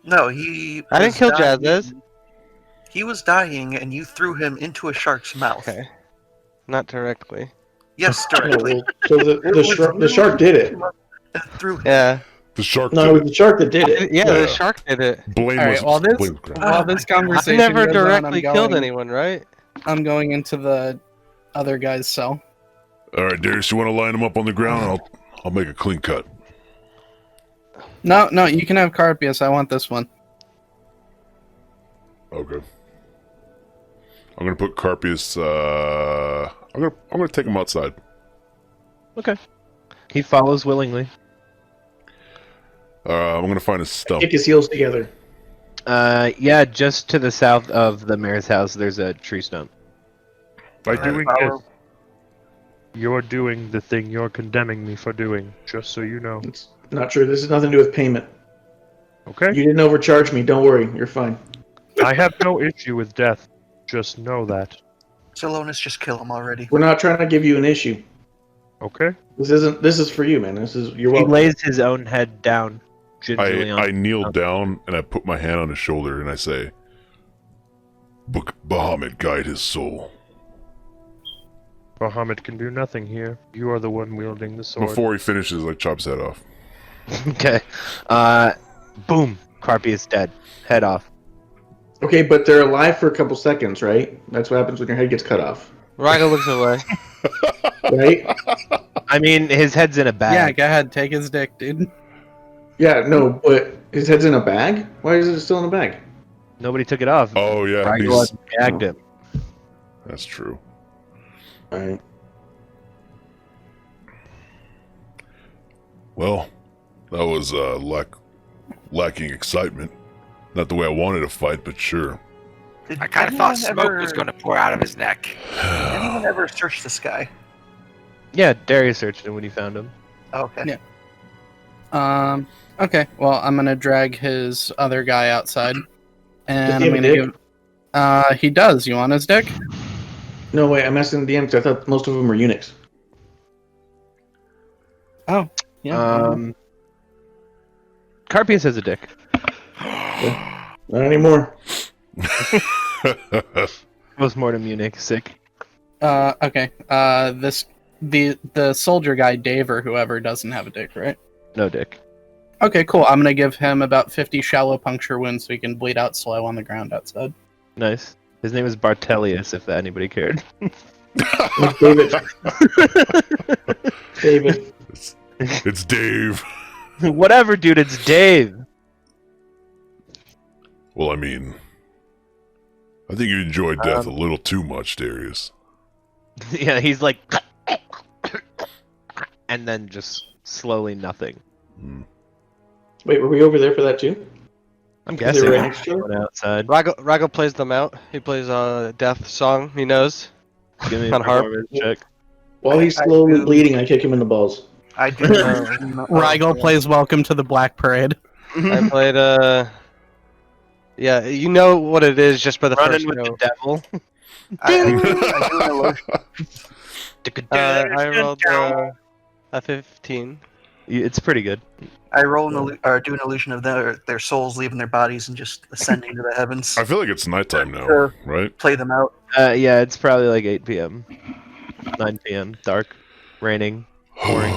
No, he. I didn't was kill dying- Jazz. He was dying, and you threw him into a shark's mouth. Okay. Not directly. Yes, directly. So the shark did it. And threw him. Yeah. The shark No, it did was the shark that did it. Yeah, Yeah. the shark did it. it. Blame All right, was, while this- blame was correct. While this I've conversation never goes on, directly I'm killed going- anyone, right? I'm going into the other guy's cell. All right, Darius, you want to line him up on the ground? I'll make a clean cut. No, you can have Carpius. I want this one. Okay. I'm gonna put Carpius. I'm gonna take him outside. Okay. He follows willingly. I'm gonna find a stump. Kick his heels together. Yeah, just to the south of the mayor's house, there's a tree stump. By Alright. doing this, you're doing the thing you're condemning me for doing, just so you know. It's not true. This has nothing to do with payment. Okay? You didn't overcharge me. Don't worry. You're fine. I have no issue with death. Just know that. Zelonis, just kill him already. We're not trying to give you an issue. Okay? This is for you, man. You're He welcome. lays his own head down gingerly I on. kneel down and I put my hand on his shoulder and I say, Bahamut, guide his soul. Bahamut can do nothing here. You are the one wielding the sword. Before he finishes, I chop his head off. Okay. Boom. Carpius dead. Head off. Okay, but they're alive for a couple seconds, right? That's what happens when your head gets cut off, Raga looks away. right? I mean, his head's in a Yeah, bag. go ahead, take his dick, dude. Yeah, no, but his head's in a bag? Why is it still in a bag? Nobody took it off. Oh yeah, Ragul gagged him. that's true. Alright. Well, that was lacking excitement. Not the way I wanted to fight, but sure. Did I kind of thought anyone smoke ever- was going to pour out of his neck. Anyone ever search this guy? Yeah, Darius searched him when he found him. Oh, okay. Yeah. Okay, well, I'm gonna drag his other guy outside. And Does he I'm have a gonna dick? give... he does. You want his dick? No, wait, I'm asking the DM because I thought most of them were eunuchs. Oh, yeah. Carpius has a dick. Not anymore. Postmortem eunuch. Sick. Okay. The soldier guy, Dave, or whoever, doesn't have a dick, right? No dick. Okay, cool. I'm gonna give him about 50 shallow puncture wounds so he can bleed out slow on the ground outside. Nice. His name is Bartelius, if anybody cared. David. David. It's Dave. Whatever, dude. It's Dave. Well, I mean, I think you enjoyed death a little too much, Darius. Yeah, he's like, and then just slowly nothing. Wait, were we over there for that too? I'm Is it guessing. right next to Going outside. Raga plays them out. He plays a death song he knows. Give me a On harp. performance check. While he's I slowly do- bleeding, I kick him in the balls. I do. Rigel plays Welcome to the Black Parade. I played yeah, you know what it is just by the Running first with note. the devil. I do an illusion. I rolled a 15. It's pretty good. I roll or do an illusion of their souls leaving their bodies and just ascending to the heavens. I feel like it's nighttime now, Sure. right? Play them out. Yeah, it's probably like 8 p.m. 9 p.m. Dark. Raining. Pouring.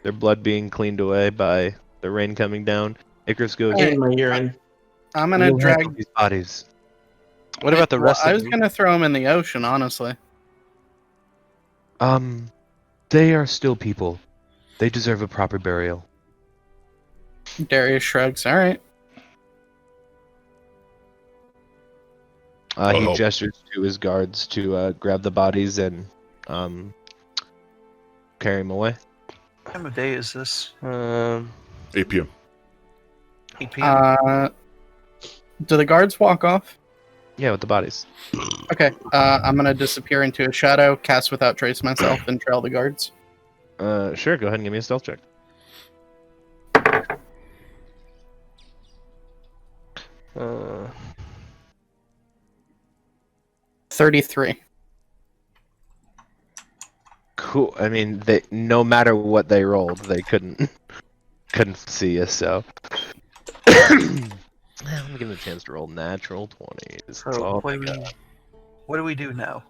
Their blood being cleaned away by the rain coming down. Icarus goes, And my urine. I'm gonna "We'll handle drag. these bodies." What about the rest I of was them? gonna throw him in the ocean, honestly. They are still people. They deserve a proper burial. Darius shrugs. All right. He Uh-oh. gestures to his guards to grab the bodies and carry them away. What time of day is this? 8 p.m. 8 p.m. Do the guards walk off? Yeah, with the bodies. Okay. I'm gonna disappear into a shadow, cast without trace myself, and trail the guards. Sure, go ahead and give me a stealth check. Uh, 33. Cool. I mean, they no matter what they rolled, they couldn't see us. So let me give them a chance to roll natural 20s. So what do we do now?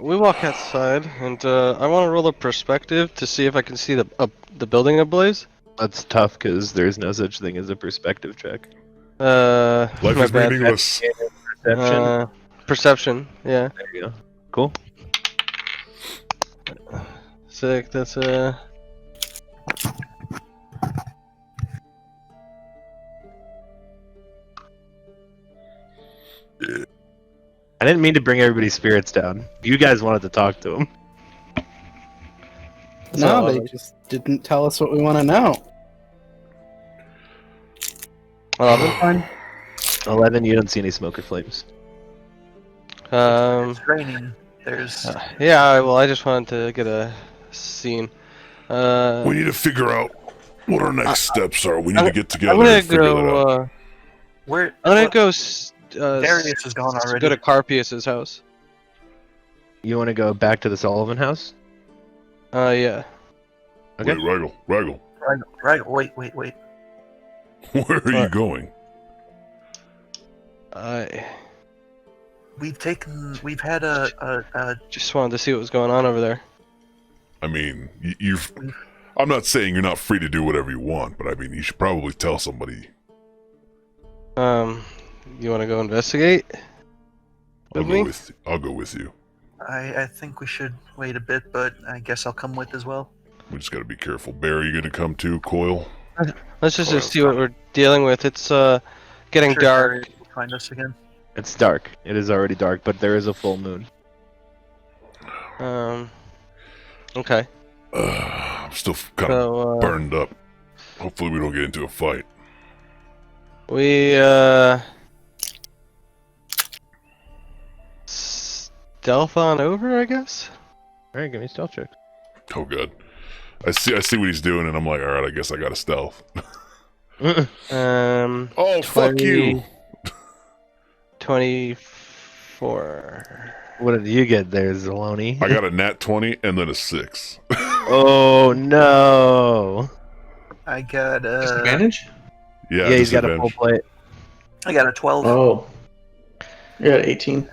we walk outside, and I want to roll a perspective to see if I can see the building ablaze. That's tough because there's no such thing as a perspective check. Life my is bad. meaningless. Perception. Perception, yeah. There you go. Cool. Sick, that's I didn't mean to bring everybody's spirits down. You guys wanted to talk to him. No, they just didn't tell us what we want to know. 11. 11, you don't see any smoke or flames. It's raining. There's Yeah, well, I just wanted to get a scene. We need to figure out what our next steps are. We need to get together I'm gonna and figure that out. go. where I'm gonna what- go. Darius is gone already. Go to Carpius's house. You want to go back to the Sullivan house? Yeah. Okay. Wait, Raggle. Right. Wait. Where are you going? We've had a Just wanted to see what was going on over there. I mean, you've. I'm not saying you're not free to do whatever you want, but I mean, you should probably tell somebody. You want to go investigate? I'll With go me? I'll go with you. I think we should wait a bit, but I guess I'll come with as well. We just gotta be careful. Barry, you gonna come too? Coil? Let's just see what we're dealing with. It's getting Sure, dark. Darius will find us again. It's dark. It is already dark, but there is a full moon. Okay. I'm still kind of So burned up. Hopefully, we don't get into a fight. we stealth on over, I guess. All right, give me a stealth check. Oh god, I see what he's doing, and I'm like, all right, I guess I got to stealth. Oh, fuck you! 24. What did you get there, Zaloni? I got a nat 20 and then a 6. Oh no! I got Disadvantage? Yeah, Yeah, he's got a full disadvantage. plate. I got a 12. Oh. Yeah, 18.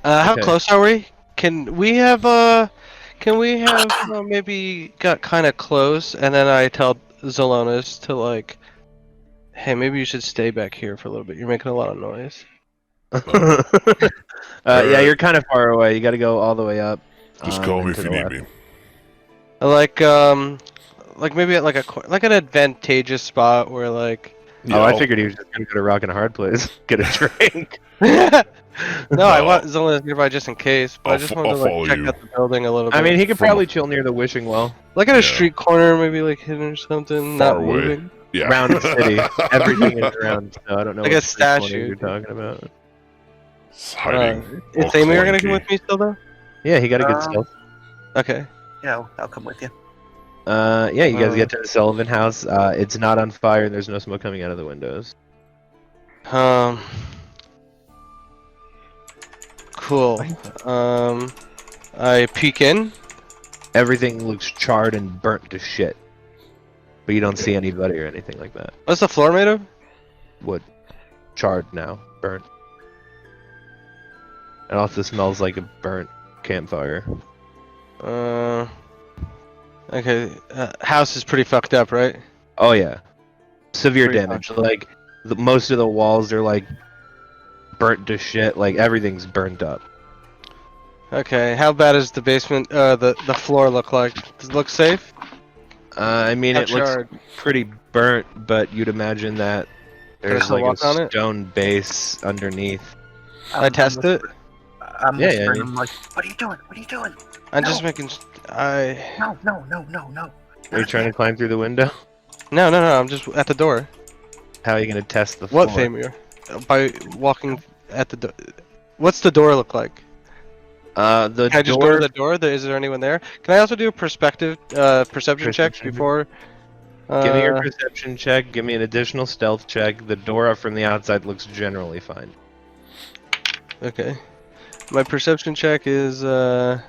How Okay. close are we? Can we have maybe got kind of close, and then I tell Zelonis to like, hey, maybe you should stay back here for a little bit. You're making a lot of noise. Yeah, you're kind of far away. You got to go all the way up. Just call me and if to you the need left. me. Like maybe at like an advantageous spot where like. Oh, I I'll- figured he was just gonna go to Rock and a Hard Place, get a drink. No, I No. want Zelonis nearby just in case. But I I'll just fo- wanted to I'll like follow check you. out the building a little bit. I mean, he could From- probably chill near the Wishing Well. like at a Yeah. street corner, maybe like hidden or something, Far not away. moving. Yeah. Around the city, everything is around. So I don't know. Like a what street corner statue. you're talking about. It's hiding. Is all Amir gonna come clanky. with me still though? Yeah, he got a good Um, stealth. Okay. Yeah, I'll come with you. Yeah, you guys get to the Sullivan house. It's not on fire. There's no smoke coming out of the windows. Cool. I peek in. Everything looks charred and burnt to shit. But you don't see anybody or anything like that. What's the floor made of? Wood. Charred now. Burnt. It also smells like a burnt campfire. Okay. House is pretty fucked up, right? Oh yeah. Severe Pretty damage. Like, most of the walls are like burnt to shit. Like, everything's burnt up. Okay. How bad does the basement, the floor look like? Does it look safe? I mean, How it looks charred? pretty burnt, but you'd imagine that I there's still like walk on a it? stone base underneath. I test it. I'm Yeah, whispering. yeah. I'm like, what are you doing? What are you doing? I'm No. just making. No. Are you trying to climb through the window? No. I'm just at the door. How are you gonna test the floor? What, Famir? By walking at the door. What's the door look like? The Can I just door. go to the door? Is there anyone there? Can I also do a perception check Perception. before? Give me your perception check. Give me an additional stealth check. The door from the outside looks generally fine. Okay. My perception check is a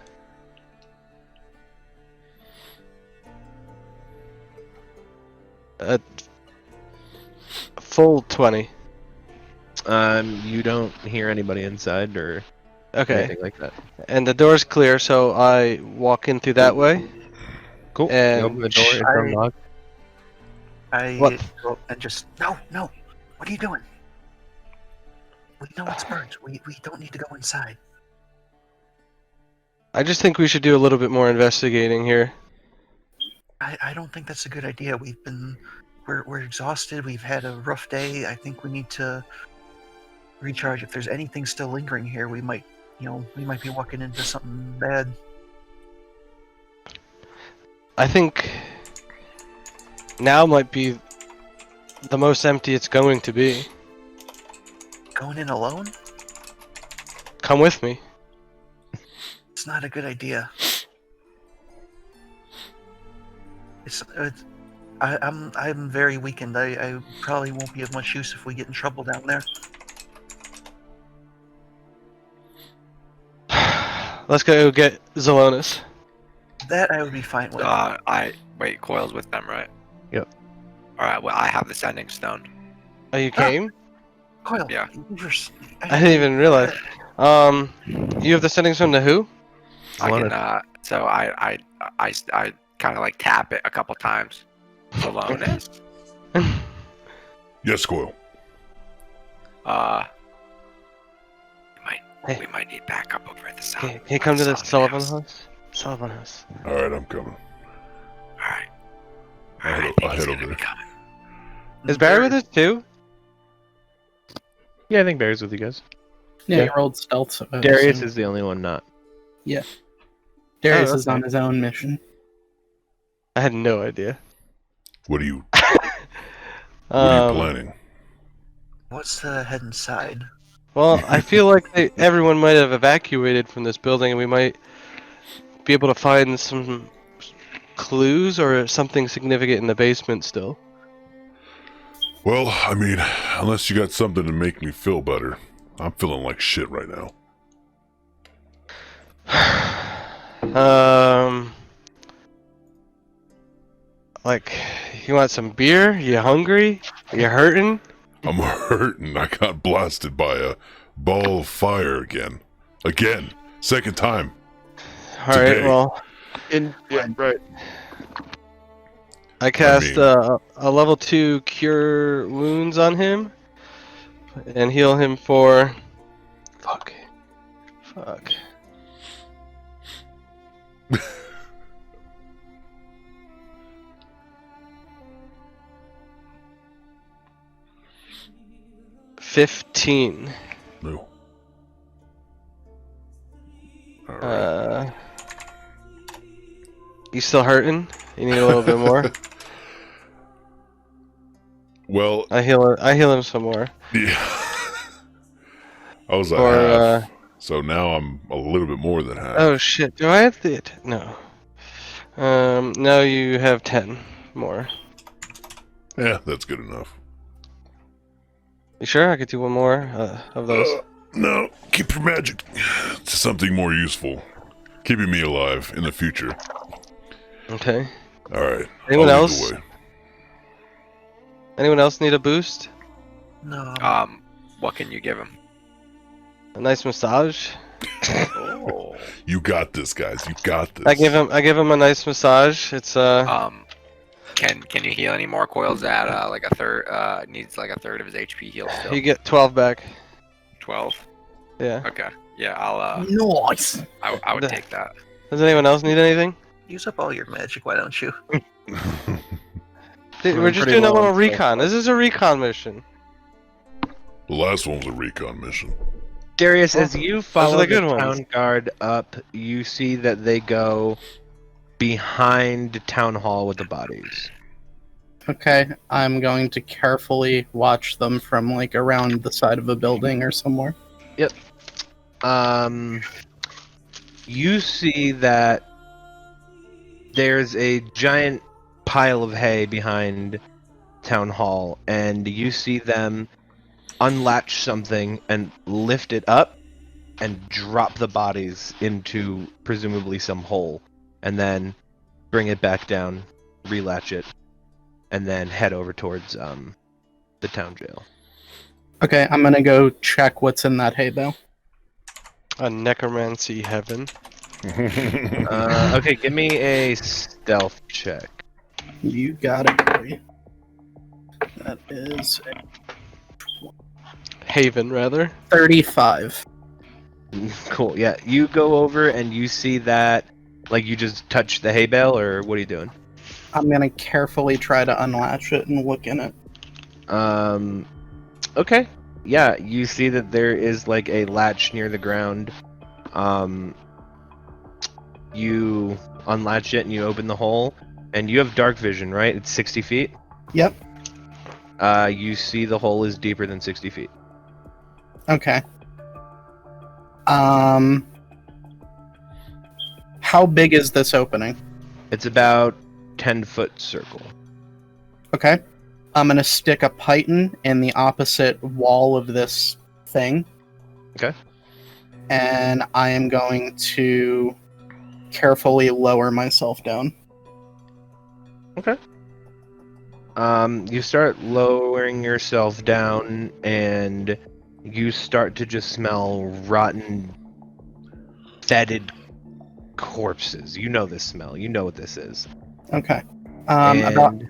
full 20. You don't hear anybody inside or Okay. anything like that. And the door's clear, so I walk in through that way. Cool. And you open the door. It's I- unlocked. I What? go and just no. What are you doing? We know it's burnt. We don't need to go inside. I just think we should do a little bit more investigating here. I don't think that's a good idea. We're exhausted. We've had a rough day. I think we need to recharge. If there's anything still lingering here, we might be walking into something bad. I think now might be the most empty it's going to be. Going in alone? Come with me. It's not a good idea. I'm very weakened. I probably won't be of much use if we get in trouble down there. Let's go get Zelonis. That I would be fine with. Wait, Coil's with them, right? Yep. Alright, well, I have the Sending Stone. Oh, you came? Coil, Yeah. I didn't even realize. You have the settings from the who? I can, so I kind of like tap it a couple times. Zelonis? Yes, Coil. We might need backup over at the south. Can you come to the Sullivan house? Sullivan house. Alright, I'm coming. Alright. I'll head over there. Is Barry with us too? Yeah, I think Barry's with you guys. Yeah, he rolled stealth. So Darius is the only one not. Yeah. Darius Oh, is on his own mission. I had no idea. What are you planning? What's the head inside? Well, I feel like everyone might have evacuated from this building, and we might be able to find some clues or something significant in the basement still. Well, I mean, unless you got something to make me feel better. I'm feeling like shit right now. Like, you want some beer? You hungry? Are you hurting? I'm hurting. I got blasted by a ball of fire again. Again. Second time. Alright, well, Right. I cast a level 2 cure wounds on him and heal him for fuck. 15. No. Alright. You still hurting? You need a little bit more? Well, I heal him some more. yeah. I was at Or half, so now I'm a little bit more than half. oh shit, do I have the no. Now you have 10 more. Yeah, that's good enough. You sure? I could do one more of those. No, keep your magic to something more useful. Keeping me alive in the future. Okay. Alright. Anyone I'll lead else? the way. Anyone else need a boost? No. What can you give him? A nice massage? Oh. You got this, guys. You got this. I give him a nice massage. It's Can you heal any more? Coil's at like a third. Needs like a third of his HP healed still. you get 12 back. 12. Yeah. Okay. Yeah, I'll. Nice. I would take that. Does anyone else need anything? Use up all your magic, why don't you? Dude, we're Doing just pretty doing a well little on recon. This is a recon mission. The last one was a recon mission. Darius, as you follow the the good ones. town guard up, you see that they go behind town hall with the bodies. Okay, I'm going to carefully watch them from like around the side of a building or somewhere. You see that there's a giant pile of hay behind town hall, and you see them unlatch something and lift it up and drop the bodies into presumably some hole, and then bring it back down, relatch it, and then head over towards the town jail. Okay, I'm gonna go check what's in that hay bale. A necromancy heaven. Okay, give me a stealth check. You got it, boy. That is Haven, rather. 35. Cool. Yeah, you go over and you see that, like, you just touch the hay bale, or what are you doing? I'm gonna carefully try to unlatch it and look in it. Okay. yeah, you see that there is like a latch near the ground. You unlatch it and you open the hole, and you have dark vision, right? It's 60 feet. Yep. You see the hole is deeper than 60 feet. Okay. How big is this opening? It's about 10-foot circle. Okay. I'm gonna stick a python in the opposite wall of this thing. Okay. And I am going to carefully lower myself down. Okay. You start lowering yourself down, and you start to just smell rotten, fetid corpses. You know this smell. You know what this is. Okay. About And,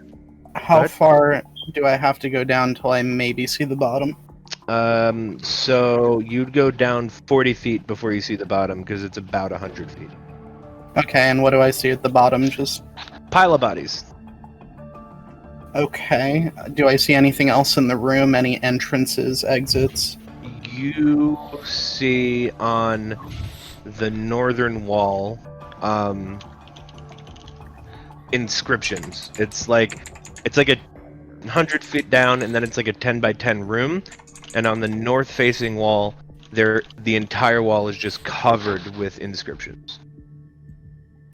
how ahead. far do I have to go down till I maybe see the bottom? so you'd go down 40 feet before you see the bottom, because it's about 100 feet. Okay, and what do I see at the bottom? Just Pile of bodies. okay. Do I see anything else in the room? Any entrances, exits? You see on the northern wall, inscriptions. It's like a 100 feet down, and then it's like a 10 by 10 room. And on the north-facing wall, the entire wall is just covered with inscriptions.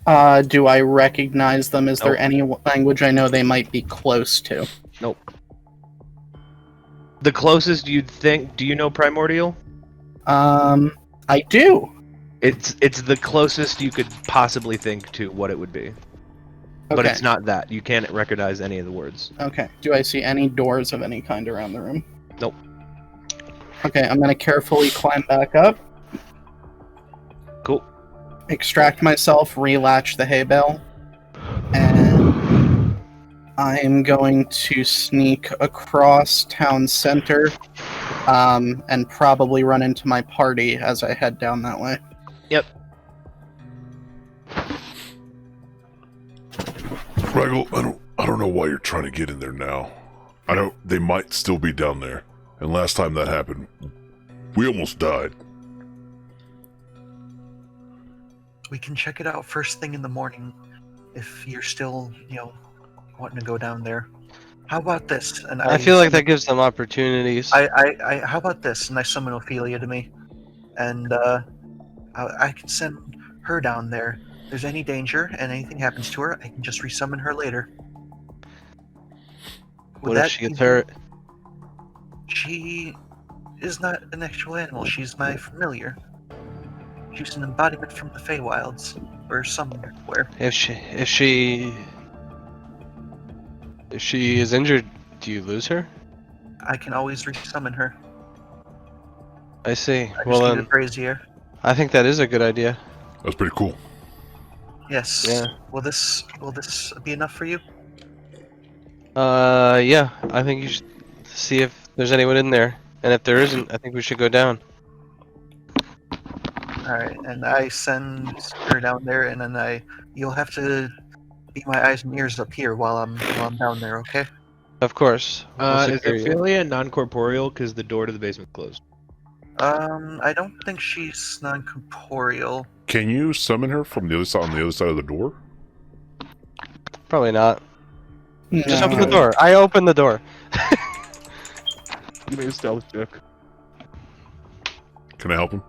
Do I recognize them? Is there Nope. any language I know they might be close to? Nope. The closest you'd think. Do you know Primordial? I do. It's the closest you could possibly think to what it would be. But Okay. it's not that. You can't recognize any of the words. Okay. Do I see any doors of any kind around the room? Nope. Okay, I'm gonna carefully climb back up, Cool. extract myself, relatch the hay bale, and I'm going to sneak across town center, and probably run into my party as I head down that way. Yep. Raggle, I don't know why you're trying to get in there now. I know they might still be down there. And last time that happened, we almost died. We can check it out first thing in the morning if you're still, wanting to go down there. How about this? And I feel like that gives them opportunities. How about this? And I summon Ophelia to me, and I can send her down there. If there's any danger and anything happens to her, I can just resummon her later. What if she gets hurt? She is not an actual animal. She's my familiar. She's an embodiment from the Feywilds, or somewhere. If she is injured, do you lose her? I can always resummon her. I see. I Well just need then, a brazier. I think that is a good idea. That's pretty cool. Yes. Yeah. Will this be enough for you? Yeah. I think you should see if there's anyone in there, and if there isn't, I think we should go down. All right, and I send her down there, and then you'll have to be my eyes and ears up here while I'm down there, okay? Of course. We'll Is secure you. Ophelia non-corporeal? Because the door to the basement closed. I don't think she's non-corporeal. Can you summon her from the other side, on the other side of the door? Probably not. Just No. open the door. I open the door. Give me a stealth check. Can I help him?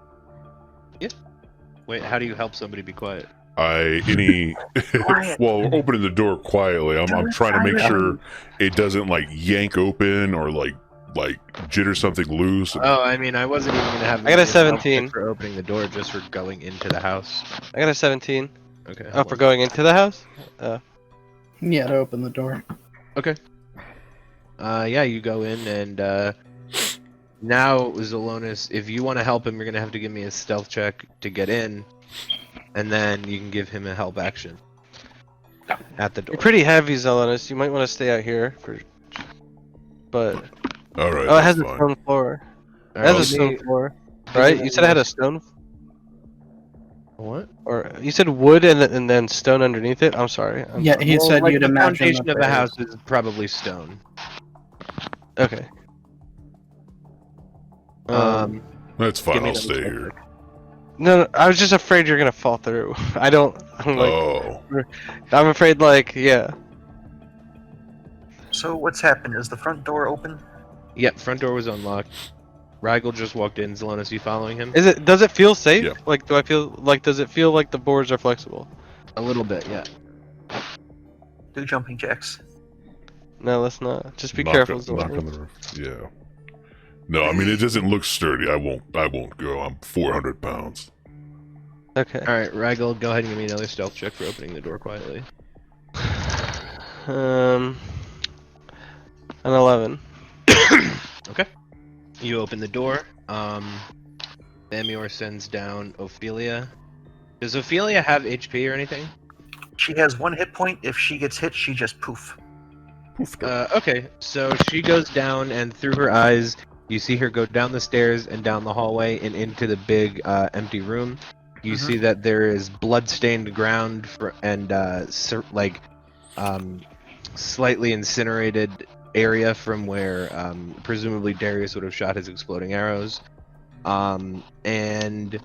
Wait, how do you help somebody be quiet? Quiet. Well, we're opening the door quietly. I'm trying to make sure it doesn't like yank open or like jitter something loose. Oh, I mean, I wasn't even gonna have. I got a any help 17. for opening the door, just for going into the house. I got a 17. Okay. Oh, for going into the house? Yeah, to open the door. Yeah, you go in, and now Zelonis, if you want to help him, you're gonna have to give me a stealth check to get in, and then you can give him a help action at the door. You're pretty heavy, Zelonis. You might want to stay out here But All right. it has that's a fine. stone floor. It Alright, has a let me- stone floor, right? You said it had a stone, What? or you said wood and then stone underneath it. I'm sorry. Yeah, he Well, said like, you'd the imagine foundation that of the there house is probably stone. Okay. That's give fine. me I'll another stay stealth here. check. No, I was just afraid you're gonna fall through. I'm like, Oh, I'm afraid, like, yeah. So what's happened? Is the front door open? Yep, front door was unlocked. Rigel just walked in. Zelonis, you following him? Does it feel safe? Yeah. Like, does it feel like the boards are flexible? A little bit, yeah. Do jumping jacks. No, let's not. Just be knock careful. on- knock on the roof. Yeah. No, I mean it doesn't look sturdy. I won't go. I'm 400 pounds. Okay. Alright, Rigel, go ahead and give me another stealth check for opening the door quietly. An 11. Okay. You open the door. Thamior sends down Ophelia. Does Ophelia have HP or anything? She has 1 hit point. If she gets hit, she just poof. Okay, so she goes down, and through her eyes, you see her go down the stairs and down the hallway and into the big empty room. You see that there is blood-stained ground and slightly incinerated area from where presumably Darius would have shot his exploding arrows. And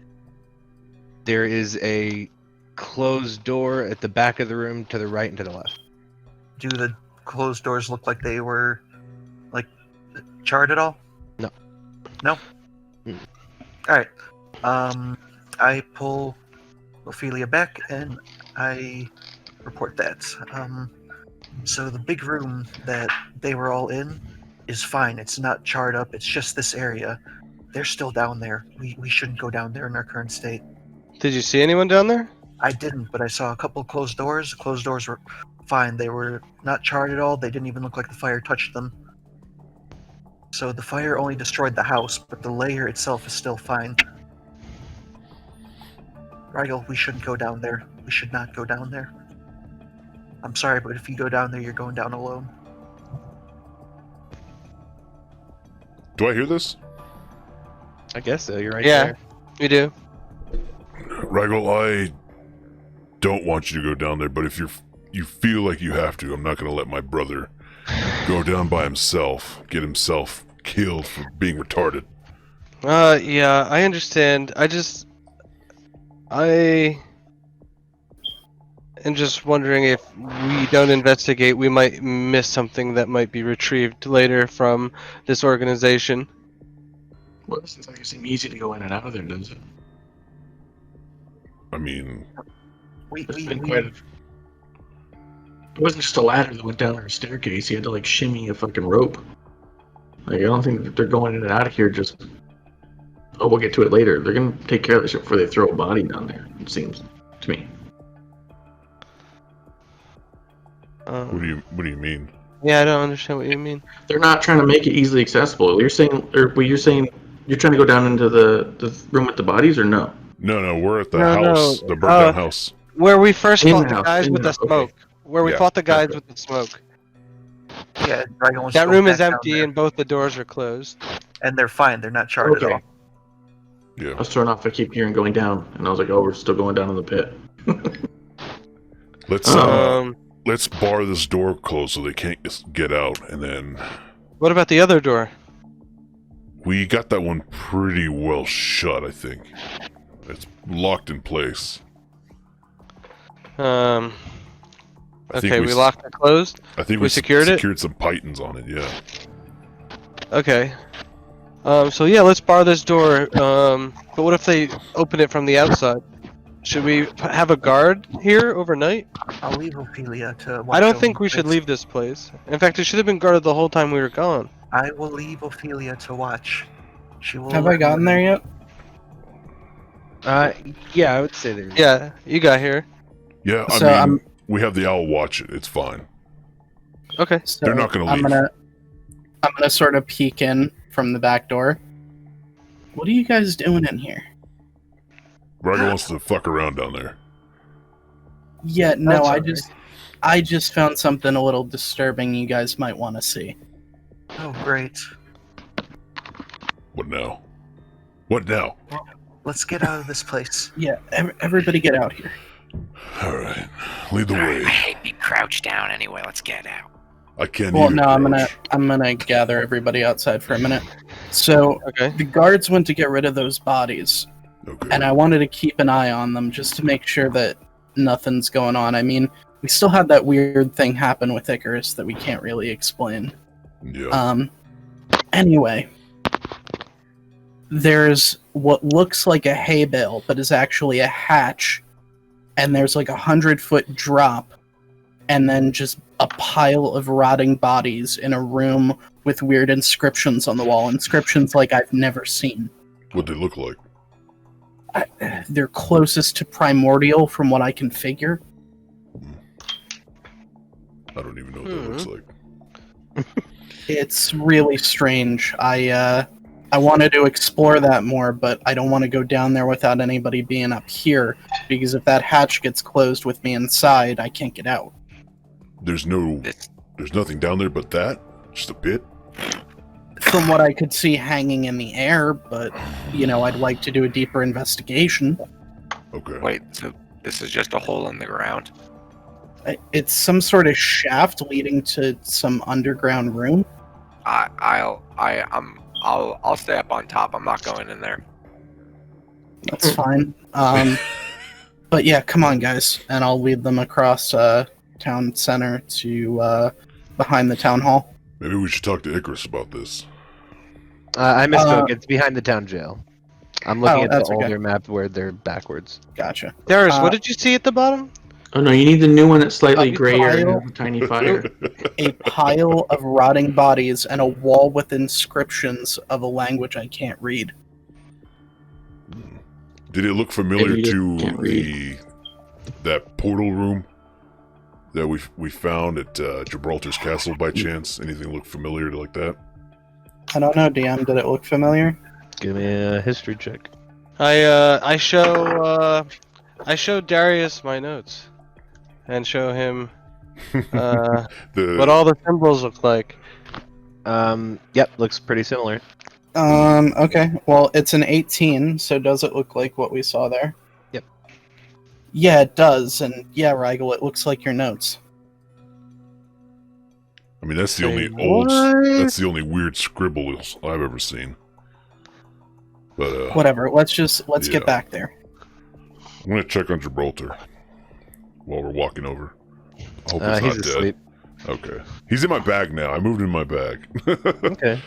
there is a closed door at the back of the room to the right and to the left. Do the closed doors look like they were, like, charred at all? No. No? Mm. Alright. I pull Ophelia back and I report that. So the big room that they were all in is fine. It's not charred up. It's just this area. They're still down there. We shouldn't go down there in our current state. Did you see anyone down there? I didn't, but I saw a couple closed doors. The closed doors were fine. They were not charred at all. They didn't even look like the fire touched them. So the fire only destroyed the house, but the layer itself is still fine. Rigel, we shouldn't go down there. We should not go down there. I'm sorry, but if you go down there, you're going down alone. Do I hear this? I guess so, you're right Yeah. there. We do. Rigel, I don't want you to go down there, but if you feel like you have to, I'm not going to let my brother go down by himself, get himself killed for being retarded. Yeah, I understand. I am just wondering if we don't investigate, we might miss something that might be retrieved later from this organization. Well, it doesn't seem easy to go in and out of there, does it? I mean, It's been quite a... It wasn't just a ladder that went down a staircase. You had to, like, shimmy a fucking rope. Like, I don't think that they're going in and out of here just... Oh, we'll get to it later. They're gonna take care of this shit before they throw a body down there, it seems to me. what do you mean? Yeah, I don't understand what you mean. They're not trying to make it easily accessible. You're saying you're trying to go down into the room with the bodies, or no? No, we're at the No, house, no, the burnt down house. Where we first In fought the the house, guys in with the the house, okay. smoke. Where we Yeah, fought the guys okay. with the smoke. Yeah, Rigel wants to That go room is back down empty there. and both the doors are closed. And they're fine. They're not charred at Okay. all. Yeah. I was thrown off. I keep hearing going down, and I was like, "Oh, we're still going down in the pit." Let's bar this door closed so they can't get out, and then What about the other door? we got that one pretty well shut. I think it's locked in place. Okay, think we locked it closed. I think We secured it? Secured some pythons on it. Yeah. Okay. So yeah, let's bar this door. But what if they open it from the outside? Should we have a guard here overnight? I'll leave Ophelia to watch I don't over think we the should place. leave this place. In fact, it should have been guarded the whole time we were gone. I will leave Ophelia to watch. She will. Have I gotten there yet? Yeah, I would say there's... Yeah, you got here. Yeah. I So mean, we have the owl watch it. It's fine. Okay. So They're not gonna I'm leave. I'm gonna sort of peek in from the back door. What are you guys doing in here? Rigel wants to fuck around down there. Yeah, no, That's I alright. I just found something a little disturbing you guys might want to see. Oh, great. What now? What now? Let's get out of this place. Yeah, everybody get out here. All right. Lead the I way. hate being crouched down anyway. Let's get out. I can't Well, eat no, it, I'm gonna gather everybody outside for a minute. So Okay. the guards went to get rid of those bodies, Okay. and I wanted to keep an eye on them just to make sure that nothing's going on. I mean, we still had that weird thing happen with Icarus that we can't really explain. Yeah. Anyway, there's what looks like a hay bale, but is actually a hatch, and there's like 100-foot drop, and then just a pile of rotting bodies in a room with weird inscriptions on the wall. Inscriptions like I've never seen. What they look like? They're closest to primordial from what I can figure. I don't even know what that looks like. It's really strange. I wanted to explore that more, but I don't want to go down there without anybody being up here, because if that hatch gets closed with me inside, I can't get out. There's nothing down there but that? Just a pit? From what I could see hanging in the air, but, I'd like to do a deeper investigation. Okay. Wait, so this is just a hole in the ground? It's some sort of shaft leading to some underground room. I'll stay up on top. I'm not going in there. That's fine. But yeah, come on, guys, and I'll lead them across town center to behind the town hall. Maybe we should talk to Icarus about this. I misspoke. It's behind the town jail. I'm looking at the that's okay. older map where they're backwards. Gotcha. Darius, what did you see at the bottom? Oh no, you need the new one that's slightly A grayer and pile. has a tiny fire. A pile of rotting bodies and a wall with inscriptions of a language I can't read. Did it look familiar Maybe you to just can't read. that portal room that we found at Gibraltar's castle by chance? Anything look familiar like that? I don't know, DM. Did it look familiar? Give me a history check. I show Darius my notes, and show him what all the symbols look like. Yep, looks pretty similar. Okay. Well, it's an 18, so does it look like what we saw there? Yep. Yeah, it does, and yeah, Rigel, it looks like your notes. I mean, that's the Say only that's the only weird scribbles I've ever seen. But Whatever. Let's Yeah. get back there. I'm gonna check on Gibraltar while we're walking over. I hope He's he's not asleep. dead. Okay. He's in my bag now. I moved him in my bag. Okay.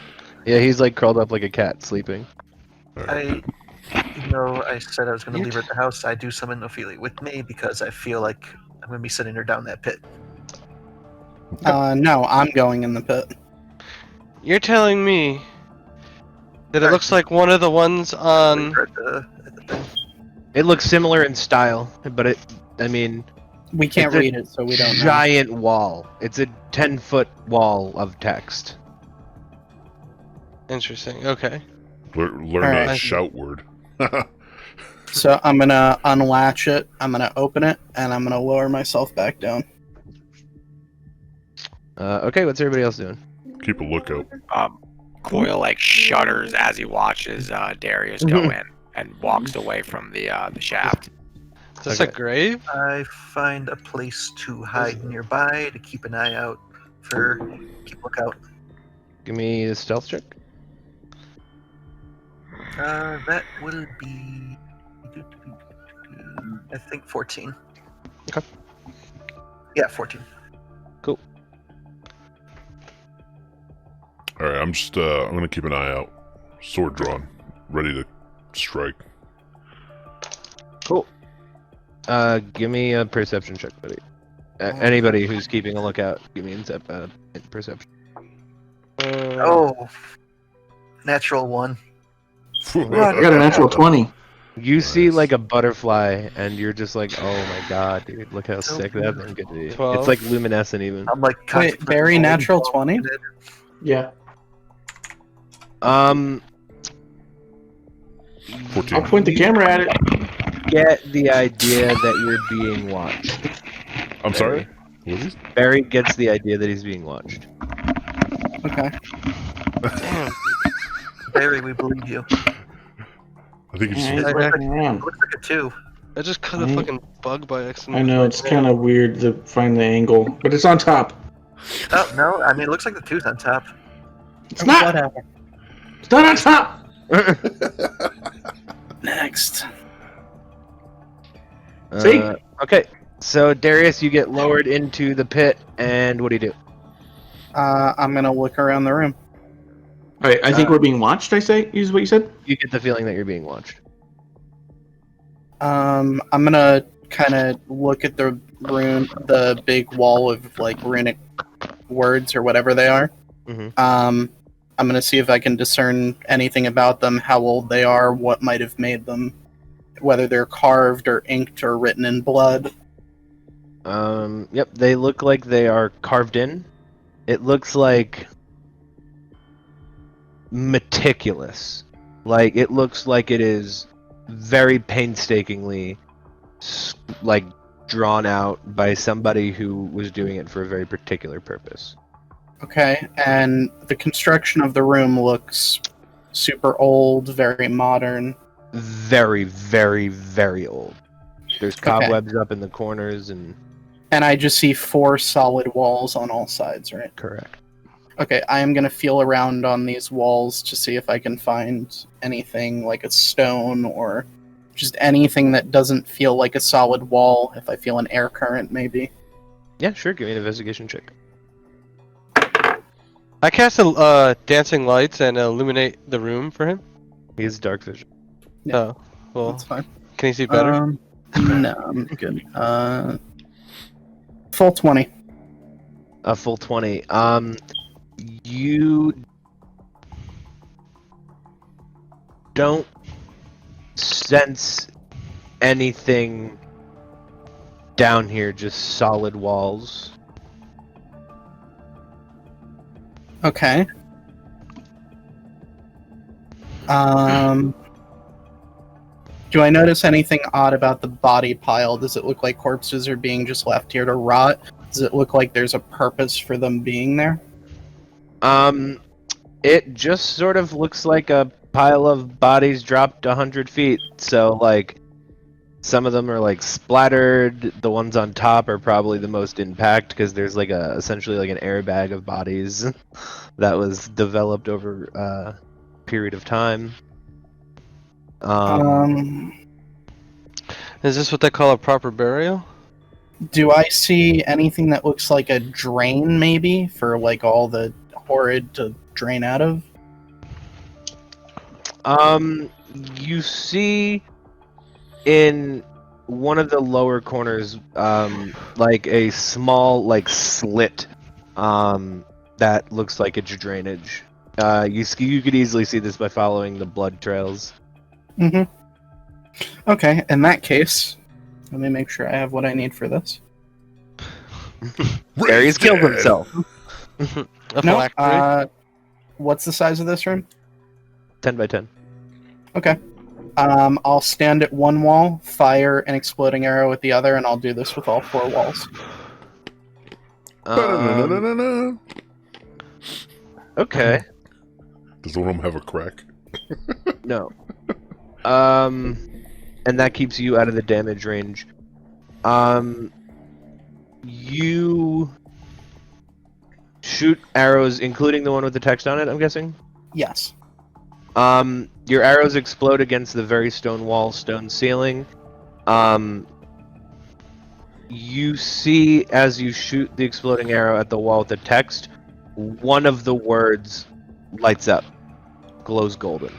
Yeah, he's like curled up like a cat, sleeping. Even though I said I was going to leave her at the house, I do summon Ophelia with me because I feel like I'm going to be sending her down that pit. No, I'm going in the pit. You're telling me that it looks like one of the ones on. Leave her at the thing. It looks similar in style, but We can't It's a read it, so we don't know. giant wall. It's a 10-foot wall of text. Interesting. Okay. Learn Alright. a shout word. So I'm gonna unlatch it, I'm gonna open it, and I'm gonna lower myself back down. Okay, what's everybody else doing? Keep a lookout. Coil like shudders as he watches Darius go in and walks away from the shaft. Is this Okay. a grave? I find a place to hide nearby to keep an eye out keep lookout. Give me a stealth check. That will be, I think 14. Okay. Yeah, 14. Alright, I'm just I'm gonna keep an eye out. Sword drawn. Ready to strike. Cool. Give me a perception check, buddy. Anybody who's keeping a lookout, give me perception. Oh, natural 1. I got a natural 20. You see Nice. like a butterfly, and you're just like, oh my god, dude, look how sick that thing could be. 12. It's like luminescent even. I'm like, Wait, Barry, natural 20? Yeah. 14. I'll point the camera at it. Get the idea that you're being watched. I'm sorry? What is Barry gets the idea that he's being watched. Okay. Damn. Barry, we believe you. I think Yeah, it's he's walking around. It looks like a 2. I just cut a Mm. fucking bug by accident. I know, it's kind of weird to find the angle, but it's on top. Oh no! I mean, it looks like the tooth on top. It's not. Whatever. It's not on top. Next. See? Okay, so Darius, you get lowered into the pit, and what do you do? I'm gonna look around the room. All right, I think we're being watched. I say, is what you said. You get the feeling that you're being watched. I'm gonna kind of look at the big wall of like runic words or whatever they are. Mhm. I'm gonna see if I can discern anything about them, how old they are, what might have made them, whether they're carved or inked or written in blood. Yep, they look like they are carved in. It looks like meticulous. Like, it looks like it is very painstakingly like drawn out by somebody who was doing it for a very particular purpose. Okay, and the construction of the room looks super old, very modern. Very, very, very old. There's cobwebs up in the corners and And I just see 4 solid walls on all sides, right? correct. Okay, I am going to feel around on these walls to see if I can find anything like a stone or just anything that doesn't feel like a solid wall. If I feel an air current, maybe. Yeah, sure, give me an investigation check. I cast dancing lights and illuminate the room for him. He has dark vision. Yeah. Oh, well, That's fine. can he see better? No, I'm good. Full 20. A full 20. You don't sense anything down here, just solid walls. Okay. Do I notice anything odd about the body pile? Does it look like corpses are being just left here to rot? Does it look like there's a purpose for them being there? It just sort of looks like a pile of bodies dropped 100 feet. So, like, some of them are, like, splattered. The ones on top are probably the most impact because there's, like, essentially, like, an airbag of bodies that was developed over a period of time. Is this what they call a proper burial? Do I see anything that looks like a drain, maybe, for, like, all the horrid to drain out of? You see in one of the lower corners, like a small, like, slit, that looks like it's drainage. You could easily see this by following the blood trails. Mm-hmm. Okay, in that case, let me make sure I have what I need for this. Darius killed himself. No, what's the size of this room? 10 by 10. Okay. I'll stand at one wall, fire an exploding arrow at the other, and I'll do this with all 4 walls. Ba-da-na-na-na-na. Okay. Does one of them have a crack? No. And that keeps you out of the damage range. You shoot arrows, including the one with the text on it, I'm guessing? Yes. Your arrows explode against the very stone wall, stone ceiling. You see, as you shoot the exploding arrow at the wall with the text, one of the words lights up, glows golden.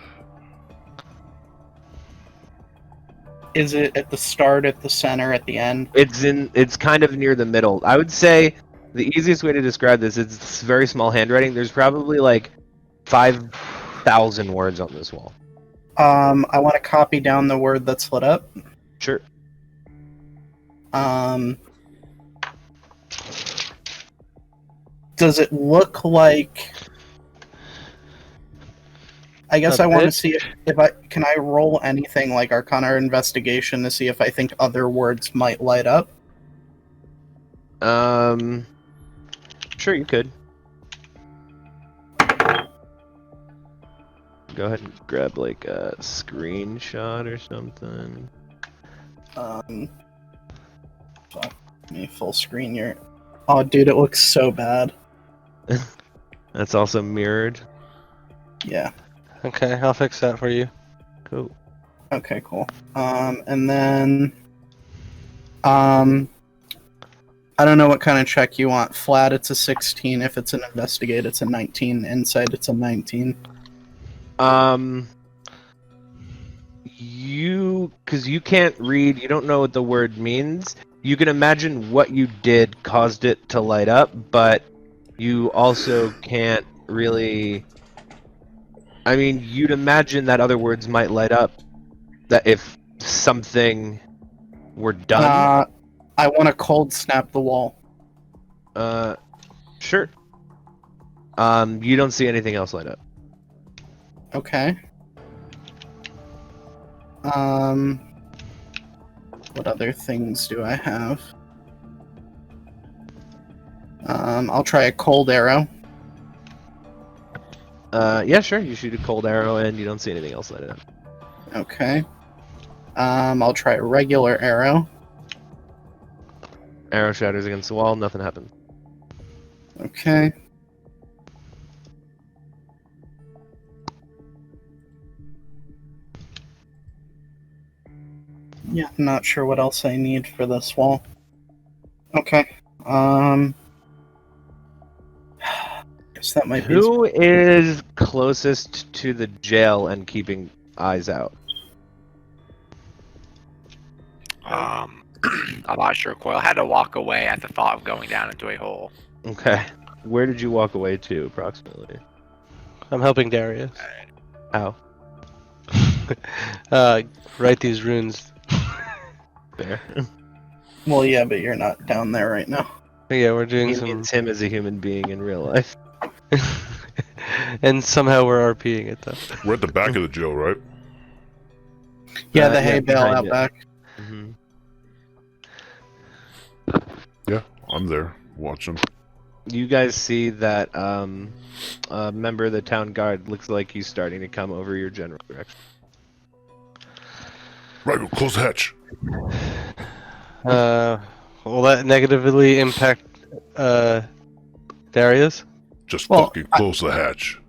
Is it at the start, at the center, at the end? It's kind of near the middle. I would say the easiest way to describe this is it's very small handwriting. There's probably like 5,000 words on this wall. I want to copy down the word that's lit up. Sure. Does it look like... I guess I want to see if I can I roll anything like Arcana or Investigation to see if I think other words might light up. Sure, you could. Go ahead and grab like a screenshot or something. Let me full screen your Oh, dude, it looks so bad. That's also mirrored. Yeah. Okay, I'll fix that for you. Cool. Okay, cool. And then, I don't know what kind of check you want. Flat, it's a 16. If it's an investigate, it's a 19. Insight, it's a 19. Because you can't read, you don't know what the word means. You can imagine what you did caused it to light up, but you also can't really. I mean, you'd imagine that other words might light up. That if something were done. I want to cold snap the wall. Sure. You don't see anything else light up. Okay. What other things do I have? I'll try a cold arrow. Yeah, sure. You shoot a cold arrow and you don't see anything else light up. Okay. I'll try a regular arrow. Arrow shatters against the wall. Nothing happens. Okay. Yeah, I'm not sure what else I need for this wall. Okay. Guess that might be. Who is closest to the jail and keeping eyes out? I'm not sure. Coil had to walk away at the thought of going down into a hole. Okay. Where did you walk away to, approximately? I'm helping Darius. How? Write these runes. There. Well, yeah, but you're not down there right now. Yeah, we're doing He some. means him as a human being in real life. And somehow we're RPing it though. We're at the back of the jail, right? Yeah, the hay bale behind out it. back. Mm-hmm. Yeah, I'm there watching. You guys see that a member of the town guard looks like he's starting to come over your general direction. Right, we'll close the hatch. Will that negatively impact Darius? Just Well, fucking close the hatch.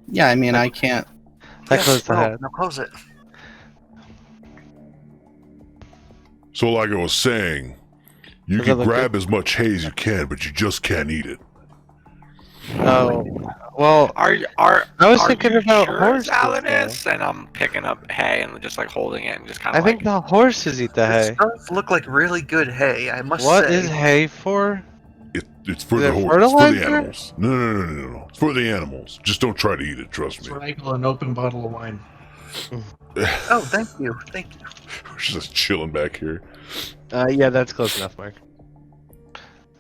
Yeah, I mean, I can't. I closed the no, hatch. no, close it. So, like I was saying, you Does can that look grab as much hay as you can, but you just can't eat it. Oh, well, I was are thinking you about sure horses, Alanis? And I'm picking up hay and just like holding it and just kind I of think the horses eat the This hay. does look like really good hay, I must What say. is hay for? It's for Is the it horse. It's for the fertilizer? animals. No. It's for the animals. Just don't try to eat it. Trust That's me. what I call an open bottle of wine. Oh, thank you. Thank you. We're just chilling back here. Yeah, that's close enough, Mark.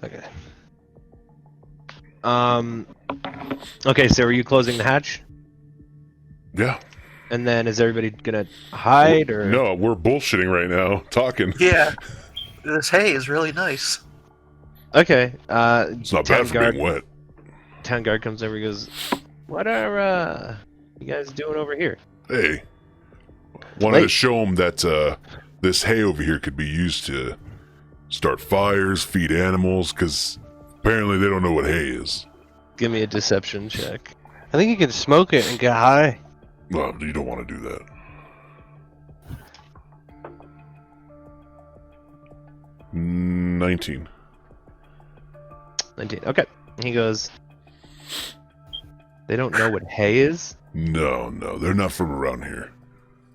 Okay. Okay, so are you closing the hatch? Yeah. And then is everybody gonna hide or? No, we're bullshitting right now. Talking. Yeah, this hay is really nice. Okay. It's not bad for being wet. Town guard comes over. He goes, "What are you guys doing over here?" Hey. Wanted to Wait. show them that this hay over here could be used to start fires, feed animals, because apparently they don't know what hay is. Give me a deception check. I think you can smoke it and get high. Well, you don't want to do that. Mm, 19. 19. Okay. He goes, "They don't know what hay is." No, they're not from around here.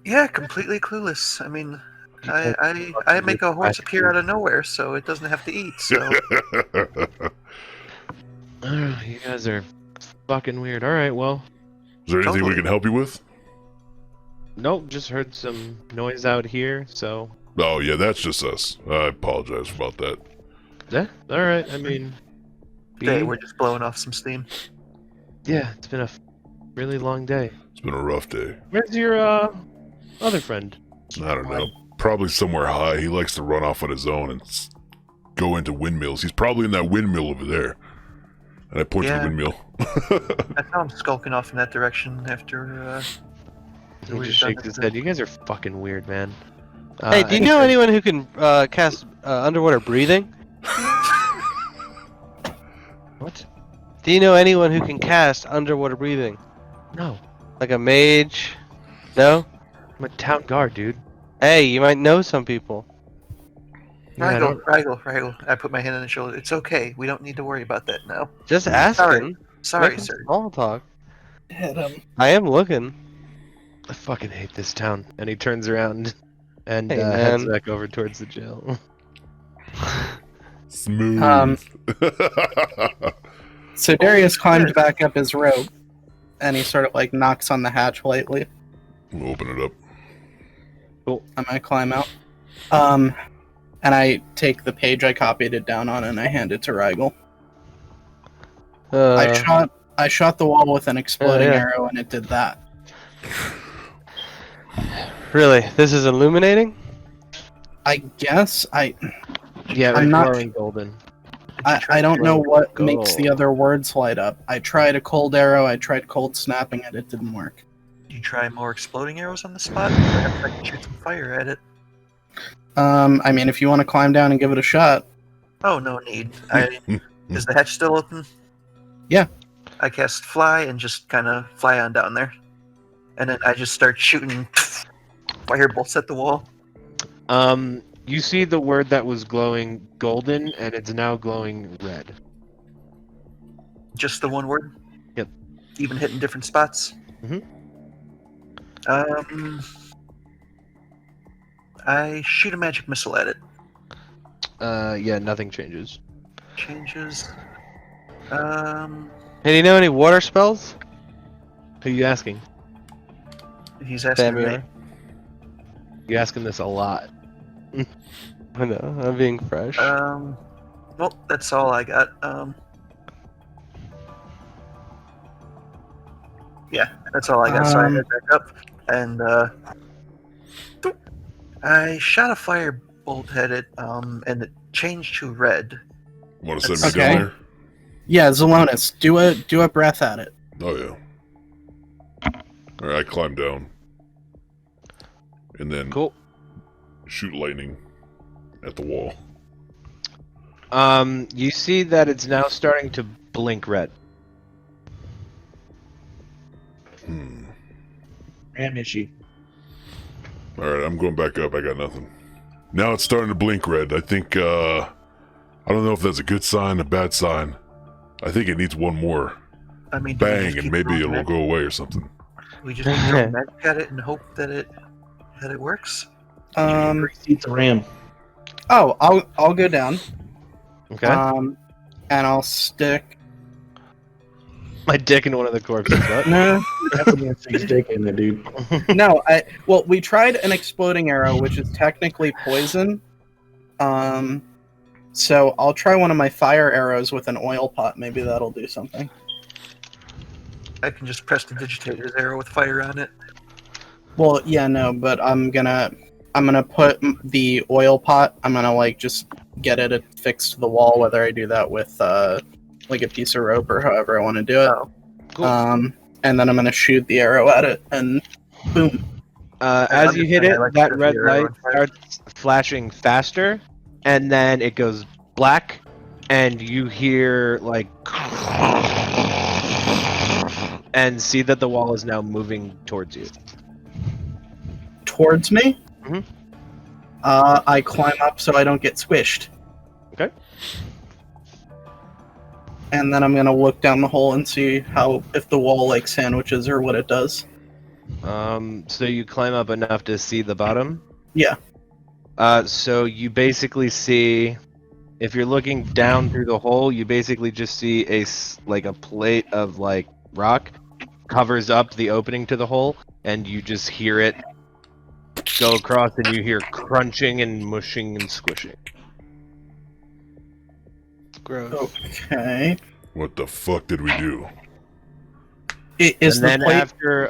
Yeah, completely clueless. I mean, I make a horse appear out of nowhere, so it doesn't have to eat. So You guys are fucking weird. All right, well, Is there anything we Totally. can help you with? nope. Just heard some noise out here, so Oh, yeah, that's just us. I apologize about that. yeah. All right. I mean, hey, we're just blowing off some steam. yeah. It's been a really long day. It's been a rough day. Where's your other friend? I don't know. Probably somewhere high. He likes to run off on his own and go into windmills. He's probably in that windmill over there. And I point to Yeah. the windmill. I saw him skulking off in that direction after. He we've just done shakes this his head. You guys are fucking weird, man. Hey, do you know anyone who can cast underwater breathing? What? Do you know anyone who can cast underwater breathing? No. Like a mage? No? I'm a town guard, dude. Hey, you might know some people. Yeah, I don't- Rigel. I put my hand on his shoulder. It's okay. We don't need to worry about that now. Just asking. Sorry, Making sir. small talk. Hit him. I am looking. I fucking hate this town. And he turns around and Hey, heads man. back over towards the jail. Smooth. So Darius climbed back up his rope, and he sort of like knocks on the hatch lightly. We'll open it up. I'm gonna climb out. And I take the page I copied it down on, and I hand it to Rigel. I shot the wall with an exploding yeah. arrow, and it did that. Really? This is illuminating? I guess Yeah, I'm it's not- glowing golden. I don't know what Go. makes the other words light up. I tried a cold arrow, I tried cold snapping it, it didn't work. Did you try more exploding arrows on the spot? Perhaps I can shoot some fire at it. I mean, if you want to climb down and give it a shot. Oh, no need. Is the hatch still open? Yeah. I cast fly and just kind of fly on down there. And then I just start shooting fire bolts at the wall. You see the word that was glowing golden, and it's now glowing red. Just the one word? Yep. Even hitting different spots? Mhm. I shoot a magic missile at it. Yeah, nothing changes. Changes. Hey, do you know any water spells? Who are you asking? He's asking me. Samir. You asking this a lot. I know, I'm being fresh. Well, that's all I got. Yeah, that's all I got. So I head back up, and I shot a fire bolt at it, and it changed to red. Want to send me Okay. down there? Yeah, Zelonis, do a breath at it. Oh, yeah. Alright, I climb down. And then Cool. shoot lightning at the wall. You see that it's now starting to blink red. Ram issue. Alright, I'm going back up. I got nothing. Now it's starting to blink red. I think, I don't know if that's a good sign, a bad sign. I think it needs one more I mean, do we just bang, and keep maybe throwing it'll magic- go away or something. We just keep throwing magic at it and hope that it works. Seats a ram. Oh, I'll go down. Okay. And I'll stick. My dick in one of the corpses. What? No, Definitely a six dick in there, dude. no. Well, we tried an exploding arrow, which is technically poison. So I'll try one of my fire arrows with an oil pot. Maybe that'll do something. I can just press the digitator's arrow with fire on it. Well, yeah, no, but I'm gonna put the oil pot. I'm gonna like just get it affixed to the wall, whether I do that with like a piece of rope or however I want to do it. Oh, cool. And then I'm gonna shoot the arrow at it, and boom. As you hit understand. it, I like that to red see your arrow light on fire. starts flashing faster, and then it goes black, and you hear like, and see that the wall is now moving towards you. Towards me. Mhm. I climb up so I don't get squished. Okay. And then I'm gonna look down the hole and see if the wall like sandwiches or what it does. So you climb up enough to see the bottom. Yeah. So you basically see, if you're looking down through the hole, you basically just see like a plate of like rock covers up the opening to the hole, and you just hear it go across, and you hear crunching and mushing and squishing. Gross. Okay. What the fuck did we do? Is And the then plate? after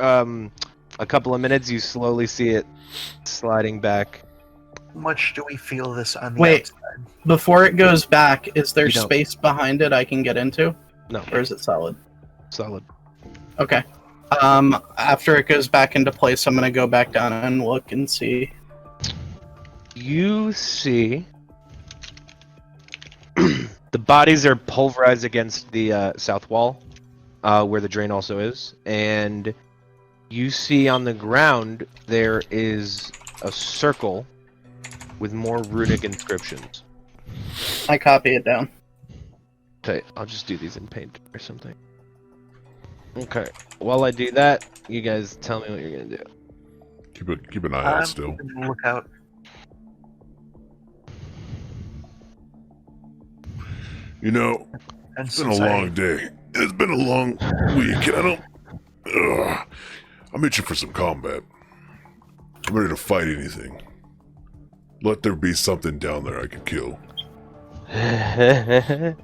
a couple of minutes, you slowly see it sliding back. how much do we feel this on the Wait. outside? Before it goes back, is there You don't. space behind it I can get into, No, or is it solid? solid. Okay. After it goes back into place, I'm gonna go back down and look and see. You see The bodies are pulverized against the south wall, where the drain also is, and you see on the ground there is a circle with more runic inscriptions. I copy it down. Okay, I'll just do these in paint or something. Okay, while I do that, you guys tell me what you're gonna do. Keep an eye out I'm still. keeping a lookout. You know, And it's been a since long day. It's been a long week, and I don't. I'm itching for some combat. I'm ready to fight anything. Let there be something down there I can kill. I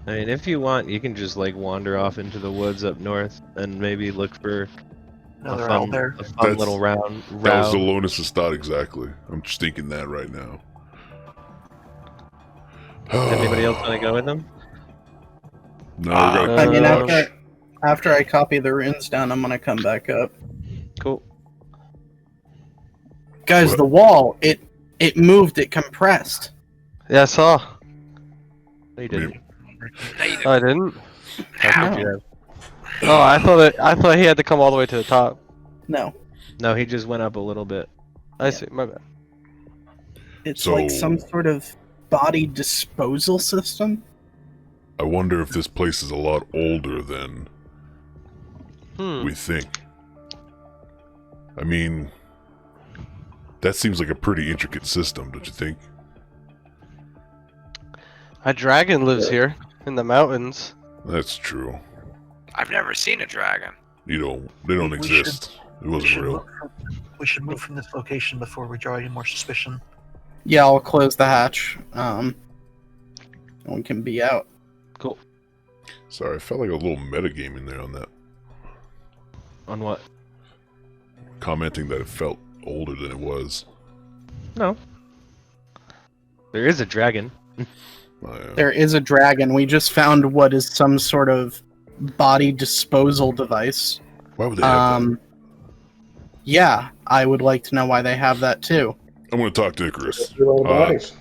mean, if you want, you can just like wander off into the woods up north and maybe look for Another owl bear. a fun That's- little round. That was row. Alonis' thought exactly. I'm just thinking that right now. Anybody else want to go with them? No, we gotta I mean, Uh, after I copy the runes down, I'm gonna come back up. Cool. Guys, What? the wall, it moved, it compressed. Yeah, I saw. No, you didn't. Oh, I didn't. How No. could you have? Oh, I thought he had to come all the way to the top. No, No, he just went up a little bit. I see. My bad. it's So- like some sort of body disposal system. I wonder if this place is a lot older than we think. I mean, that seems like a pretty intricate system, don't you think? A dragon lives here in the mountains. That's true. I've never seen a dragon. They don't We exist. It We wasn't should, real. we should move from this location before we draw any more suspicion. Yeah, I'll close the hatch. And we can be out. Sorry, I felt like a little metagame in there on that. On what? Commenting that it felt older than it was. No. There is a dragon. There is a dragon. We just found what is some sort of body disposal device. Why would they have that? Yeah, I would like to know why they have that too. I'm going to talk to Icarus. Your bodies.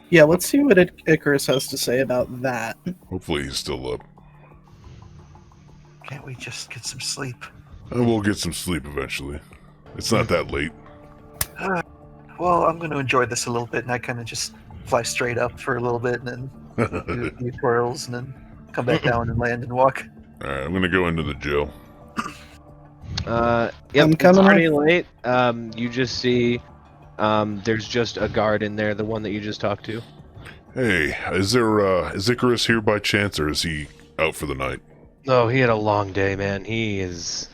Yeah, let's see what Icarus has to say about that. Hopefully he's still up. Can't we just get some sleep? And we'll get some sleep eventually. It's not that late. Well, I'm going to enjoy this a little bit, and I kind of just fly straight up for a little bit, and then do a few twirls, and then come back down and land and walk. Alright, I'm going to go into the jail. Yep, I'm it's coming already late. You just see, there's just a guard in there, the one that you just talked to. Hey, is Icarus here by chance, or is he out for the night? Oh, he had a long day, man. He is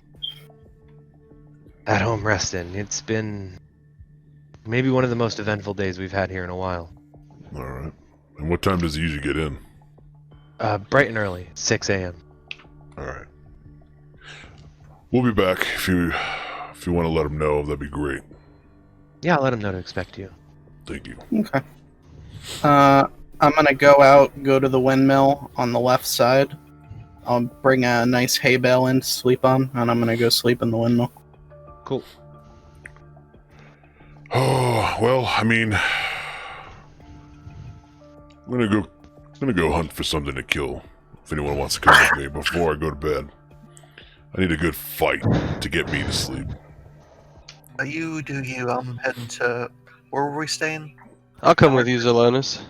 at home resting. It's been maybe one of the most eventful days we've had here in a while. Alright. And what time does he usually get in? Bright and early, 6 a.m. Alright. We'll be back if you want to let him know, that'd be great. Yeah, I'll let him know to expect you. Thank you. Okay. I'm gonna go out, go to the windmill on the left side. I'll bring a nice hay bale in to sleep on, and I'm gonna go sleep in the windmill. Cool. Oh, well, I mean, I'm gonna go hunt for something to kill. If anyone wants to come with me before I go to bed. I need a good fight to get me to sleep. You do you. I'm heading to... Where were we staying? I'll come with you, Zelonis.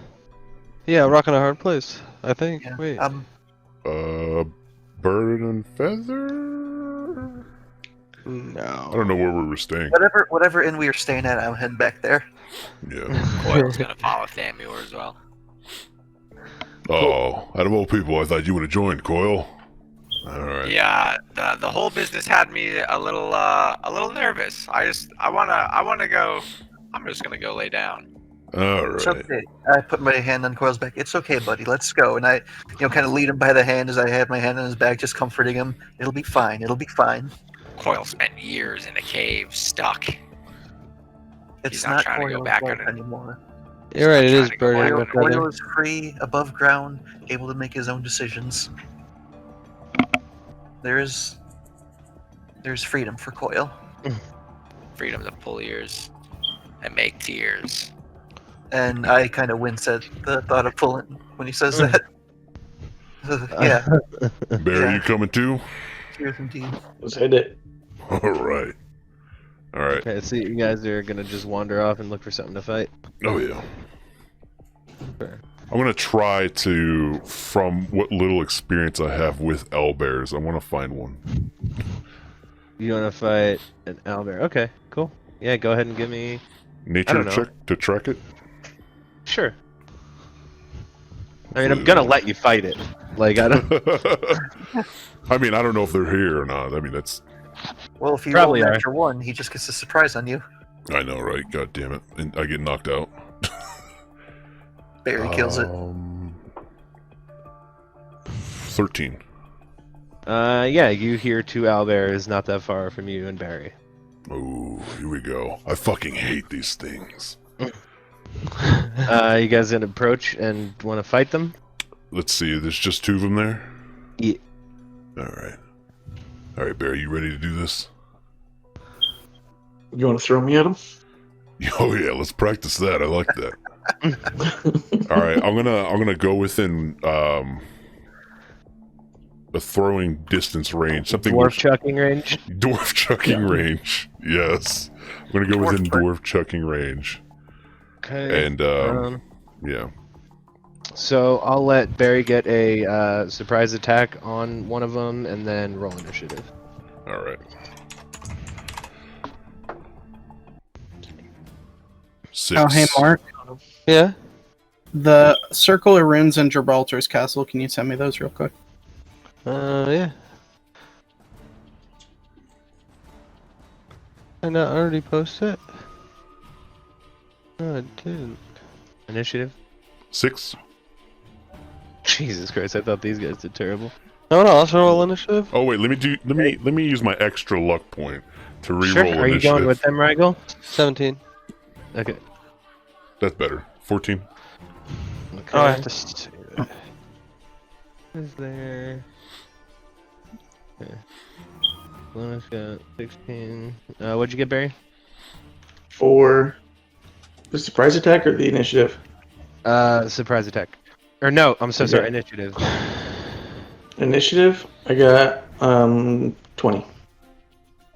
Yeah, rocking a hard place, I think. Yeah. Wait. Bird and feather? I No. don't know where we were staying. Whatever inn we were staying at, I'm heading back there. Yeah. Coil's gonna follow Thamur as well. Oh, out of all people, I thought you would have joined, Coil. Alright. Yeah, the whole business had me a little nervous. I wanna go. I'm just gonna go lay down. It's Alright. okay. I put my hand on Coil's back. It's okay, buddy. Let's go. And I, kind of lead him by the hand as I had my hand on his back, just comforting him. It'll be fine. It'll be fine. Coil spent years in a cave, stuck. It's not not trying to go Coil's back fault under- anymore. You're right, it is trying to go burning Coil- with Coil feather. is free, above ground, able to make his own decisions. There's freedom for Coil. Freedom to pull ears and make tears. And I kind of wince at the thought of pulling when he says that. Yeah, Barry, Yeah. you coming too? cheers indeed. Let's hit it. All right. All right. Okay, so you guys are gonna just wander off and look for something to fight. Oh yeah. Fair. I'm gonna try to, from what little experience I have with owlbears, I want to find one. You want to fight an owlbear? Okay, cool. Yeah, go ahead and give me. Nature don't know. check to track it. Sure. I mean, I'm gonna let you fight it. Like, I don't. I mean, I don't know if they're here or not. I mean, that's. Well, if you Probably roll are. after one, he just gets a surprise on you. I know, right? God damn it! And I get knocked out. Barry kills it. 13. Yeah, you hear two owlbears not that far from you and Barry. Oh, here we go. I fucking hate these things. You guys gonna approach and want to fight them? Let's see. There's just 2 of them there. Yeah. All right. All right, Barry, you ready to do this? You want to throw me at him? Oh yeah, let's practice that. I like that. All right, I'm gonna go within a throwing distance range, something Dwarf which- chucking range. dwarf chucking range. Yes, I'm gonna go within dwarf chucking range, Okay. and yeah. So I'll let Barry get a surprise attack on one of them, and then roll initiative. All right. 6. Oh, hey, Mark. Yeah. The Circle of Runes in Gibraltar's castle. Can you send me those real quick? Yeah. Did I not already post it? No, I didn't. Initiative. 6. Jesus Christ! I thought these guys did terrible. No, let's roll initiative. Oh wait, let me use my extra luck point to reroll Sure. Are you initiative. going with them, Rigel? 17. Okay. That's better. 14. Okay. Oh, I have to say that. Is there? Okay. Luna's got 16. What'd you get, Barry? For the surprise attack or the initiative? Surprise attack. Or no, I'm so Okay. sorry. Initiative. Initiative, I got 20.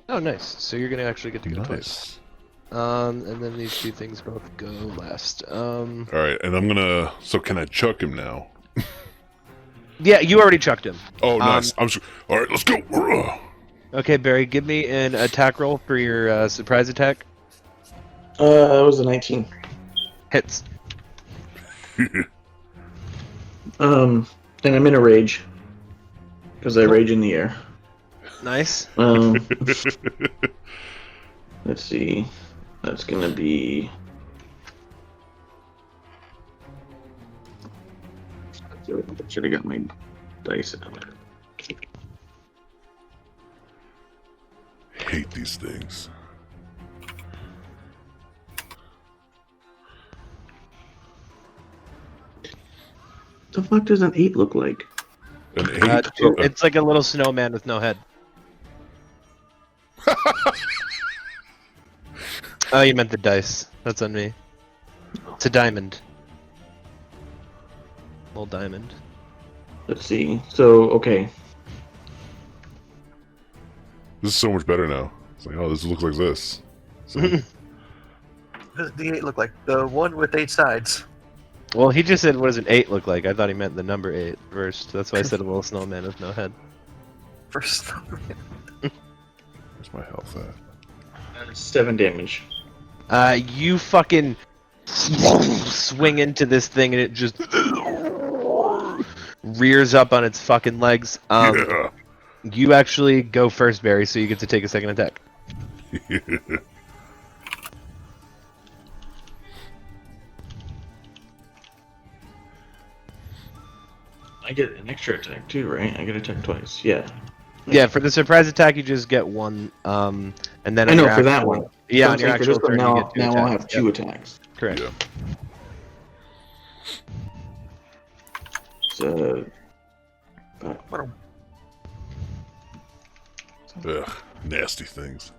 Oh, nice. So you're gonna actually get to go twice. And then these 2 things both go last. All right, and I'm gonna. So can I chuck him now? Yeah, you already chucked him. Oh, nice. All right, let's go. Okay, Barry, give me an attack roll for your surprise attack. That was a 19. Hits. And I'm in a rage. Because I rage in the air. Nice. Let's see. That's gonna be. Should have got my dice out. Hate these things. The fuck does an 8 look like? An 8. It's like a little snowman with no head. Oh, you meant the dice. That's on me. It's a diamond. Little diamond. Let's see. So, okay. This is so much better now. It's like, oh, this looks like this. So, What does the 8 look like? The one with 8 sides. Well, he just said, what does an 8 look like? I thought he meant the number 8 first. That's why I said a little snowman with no head. First. where's my health at? 7 damage. You fucking swing into this thing and it just rears up on its fucking legs. Yeah. You actually go first, Barry, so you get to take a second attack. I get an extra attack too, right? I get attack twice. Yeah. Yeah, for the surprise attack, you just get one, and then I on know your for that actual- one. Yeah, So on your I'm saying actual for this turn, one, you now, get 2 now attacks. I'll have 2 Yep, attacks. correct. Yeah. So, Ugh, nasty things.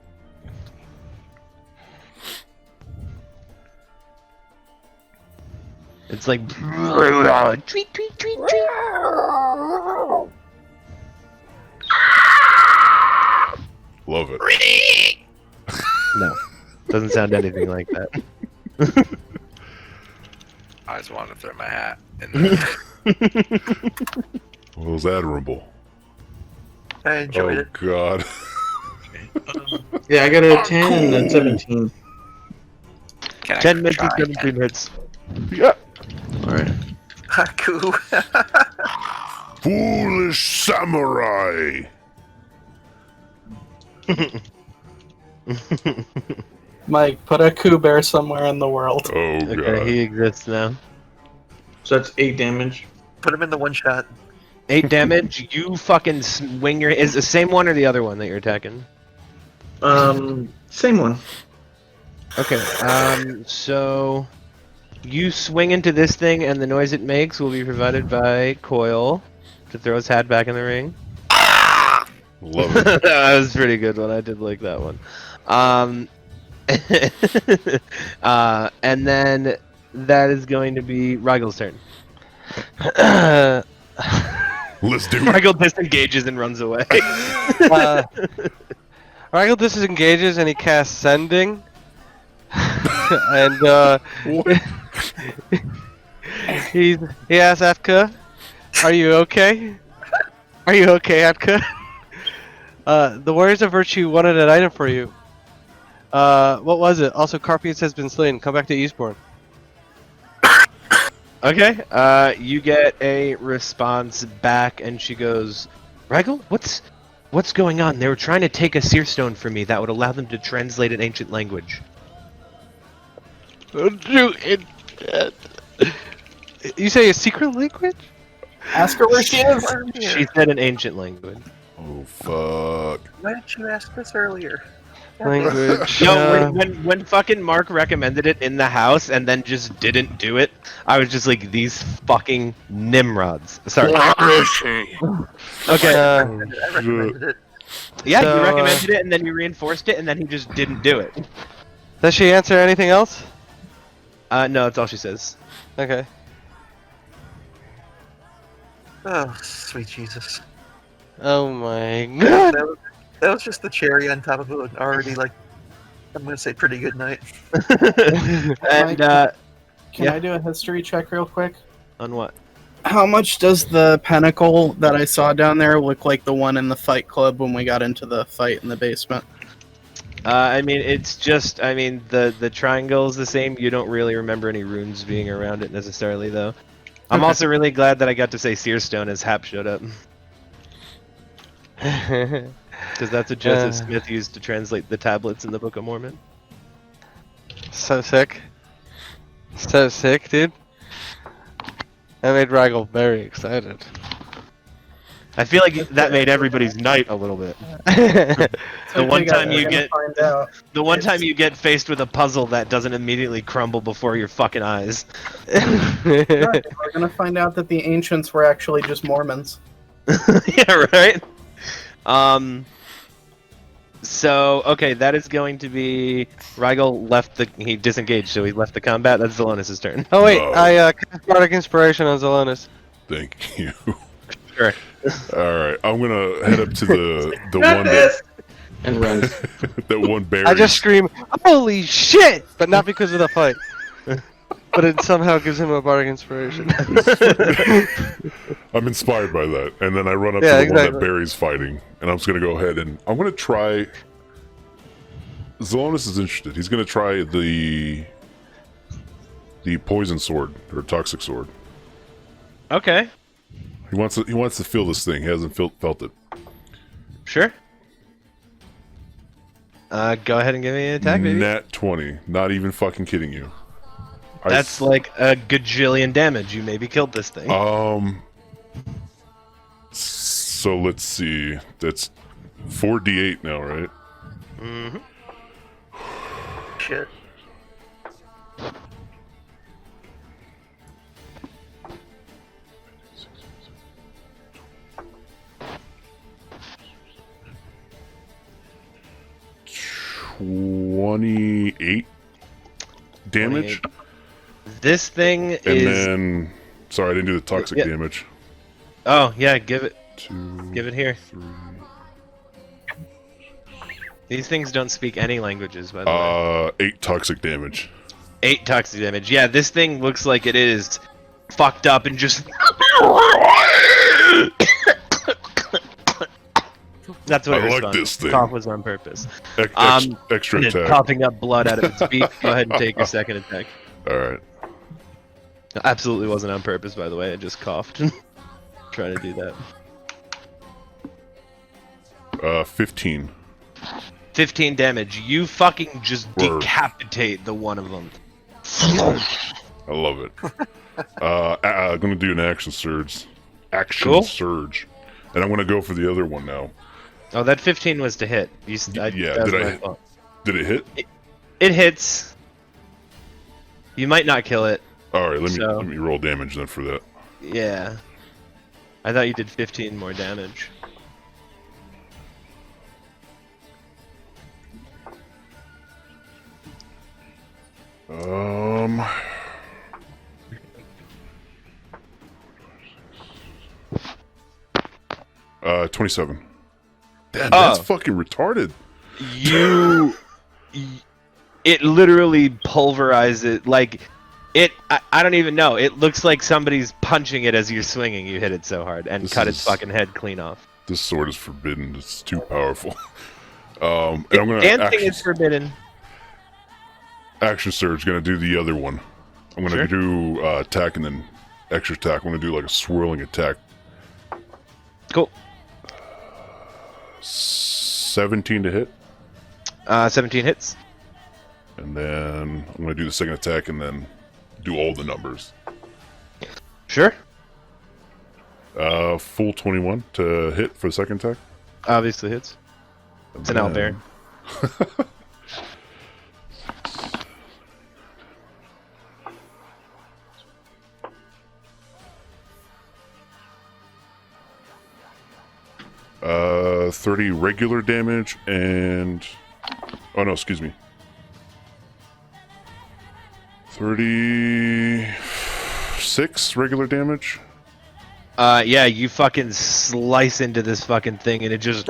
It's like tweet, tweet, tweet, tweet. Love it. No, doesn't sound anything like that. I just wanted to throw my hat in there. Well, it was admirable. I enjoyed Oh it. God. Yeah, I got a 10 and 17. Can I 10 minutes try and again? 17 hits. Alright. Haku. Foolish samurai. Mike, put a Coup Bear somewhere in the world. Oh Okay, God. he exists now. So that's 8 damage. Put him in the one shot. 8 damage. You fucking swing your. Is the same one or the other one that you're attacking? Same one. Okay. So you swing into this thing, and the noise it makes will be provided by Coil to throw his hat back in the ring. Love it. That was a pretty good one. I did like that one. And then that is going to be Rygel's turn. Let's do it. Rygel disengages and runs away. Rygel disengages and he casts Sending. And he asks Atka, "Are you okay? Are you okay, Atka?" The Warriors of Virtue wanted an item for you. What was it? Also, Carpius has been slain. Come back to Eastbourne. Okay. You get a response back, and she goes, "Rygel, what's going on? They were trying to take a seer stone from me that would allow them to translate an ancient language." You say a secret language? Ask her where she is. She said an ancient language. Oh fuck. Why didn't you ask this earlier? Language. No, when fucking Mark recommended it in the house and then just didn't do it, I was just like, these fucking Nimrods. Sorry. Okay. I recommended it. Yeah, So, you recommended it and then you reinforced it and then he just didn't do it. Does she answer anything else? No, that's all she says. Okay. Oh, sweet Jesus. Oh my god. That was just the cherry on top of an already, like, I'm gonna say pretty good night. And, Can yeah. I do a history check real quick? on what? How much does the pentacle that I saw down there look like the one in the Fight Club when we got into the fight in the basement? I mean, it's just, I mean, the triangle is the same. You don't really remember any runes being around it necessarily, though. I'm also really glad that I got to say Seerstone as Hap showed up. Because that's what Joseph Smith used to translate the tablets in the Book of Mormon. So sick. So sick, dude. That made Rygel very excited. I feel like that made everybody's night a little bit. The one time you get faced with a puzzle that doesn't immediately crumble before your fucking eyes. We're gonna find out that the ancients were actually just Mormons. Yeah, right. So okay, that is going to be Rygel he disengaged, so he left the combat. That's Zelonis' turn. Oh wait, Whoa. I cast Bardic Inspiration on Zelonis. Thank you. Sure. All right, I'm gonna head up to the Not one this! And run. that one berry. I just scream, "Holy shit!" But not because of the fight. But it somehow gives him a Bardic Inspiration. I'm inspired by that, and then I run up Yeah, to the one exactly. that Barry's fighting, and I'm just gonna go ahead and I'm gonna try. Zelonis is interested. He's gonna try the poison sword or toxic sword. Okay. He wants to feel this thing. He hasn't felt it. Sure. Go ahead and give me an attack, baby. Nat 20. Not even fucking kidding you. That's like a gajillion damage. You maybe killed this thing. So let's see. That's 4d8 now, right? Mm-hmm. Shit. $28 damage. 28. This thing And is. then, sorry, I didn't do the toxic Yeah. damage. Oh yeah, give it 2, here. 3. These things don't speak any languages, by the way. 8 toxic damage. 8 toxic damage. Yeah, this thing looks like it is fucked up and just. That's what I it like responded. this thing. Cough was on purpose. Extra And it's attack. coughing up blood out of its beak. Go ahead and take your second attack. All right. Absolutely wasn't on purpose, by the way. I just coughed. Trying to do that. 15. 15 damage. You fucking just Word. decapitate the one of them. I love it. I'm gonna do an action surge. Cool. Surge. And I'm gonna go for the other one now. Oh, that 15 was to hit. Yeah, that was did my I- fault. Did it hit? It hits. You might not kill it. All right, let So- me roll damage then for that. Yeah. I thought you did 15 more damage. Um. 27. Damn, that's Oh. fucking retarded. It literally pulverized it. Like, I don't even know. It looks like somebody's punching it as you're swinging. You hit it so hard and This cut its is- fucking head clean off. This sword is forbidden. It's too powerful. And I'm gonna Dancing is forbidden. action surge. Gonna do the other one. I'm gonna Sure. do attack and then extra attack. I'm gonna do like a swirling attack. Cool. 17 to hit, 17 hits. and then I'm gonna do the second attack and then do all the numbers. Sure. Full 21 to hit for the second attack. Obviously hits. And It's an owlbear. then 30 regular damage and oh no, excuse me. 36 regular damage. Yeah, you fucking slice into this fucking thing and it just.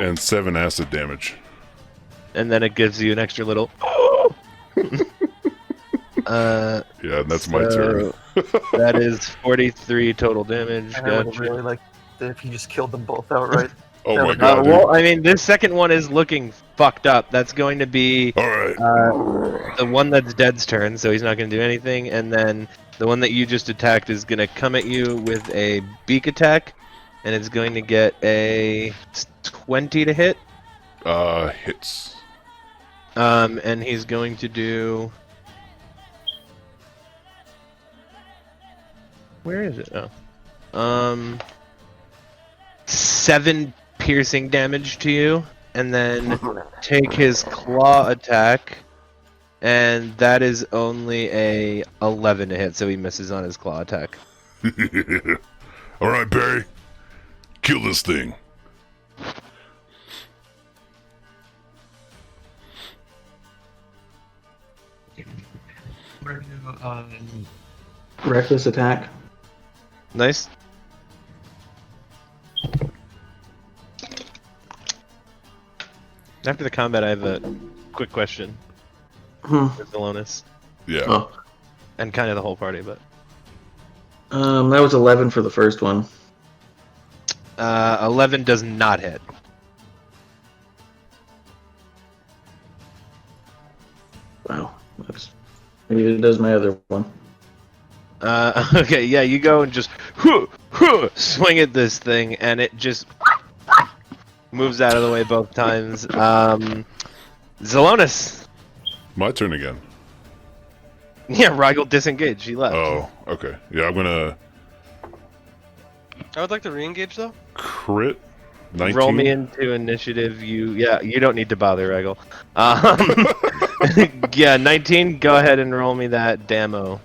And 7 acid damage. And then it gives you an extra little. Yeah, and that's my turn. That is 43 total damage. And I would Gotcha. really like if you just killed them both outright. Oh that my would- god, dude. Well, I mean, this second one is looking fucked up. That's going to be Alright. the one that's Dead's turn, so he's not going to do anything. And then the one that you just attacked is going to come at you with a beak attack, and it's going to get a 20 to hit. Hits. And he's going to do. Where is it? Oh. 7 piercing damage to you, and then take his claw attack, and that is only a 11 to hit, so he misses on his claw attack. Alright, Barry. Kill this thing. Reckless attack. Nice. After the combat, I have a quick question for Zelonis, Yeah. Oh. and kind of the whole party, but That was 11 for the first one. 11 does not hit. Wow. That's maybe it does my other one. Okay, yeah, you go and just swing at this thing, and it just moves out of the way both times. Zelonis. My turn again. Yeah, Rigel disengaged. He left. Oh, okay. Yeah, I'm gonna I would like to re-engage though. crit 19. Roll me into initiative. You don't need to bother, Rigel. Yeah, 19. Go ahead and roll me that demo.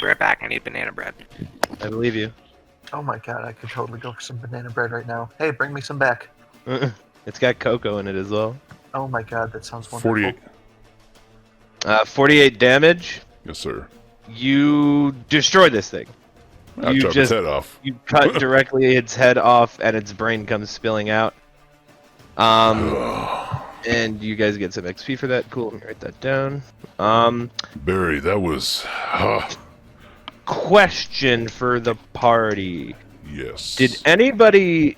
be right back. I need banana bread. I believe you. Oh my god, I could totally go for some banana bread right now. Hey, bring me some back. It's got cocoa in it as well. Oh my god, that sounds wonderful. 48. 48 damage. Yes, sir. You destroy this thing. I'll You chop just- its head off. You cut directly its head off, and its brain comes spilling out. And you guys get some XP for that. Cool. Let me write that down. Barry, that was... Question for the party. yes. Did anybody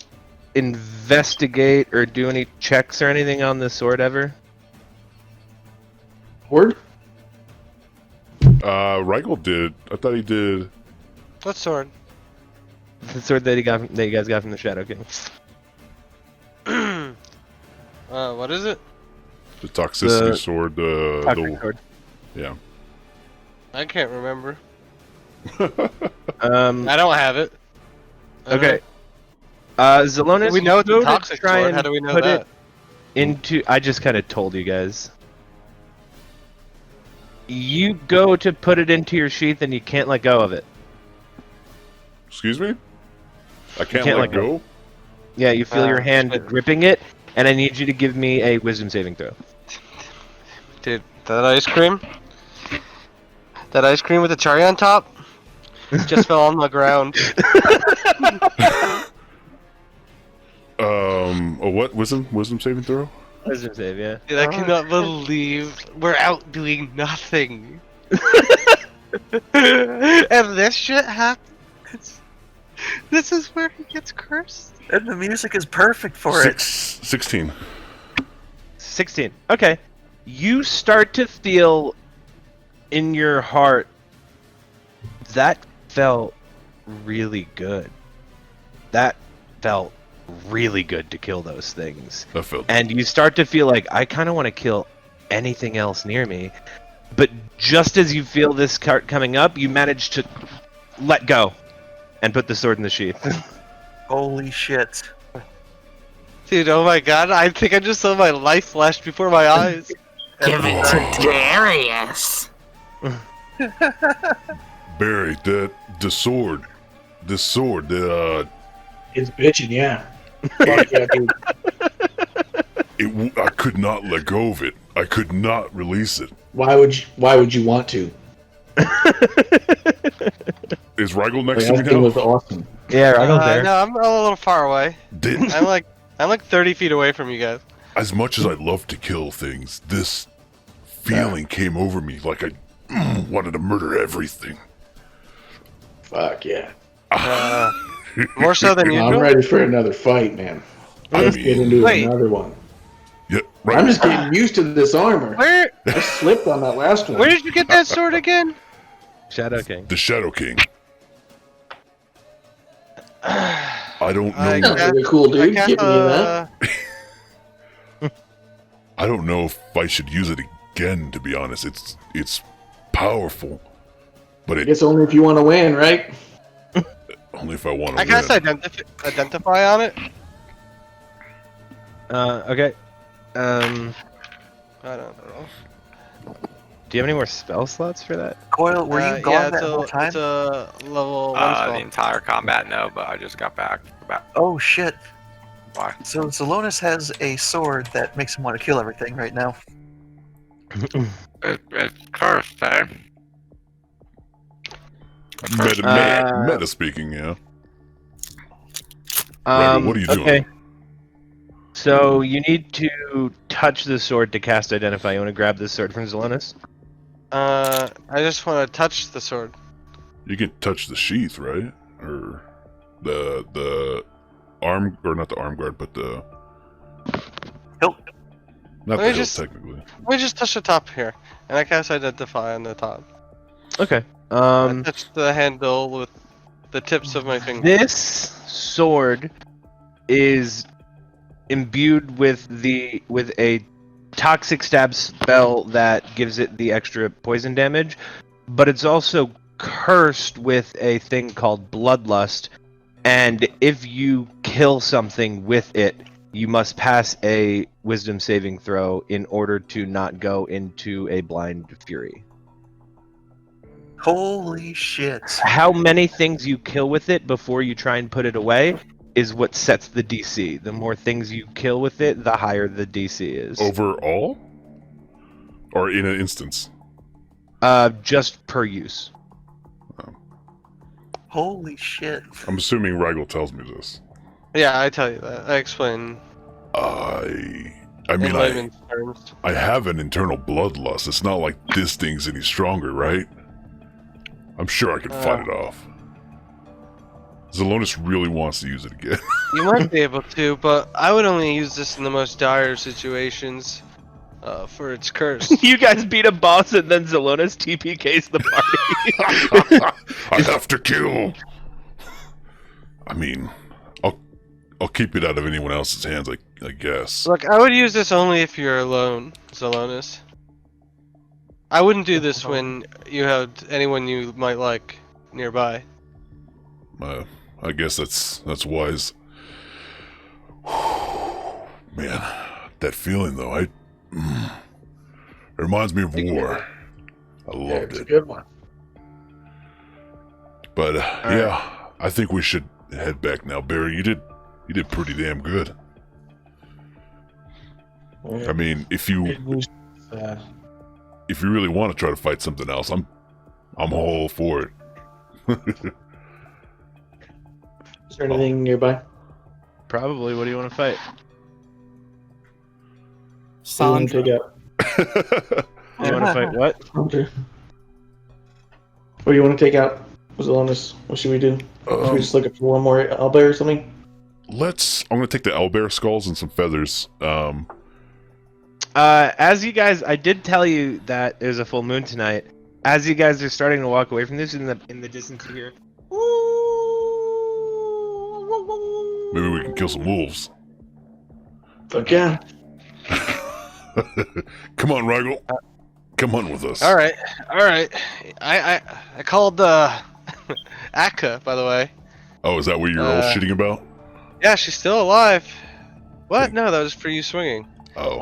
investigate or do any checks or anything on this sword ever? Word? Reichel did. I thought he did. What sword? The sword that you guys got from the Shadow King. What is it? The toxicity The sword. Toxic sword. Yeah. I can't remember. Um. I don't have it. I don't Okay. Zelonis, We know it's go a to toxic try sword. and How do we know put that? it into. I just kind of told you guys. You go to put it into your sheath and you can't let go of it. Excuse me? I can't, can't let let go. go? Yeah, you feel your hand shit. gripping it, and I need you to give me a wisdom saving throw. Dude, that ice cream? That ice cream with the cherry on top? Just fell on the ground. What? Wisdom saving throw? Wisdom save, yeah. Dude, I cannot believe we're out doing nothing. And this shit happens. This is where he gets cursed. And the music is perfect for it. 16. 16. Okay. You start to feel in your heart that felt really good. That felt really good to kill those things. That felt. And you start to feel like, I kind of want to kill anything else near me. But just as you feel this cart coming up, you manage to let go and put the sword in the sheath. Holy shit. Dude, oh my god, I think I just saw my life flash before my eyes. Give it to Darius. Barry, this sword, It's bitching, yeah. Fuck yeah, dude. I could not let go of it. I could not release it. Why would you want to? Is Rigel next to me That thing now? was awesome. Yeah, right over there. No, I'm a little far away. Did, I'm like 30 feet away from you guys. as much as I love to kill things, this feeling came over me like I wanted to murder everything. Fuck yeah. More so than I'm usual. ready for another fight, man. I Let's get mean, into Wait. another one. yeah, I'm right. just getting used to this armor. Where I slipped on that last one. where did you get that sword again? Shadow King. The Shadow King. I don't I know. That's really cool, dude. I Give me that. I don't know if I should use it again. To be honest, it's powerful, but I it guess only if you want to win, right? only if I want to. I guess identify on it. Okay. I don't know. Do you have any more spell slots for that? Coil, were you gone that whole It's time? a level 1 The spell. entire combat, no, but I just got back. Oh shit. Why? So Zelonis has a sword that makes him want to kill everything right now. It's cursed, eh? Meta speaking, yeah. Rigel, what are you doing? Okay. So you need to touch the sword to cast Identify. You want to grab this sword from Zelonis? I just want to touch the sword. You can touch the sheath, right? Or the arm, or not the arm guard, but the Hilt. not Let the me hilt just- technically. Let me just touch the top here, and I cast identify on the top. Okay. I touch the handle with the tips of my fingers. This sword is imbued with a toxic stab spell that gives it the extra poison damage, but it's also cursed with a thing called Bloodlust, and if you kill something with it, you must pass a wisdom saving throw in order to not go into a blind fury. Holy shit. How many things you kill with it before you try and put it away is what sets the DC. The more things you kill with it, the higher the DC is. Overall? Or in an instance? Just per use. Holy shit. I'm assuming Ragel tells me this. Yeah, I tell you that. I explain. I In mean, layman's terms. I have an internal bloodlust. It's not like this thing's any stronger, right? I'm sure I can fight it off. Zelonis really wants to use it again. You might be able to, but I would only use this in the most dire situations. For its curse. You guys beat a boss and then Zelonis TPKs the party. I have to kill. I mean, I'll keep it out of anyone else's hands, I guess. Look, I would use this only if you're alone, Zelonis. I wouldn't do this when you have anyone you might like nearby. I guess that's wise. Man, that feeling though, it reminds me of war. I loved It's a it. good one. But yeah, I think we should head back now. Barry, you did pretty damn good. I mean, if you really want to try to fight something else, I'm all for it. Is there anything nearby? Probably. What do you want to fight? Sandra. Take out. You want to fight what? Okay. What do you want to take out? Zelonis? What should we do? Should we just look for one more owlbear or something? I'm gonna take the owlbear skulls and some feathers. As you guys, I did tell you that there's a full moon tonight. As you guys are starting to walk away from this, in the distance you hear, Maybe we can kill some wolves. Fuck yeah. Come on, Ragel. Come on with us. All right. I called Akka, by the way. Oh, is that what you're all shitting about? Yeah, she's still alive. What? No, that was for you swinging. Oh.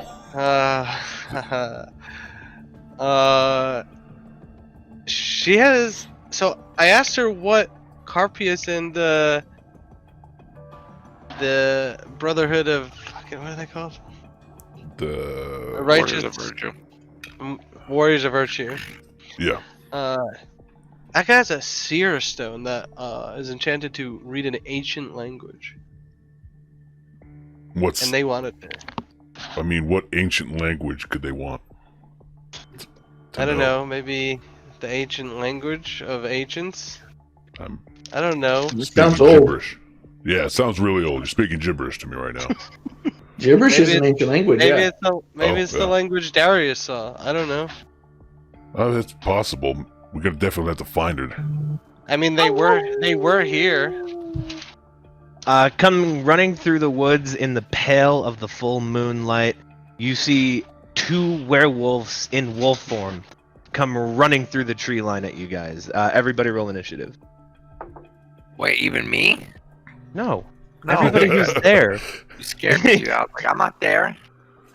She has. So I asked her what Carpius and the Brotherhood of fucking, what are they called? The Righteous Warriors of Virtue. Warriors of Virtue. Yeah. Akka has a seer stone that is enchanted to read an ancient language, What's? and they want it there. I mean, what ancient language could they want? I don't know. Maybe the ancient language of ancients. I'm I don't know. This speaking sounds old. gibberish. Yeah, it sounds really old. You're speaking gibberish to me right now. Gibberish is Maybe an ancient language, Maybe yeah. it's the it's yeah. the language Darius saw. I don't know. Oh, that's possible. We're gonna definitely have to find her. I mean, they were here. Come running through the woods in the pale of the full moonlight, you see two werewolves in wolf form come running through the tree line at you guys. Everybody roll initiative. Wait, even me? No. No. Everybody who's there. You scared me. I was like, I'm not there.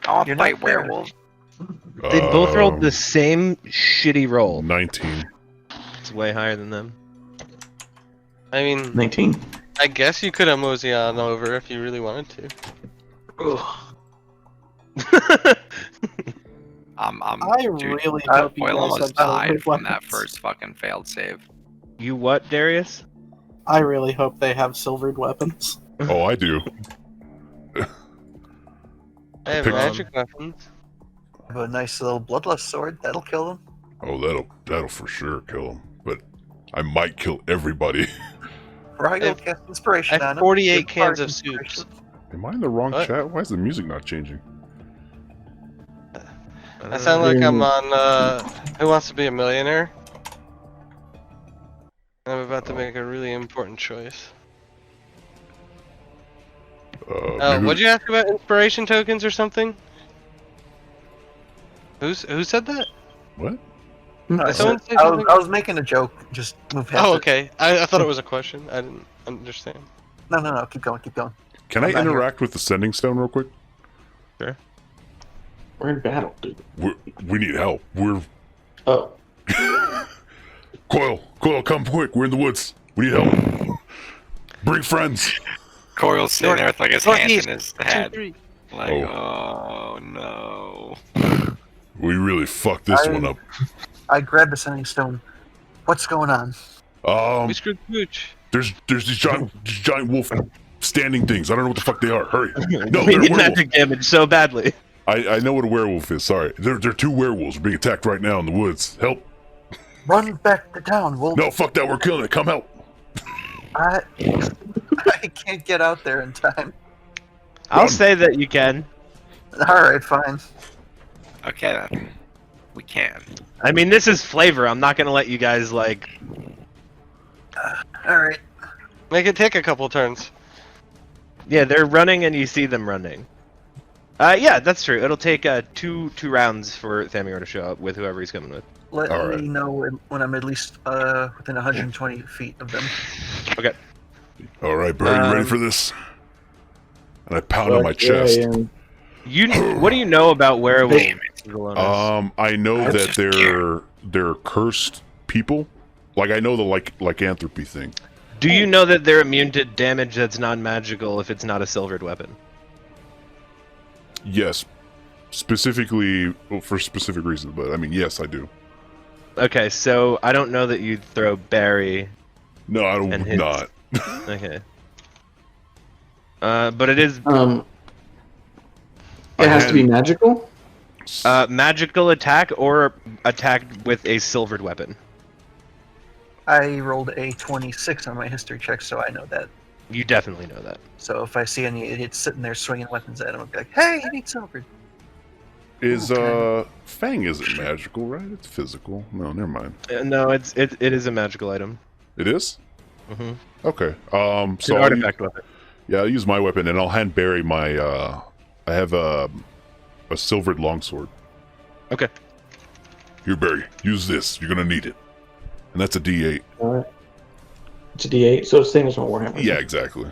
I want to You're not fight there. werewolves. They both rolled the same shitty roll. 19. It's way higher than them. I mean, 19. I guess you could have mosey on over if you really wanted to. I Dude, really hope you Foil guys almost have died silver from that weapons. first fucking failed save. You what, Darius? I really hope they have silvered weapons. Oh, I do. I have Pick- magic weapons. Have a nice little bloodlust sword. That'll kill them. Oh, that'll for sure kill him. But I might kill everybody. Right, I have- cast inspiration I have on him. 48 Give cans Bard of inspiration. soups. Am I in the wrong What? chat? Why is the music not changing? I sound like I'm on Who Wants to Be a Millionaire? I'm about to make a really important choice. Maybe- What'd you ask about inspiration tokens or something? Who said that? What? No, Did someone say I something? was making a joke. Just move past Oh, it. okay. I thought it was a question. I didn't understand. No. Keep going. Can I'm I not here. interact with the sending stone real quick? We're in battle, dude. We need help. We're Oh. Coil, come quick. We're in the woods. We need help. Bring friends. Coil's sitting there with like his hands Northeast. in his 2, head. 3. Like, oh no. We really fucked this one up. I grabbed the sending stone. What's going on? We screwed Pooch. There's these giant wolf standing things. I don't know what the fuck they are. Hurry. No, we they're need werewolf. magic damage so badly. I know what a werewolf is. Sorry. They're 2 werewolves. We're being attacked right now in the woods. Help. Run back to town. We'll. No, fuck that. We're killing it. Come help. I can't get out there in time. I'll say that you can. Alright, fine. Okay then. We can. I mean, this is flavor. I'm not gonna let you guys like. Alright. Make it take a couple turns. Yeah, they're running, and you see them running. Yeah, that's true. It'll take two rounds for Thamior to show up with whoever he's coming with. Let All me right. know when I'm at least within 120 feet of them. Okay. All right, Barry, you ready for this? And I pound on my chest. What do you know about werewolves? I know that they're cursed people. Like I know the lycanthropy thing. Do you know that they're immune to damage that's non-magical if it's not a silvered weapon? Yes, specifically for specific reasons. But I mean, yes, I do. Okay, so I don't know that you'd throw Barry. No, I And would his- not. Okay. But it is It has to be magical. magical attack or attack with a silvered weapon. I rolled a 26 on my history check, so I know that. You definitely know that. So if I see any idiots sitting there swinging weapons at him, I'll be like, "Hey, you need silver." Is Fang isn't magical, right? It's physical. No, never mind. No, it is a magical item. It is? Mm-hmm. Okay. It's So an I'll artifact weapon. Yeah, I'll use my weapon, and I'll hand Barry my. I have a silvered longsword. Okay. Here, Barry. Use this. You're gonna need it. And that's a D8. Alright. It's a D8, so it's the same as my Warhammer. Yeah, exactly.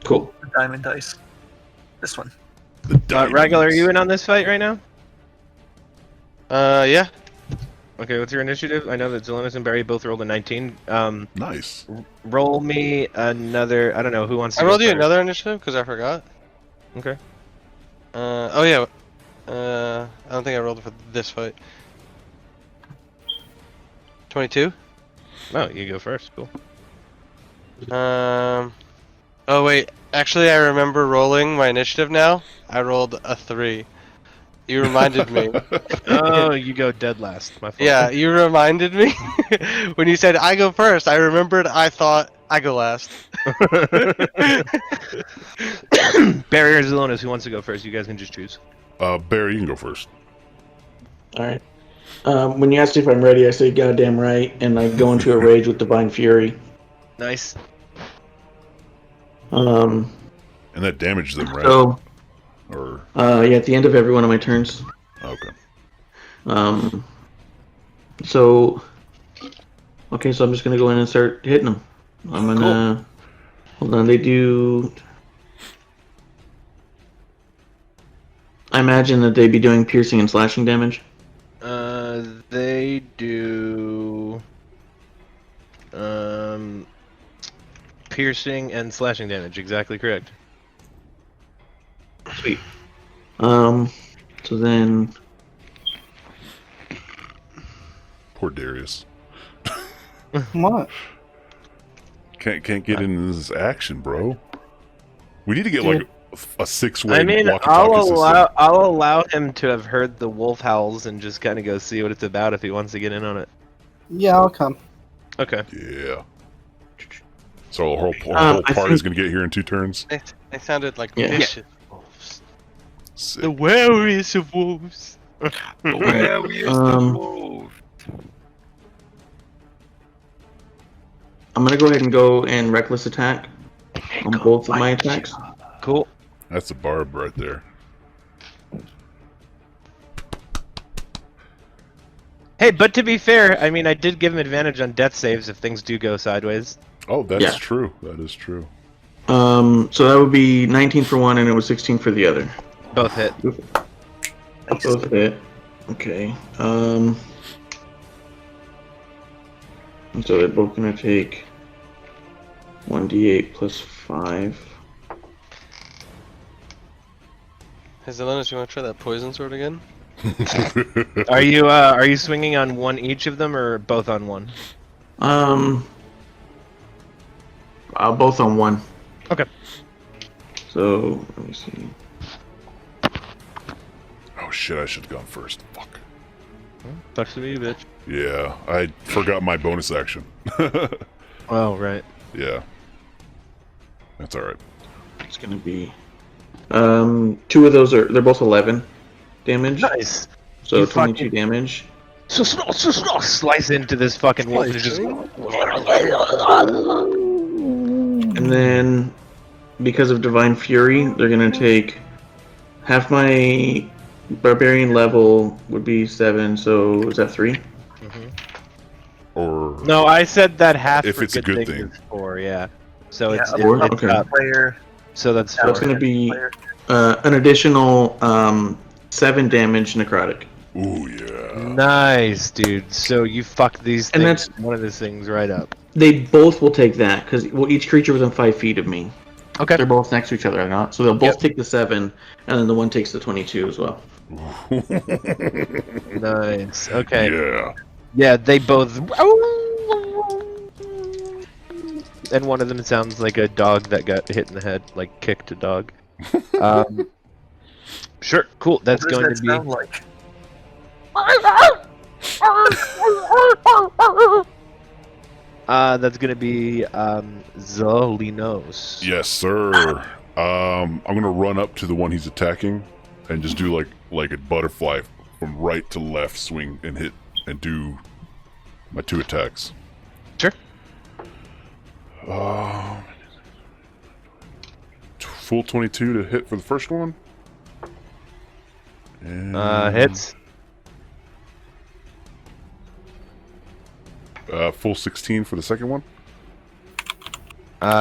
Cool. The diamond dice. This one. The diamonds. Regular, are you in on this fight right now? Yeah. Okay, what's your initiative? I know that Zelonis and Barry both rolled a 19. Nice. Roll me another. I don't know who wants to. I go rolled you first? another initiative because I forgot. Okay. Oh yeah. I don't think I rolled it for this fight. 22. No, you go first. Cool. Oh wait. Actually, I remember rolling my initiative now. I rolled a 3. You reminded me. Oh, you go dead last. My fault. Yeah, you reminded me when you said I go first. I remembered. I thought I go last. Barry or Zelonis, who wants to go first? You guys can just choose. Barry, you can go first. Alright. When you ask me if I'm ready, I say goddamn right, and I go into a rage with Divine Fury. Nice. And that damaged them, right? So, Or yeah, at the end of every one of my turns. okay. So, okay, so I'm just gonna go in and start hitting them. I'm gonna hold on. They do. I imagine that they'd be doing piercing and slashing damage. They do. Piercing and slashing damage. Exactly correct. Sweet. So then, Poor Darius. What? Can't get into this action, bro. We need to get like a 6-way. I mean, walkie-talkie system. I'll allow him to have heard the wolf howls and just kind of go see what it's about if he wants to get in on it. Yeah, I'll come. Okay. Yeah. So our whole I party's think- gonna get here in 2 turns. They sounded like Yeah. vicious wolves. Sick. The wariest of wolves. Where we used to move. I'm gonna go ahead and go and reckless attack on both of my attacks. Cool. That's a barb right there. Hey, but to be fair, I mean, I did give him advantage on death saves if things do go sideways. Oh, that's Yeah. true. That is true. So that would be 19 for one, and it was 16 for the other. Both hit. Both hit. Okay. And so they're both gonna take 1d8 plus 5. Hey, Zelenis, you want to try that poison sword again? Are you swinging on one each of them or both on one? Both on one. Okay. So let me see. Oh shit! I should have gone first. Fuck. Sucks to be, bitch. Yeah, I forgot my bonus action. Oh right. Yeah. That's all right. It's gonna be 2 of those they're both 11 damage. Nice. So You 22 fucking- damage. Slice into this fucking wolf and it just. And then because of Divine Fury, they're gonna take half my barbarian level would be 7, so is that 3? Or No, I said that half If for it's a good thing. is 4, yeah. So Yeah, it's, up four? it's Okay. up. Player. So that's So it's 4. gonna be Player. an additional 7 damage necrotic. ooh yeah. Nice, dude. So you fuck these And things, one of these things right up. They both will take that because each creature within 5 feet of me. Okay. They're both next to each other, or not? So they'll both Yep. take the 7, and then the one takes the 22 as well. Nice. Okay. Yeah. Yeah, they both. And one of them sounds like a dog that got hit in the head, like kicked a dog. Sure, cool. That's What does going that to be. sound like? That's gonna be Zolinos. Yes, sir. I'm gonna run up to the one he's attacking, and just do like a butterfly from right to left, swing and hit, and do my 2 attacks. Sure. Full 22 to hit for the first one. And, Hits. Full 16 for the second one.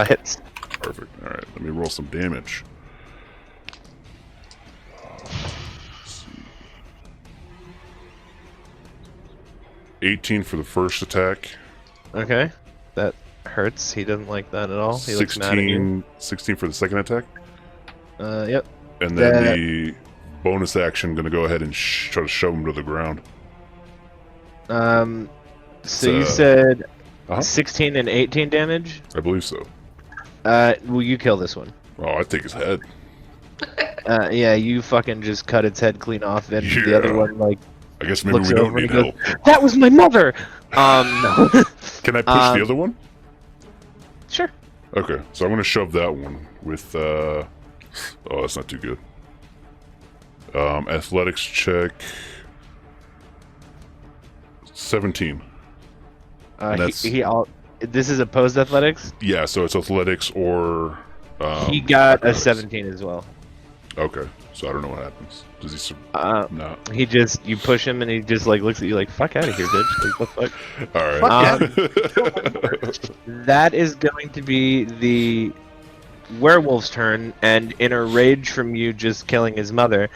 Hits. Perfect. All right, let me roll some damage. Let's see. 18 for the first attack. Okay. That hurts. He doesn't like that at all. He looks mad at you. 16 for the second attack. Yep. And then the bonus action, gonna go ahead and try to shove him to the ground. So you Uh, said Uh-huh. 16 and 18 damage? I believe so. Will you kill this one? Oh, I take his head. Yeah, you fucking just cut its head clean off, and the other Yeah. one, like, I guess maybe looks we don't over need and help. goes, "That was my mother!" No. Can I push the other one? Sure. Okay, so I'm gonna shove that one with, oh, that's not too good. Athletics check. 17. And that's- This is opposed athletics? Yeah, so it's athletics or, He got a athletics. 17 as well. Okay, so I don't know what happens. Does he no. He just, you push him and he just like looks at you like, fuck out of here, bitch. Like, what the fuck? Alright. That is going to be the werewolf's turn, and in a rage from you just killing his mother,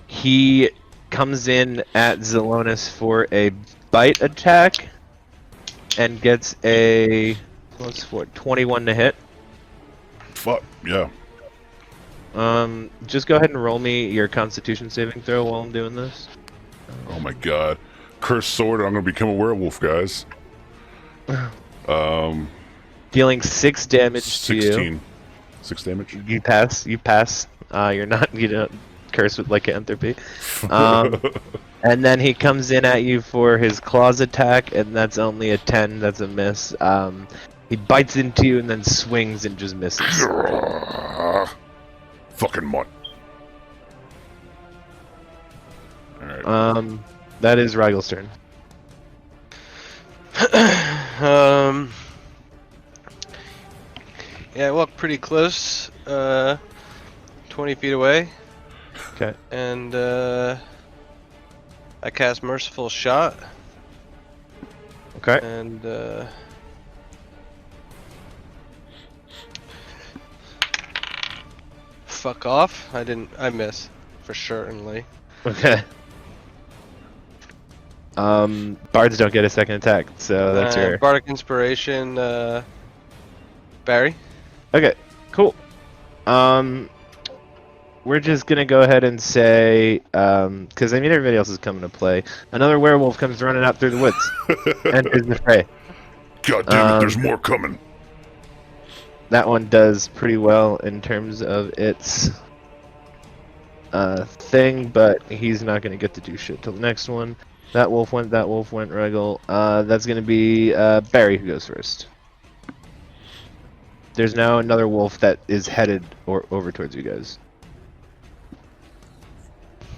he comes in at Zelonis for a bite attack and gets a 21 to hit. Fuck, yeah. Just go ahead and roll me your Constitution saving throw while I'm doing this. Oh my god. Cursed sword, I'm gonna become a werewolf, guys. Dealing 6 damage 16. to you. 6 damage? You pass. You pass. You don't curse with lycanthropy. And then he comes in at you for his claws attack, and that's only a 10. That's a miss. He bites into you and then swings and just misses. Fucking mutt. Alright. That is Rygel's turn. Yeah, I walk pretty close, 20 feet away. Okay. And I cast Merciful Shot. Okay. And fuck off. I miss, for certainly. Okay. Bards don't get a second attack, so that's your. Bardic Inspiration, Barry? Okay, cool. We're just gonna go ahead and say, because I mean everybody else is coming to play. Another werewolf comes running out through the woods, enters the fray. God damn it, there's more coming. That one does pretty well in terms of its thing, but he's not gonna get to do shit till the next one. That wolf went, Regal. That's gonna be Barry who goes first. There's now another wolf that is headed over towards you guys.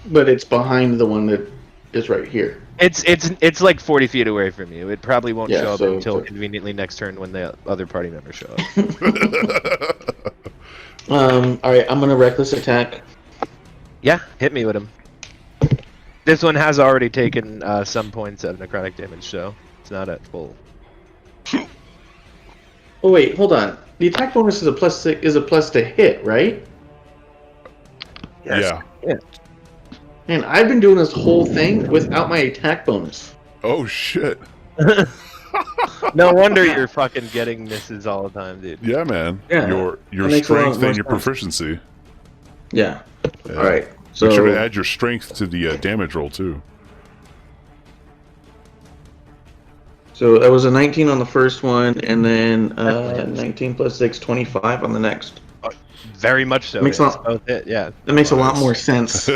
But it's behind the one that is right here. It's like 40 feet away from you. It probably won't Yeah, show up so- until conveniently next turn when the other party members show up. Alright, I'm gonna reckless attack. Yeah, hit me with him. This one has already taken some points of necrotic damage, so it's not at full. Oh wait, hold on. The attack bonus is a plus to hit, right? Yes. Yeah. Man, I've been doing this whole thing without my attack bonus. Oh shit. No wonder you're fucking getting misses all the time, dude. Yeah, man. Yeah, Your that makes a lot strength more and your sense. proficiency. Yeah. Yeah. Alright. Make sure to So add your strength to the damage roll too. so that was a 19 on the first one, and then 19 plus 6, 25 on the next. Very much so. Makes yes. a lot- Both hit, yeah. That makes a lot more sense. I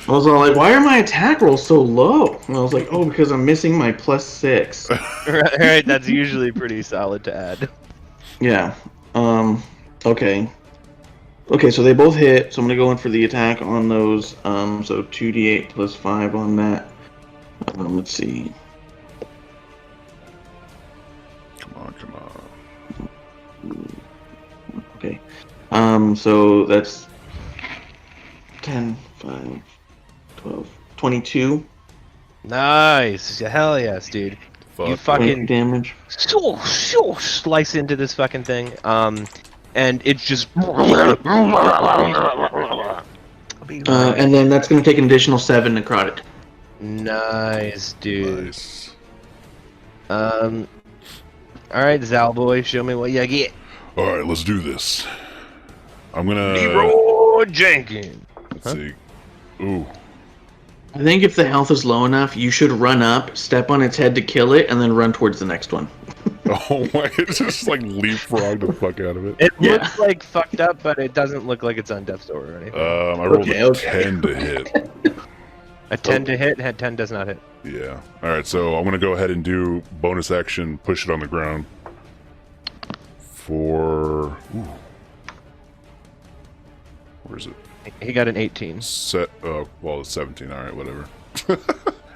was all like, why are my attack rolls so low? And I was like, oh, because I'm missing my plus 6. Right, that's usually pretty solid to add. Yeah. Okay. Okay, so they both hit, so I'm gonna go in for the attack on those. So 2d8 plus 5 on that. Let's see. Come on. Okay. So that's 10, 5, 12, 22 Nice. Hell yes, dude. You Fuck. fucking damage. slice into this fucking thing. And it's just. I'll be And then that's gonna take an additional 7 necrotic. Nice, dude. Nice. Alright, Zal boy, show me what you get. Alright, let's do this. I'm gonna Leroy Jenkins. let's see. Ooh. I think if the health is low enough, you should run up, step on its head to kill it, and then run towards the next one. Oh my, it's just like leapfrog the fuck out of it. It Yeah. looks like fucked up, but it doesn't look like it's on death's door or anything. I rolled a Okay. 10 to hit. A 10 to hit, and 10 does not hit. Yeah. Alright, so I'm gonna go ahead and do bonus action, push it on the ground. For ooh. Where is it? He got an 18. Well, it's 17, alright, whatever.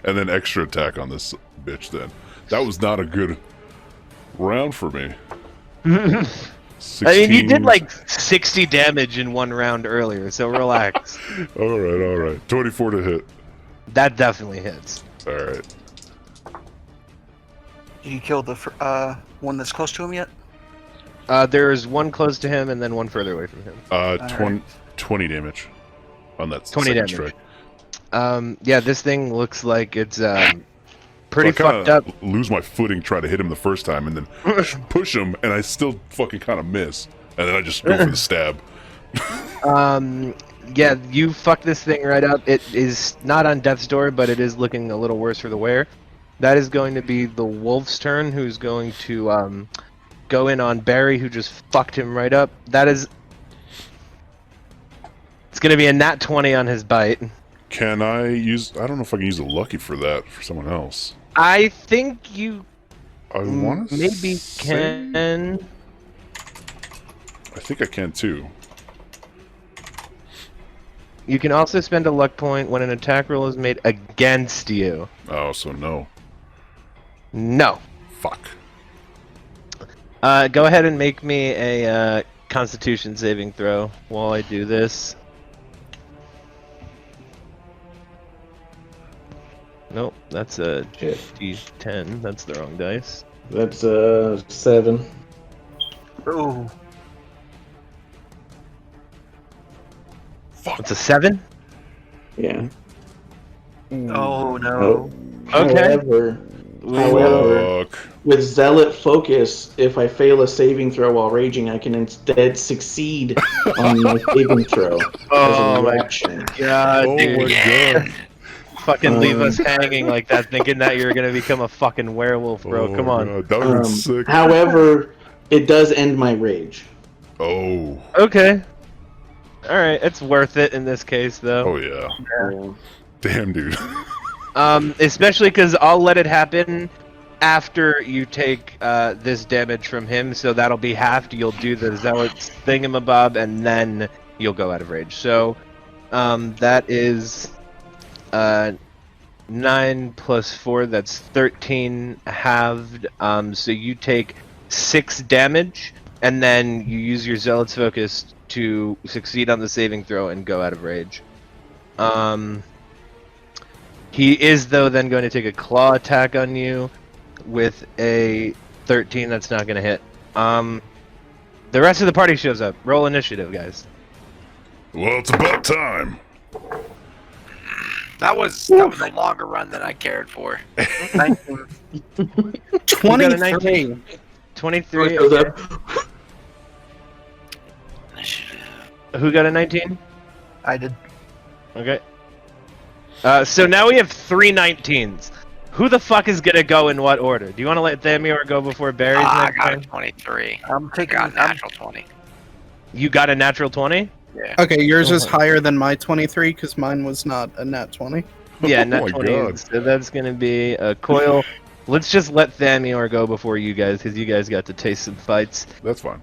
And then extra attack on this bitch then. That was not a good round for me. 16... I mean, you did like 60 damage in one round earlier, so relax. Alright. 24 to hit. That definitely hits. Alright. Did you kill the one that's close to him yet? There's one close to him and then one further away from him. 20 damage on that 20 second damage. strike. Yeah, this thing looks like it's pretty So I kinda fucked up. lose my footing trying to hit him the first time and then push him, and I still fucking kind of miss. And then I just go for the stab. Yeah, you fucked this thing right up. It is not on death's door, but it is looking a little worse for the wear. That is going to be the wolf's turn, who's going to go in on Barry, who just fucked him right up. That is... It's going to be a nat 20 on his bite. Can I use... I don't know if I can use a lucky for that for someone else. I think you I want to maybe can... I think I can too. You can also spend a luck point when an attack roll is made against you. Oh, so no. No. Fuck. Go ahead and make me a Constitution saving throw while I do this. Nope, that's a D10. That's the wrong dice. That's 7. Oh, Fuck. It's a 7? Yeah. Oh no. Okay. However, Fuck. with Zealot Focus, if I fail a saving throw while raging, I can instead succeed on my saving throw Oh as a my reaction. god, Oh dude. my god. Fucking leave us hanging like that, thinking that you're gonna become a fucking werewolf, bro. Oh Come my on. God. That would have been sick. However, it does end my rage. Oh. Okay. Alright, it's worth it in this case, though. Oh yeah. Damn, dude. Especially because I'll let it happen after you take this damage from him, so that'll be halved. You'll do the Zealot's thingamabob, and then you'll go out of rage. So, that is 9 plus 4, that's 13 halved. So you take 6 damage, and then you use your Zealot's Focus to succeed on the saving throw and go out of rage. He is, though, then going to take a claw attack on you with a 13. That's not going to hit. The rest of the party shows up. Roll initiative, guys. Well, it's about time. That was a longer run than I cared for. 23. 23. Goes Okay. up. Who got a 19? I did. Okay. So now we have 3 19s. Who the fuck is gonna go in what order? Do you want to let Thamior go before Barry's I next got a turn? 23. I'm I taking. got a natural 20. You got a natural 20? Yeah. Okay, yours is higher than my 23 because mine was not a nat 20. Yeah, Oh nat my 20. God. So that's gonna be a coil. Let's just let Thamior go before you guys, because you guys got to taste some fights. That's fine.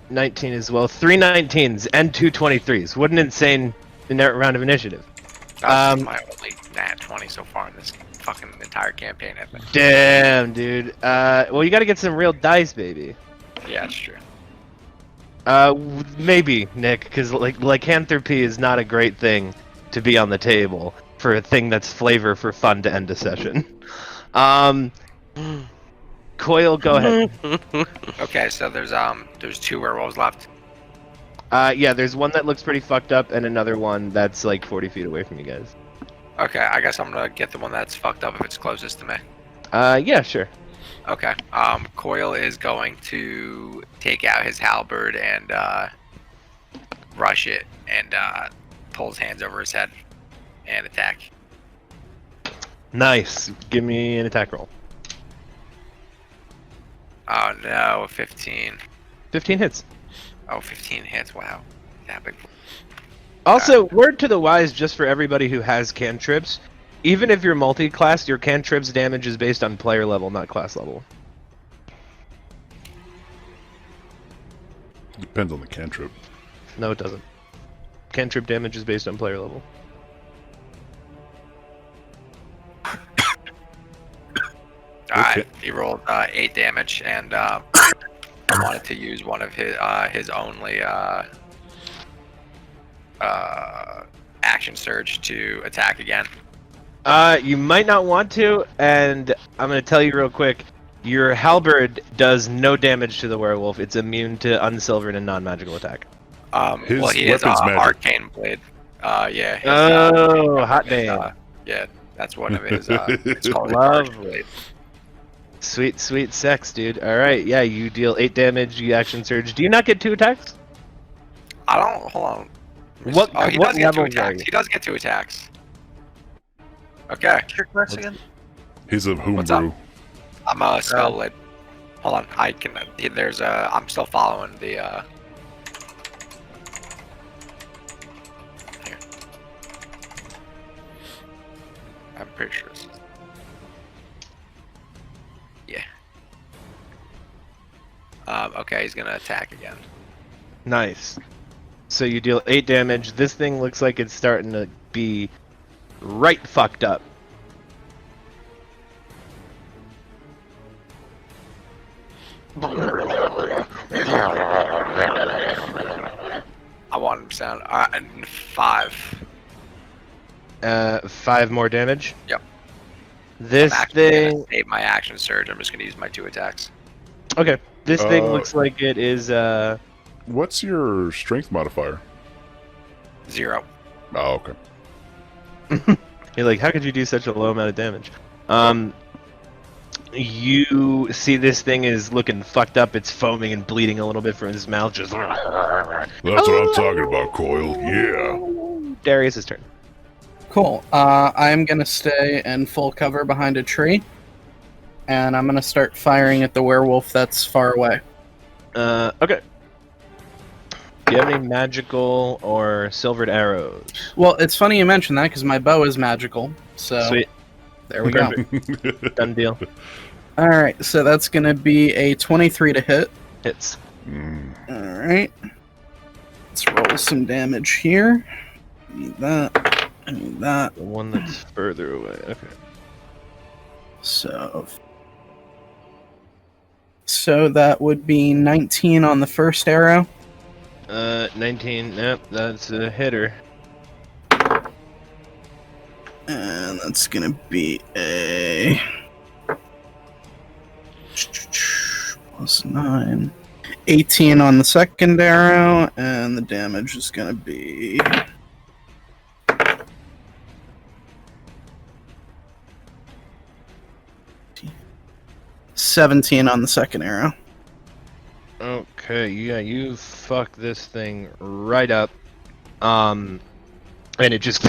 19 as well. 3 19s and 2 23s. What an insane round of initiative. That's my only nat 20 so far in this fucking entire campaign, I think. Damn, dude. Well, you got to get some real dice, baby. Yeah, that's true. Maybe, Nick, because lycanthropy is not a great thing to be on the table for a thing that's flavor for fun to end a session. Coil, go ahead. Okay, so there's 2 werewolves left. Yeah, there's one that looks pretty fucked up, and another one that's like 40 feet away from you guys. Okay, I guess I'm gonna get the one that's fucked up if it's closest to me. Yeah, sure. Okay. Coil is going to take out his halberd and rush it and pull his hands over his head and attack. Nice. Give me an attack roll. Oh no, 15. 15 hits. Oh, 15 hits. Wow. That big. Also, word to the wise, just for everybody who has cantrips, even if you're multi-class, your cantrips damage is based on player level, not class level. Depends on the cantrip. No, it doesn't. Cantrip damage is based on player level. Alright, he rolled 8 damage, and I wanted to use one of his only action surge to attack again. You might not want to, and I'm going to tell you real quick. Your halberd does no damage to the werewolf. It's immune to unsilvered and non-magical attack. His Well, he has weapon's magic. arcane blade. Yeah. his, Oh, hot his, damn. yeah, that's one of his. It's called his arcane Lovely. blade. Sweet, sweet sex, dude. Alright, yeah, you deal 8 damage, you action surge. Do you not get 2 attacks? I don't. Hold on. What, Oh, he what does get 2 level are attacks. you? He does get 2 attacks. Okay. Your class again? He's a What's up? homebrew. I'm a spell lid. Hold on, I can. There's a. I'm still following the. Here. I'm pretty sure. This is... Yeah. Okay, he's gonna attack again. Nice. So you deal 8 damage. This thing looks like it's starting to be right fucked up. I want him to sound. 5. 5 more damage. Yep. This I'm actually thing. gonna save my action surge. I'm just gonna use my 2 attacks. Okay. This thing Uh, looks like it is. What's your strength modifier? 0. Oh, okay. You're like, how could you do such a low amount of damage? You see this thing is looking fucked up. It's foaming and bleeding a little bit from his mouth. Just That's what I'm talking about, Coil. Yeah. Darius' turn. Cool. I'm gonna stay in full cover behind a tree, and I'm gonna start firing at the werewolf that's far away. Okay. Do you have any magical or silvered arrows? Well, it's funny you mention that because my bow is magical. So Sweet. there we go. Done deal. All right, so that's gonna be a 23 to hit. Hits. All right. Let's roll some damage here. Need that. I need that. The one that's further away. Okay. So that would be 19 on the first arrow. 19. Yep, that's a hitter. And that's gonna be a plus 9. 18 on the second arrow, and the damage is gonna be 17 on the second arrow. Okay, yeah, you fuck this thing right up. And it just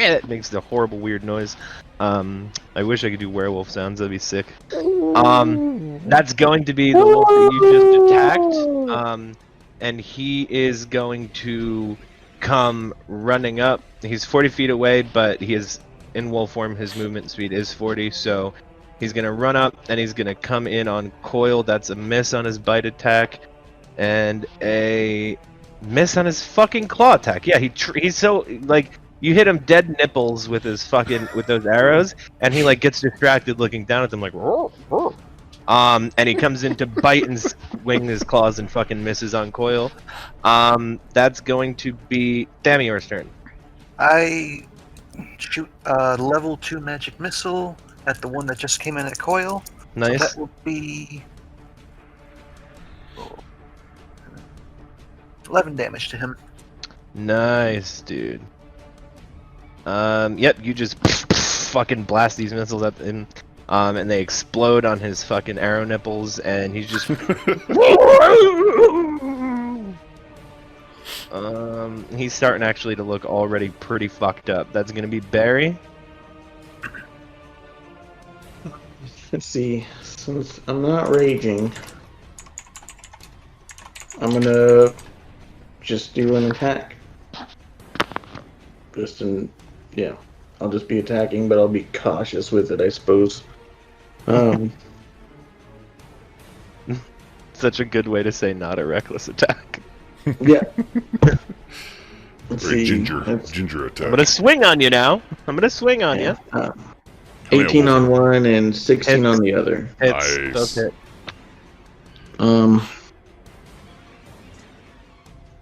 it makes the horrible weird noise. I wish I could do werewolf sounds, that'd be sick. That's going to be the wolf that you just attacked. And he is going to come running up. He's 40 feet away, but he is in wolf form. His movement speed is 40, so he's gonna run up and he's gonna come in on Coil. That's a miss on his bite attack, and a miss on his fucking claw attack. Yeah, he's so like you hit him dead nipples with his fucking with those arrows, and he like gets distracted looking down at them like, and he comes in to bite and swing his claws and fucking misses on Coil. That's going to be Damior's turn. I shoot a level 2 magic missile at the one that just came in at Coil. Nice. So that will be 11 damage to him. Nice, dude. Yep, you just fucking blast these missiles at him, and they explode on his fucking arrow nipples, and he's just he's starting actually to look already pretty fucked up. That's gonna be Barry. Let's see. Since I'm not raging, I'm gonna just do an attack. Yeah. I'll just be attacking, but I'll be cautious with it, I suppose. Such a good way to say not a reckless attack. Yeah. Let's Very see. ginger attack. I'm gonna swing on you now. I'm gonna swing on you. 18 on one and 16 on the other. Hits. Nice. Both hit.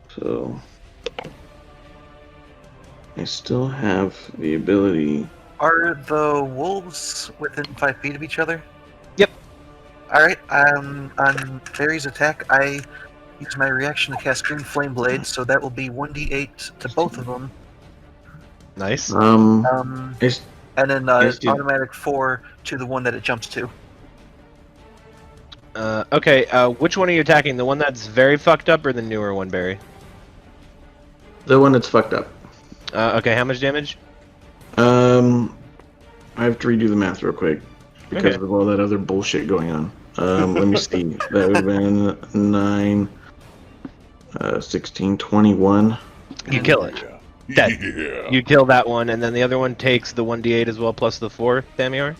So I still have the ability. Are the wolves within 5 feet of each other? Yep. Alright, on Barry's attack, I use my reaction to cast Green Flame Blade, so that will be 1d8 to both of them. Nice. It's- And then Yes, dude. automatic 4 to the one that it jumps to. Okay, which one are you attacking? The one that's very fucked up or the newer one, Barry? the one that's fucked up. Okay, how much damage? I have to redo the math real quick because Okay. of all that other bullshit going on. Let me see. That would have been 9, 16, 21. You kill it. Dead. Yeah. You kill that one, and then the other one takes the 1d8 as well, plus the 4, Damior?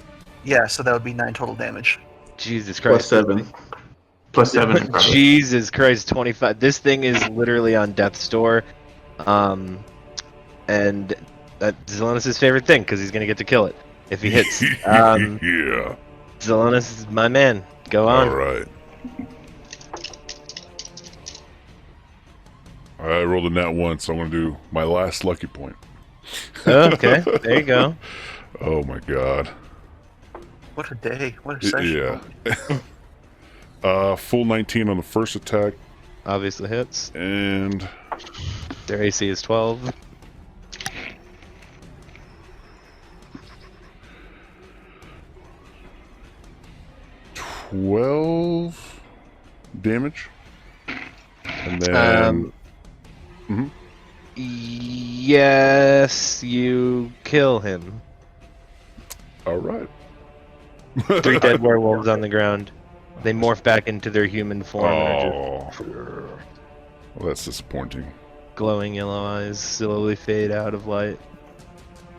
Yeah, so that would be 9 total damage. Jesus Plus Christ. 7. Plus 7. probably. Jesus Christ, 25. This thing is literally on death's door. And that's Zelonis' favorite thing, because he's going to get to kill it if he hits. Yeah. Zelonis is my man. Go on. All right. I rolled a nat 1, so I'm going to do my last lucky point. Okay, there you go. Oh my god. What a day. What a session. Yeah. Full 19 on the first attack, Obviously hits. and Their AC is 12. 12 damage. And then... Yes, you kill him. Alright. 3 dead werewolves on the ground. They morph back into their human form and are Oh. Well, that's disappointing. just glowing yellow eyes slowly fade out of light.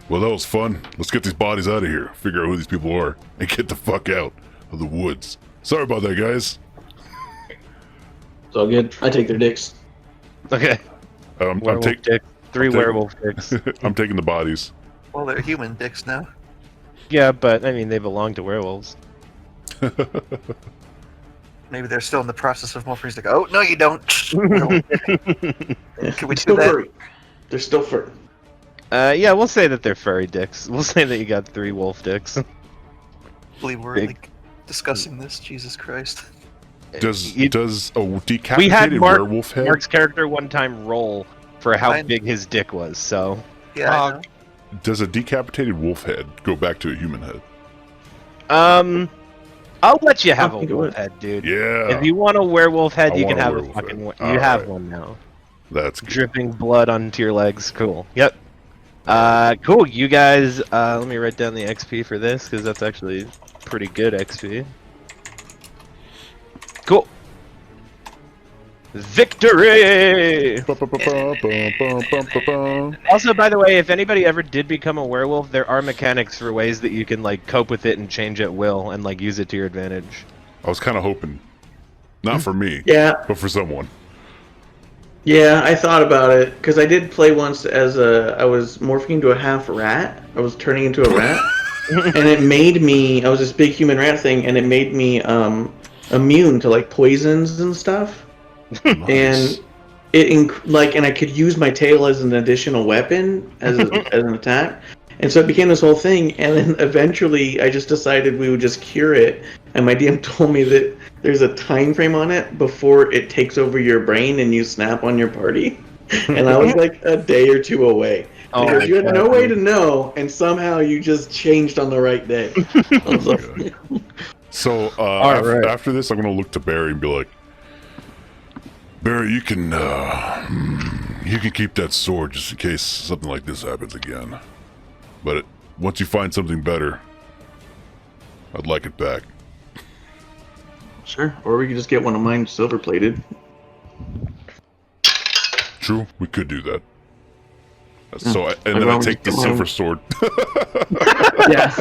Well, that was fun. Let's get these bodies out of here, figure out who these people are, and get the fuck out of the woods. Sorry about that, guys. It's all good. I take their dicks. Okay. I'm Werewolf taking dick. 3 I'm taking- werewolf dicks. I'm taking the bodies. Well, they're human dicks now. Yeah, but I mean they belong to werewolves. Maybe they're still in the process of morphing. He's like, oh, no, you don't. No. Can we do Still that? furry. They're still furry. Yeah, we'll say that they're furry dicks. We'll say that you got 3 wolf dicks. I believe we're Big. like discussing this. Jesus Christ. Does You- a decapitated Mark- werewolf head? Mark's character one time roll for how Fine. big his dick was, so Yeah, I know. Does a decapitated wolf head go back to a human head? I'll let you have a think it wolf would. head, dude. Yeah. If you want a werewolf head, I you can want a have a werewolf fucking head. one. You have Alright. one now. That's good. Dripping blood onto your legs. Cool. Yep. Cool. You guys, let me write down the XP for this because that's actually pretty good XP. Cool. Victory! Also, by the way, if anybody ever did become a werewolf, there are mechanics for ways that you can like cope with it and change at will and like use it to your advantage. I was kind of hoping, not for me, Yeah, but for someone. yeah, I thought about it because I did play once as I was morphing into a half rat. I was turning into a rat, and it made me. I was this big human rat thing, and it made me immune to like poisons and stuff. Nice. And and I could use my tail as an additional weapon as an attack. And so it became this whole thing, and then eventually I just decided we would just cure it. And my DM told me that there's a time frame on it before it takes over your brain and you snap on your party. And I was like a day or 2 away. Oh my Because you had God, no way dude. to know, and somehow you just changed on the right day. I was like, So Alright. after this, I'm gonna look to Barry and be like, Barry, you can keep that sword just in case something like this happens again. But once you find something better, I'd like it back. sure. Or we could just get one of mine silver plated. True, we could do that. Hmm. So, and then I take the silver sword. Yeah.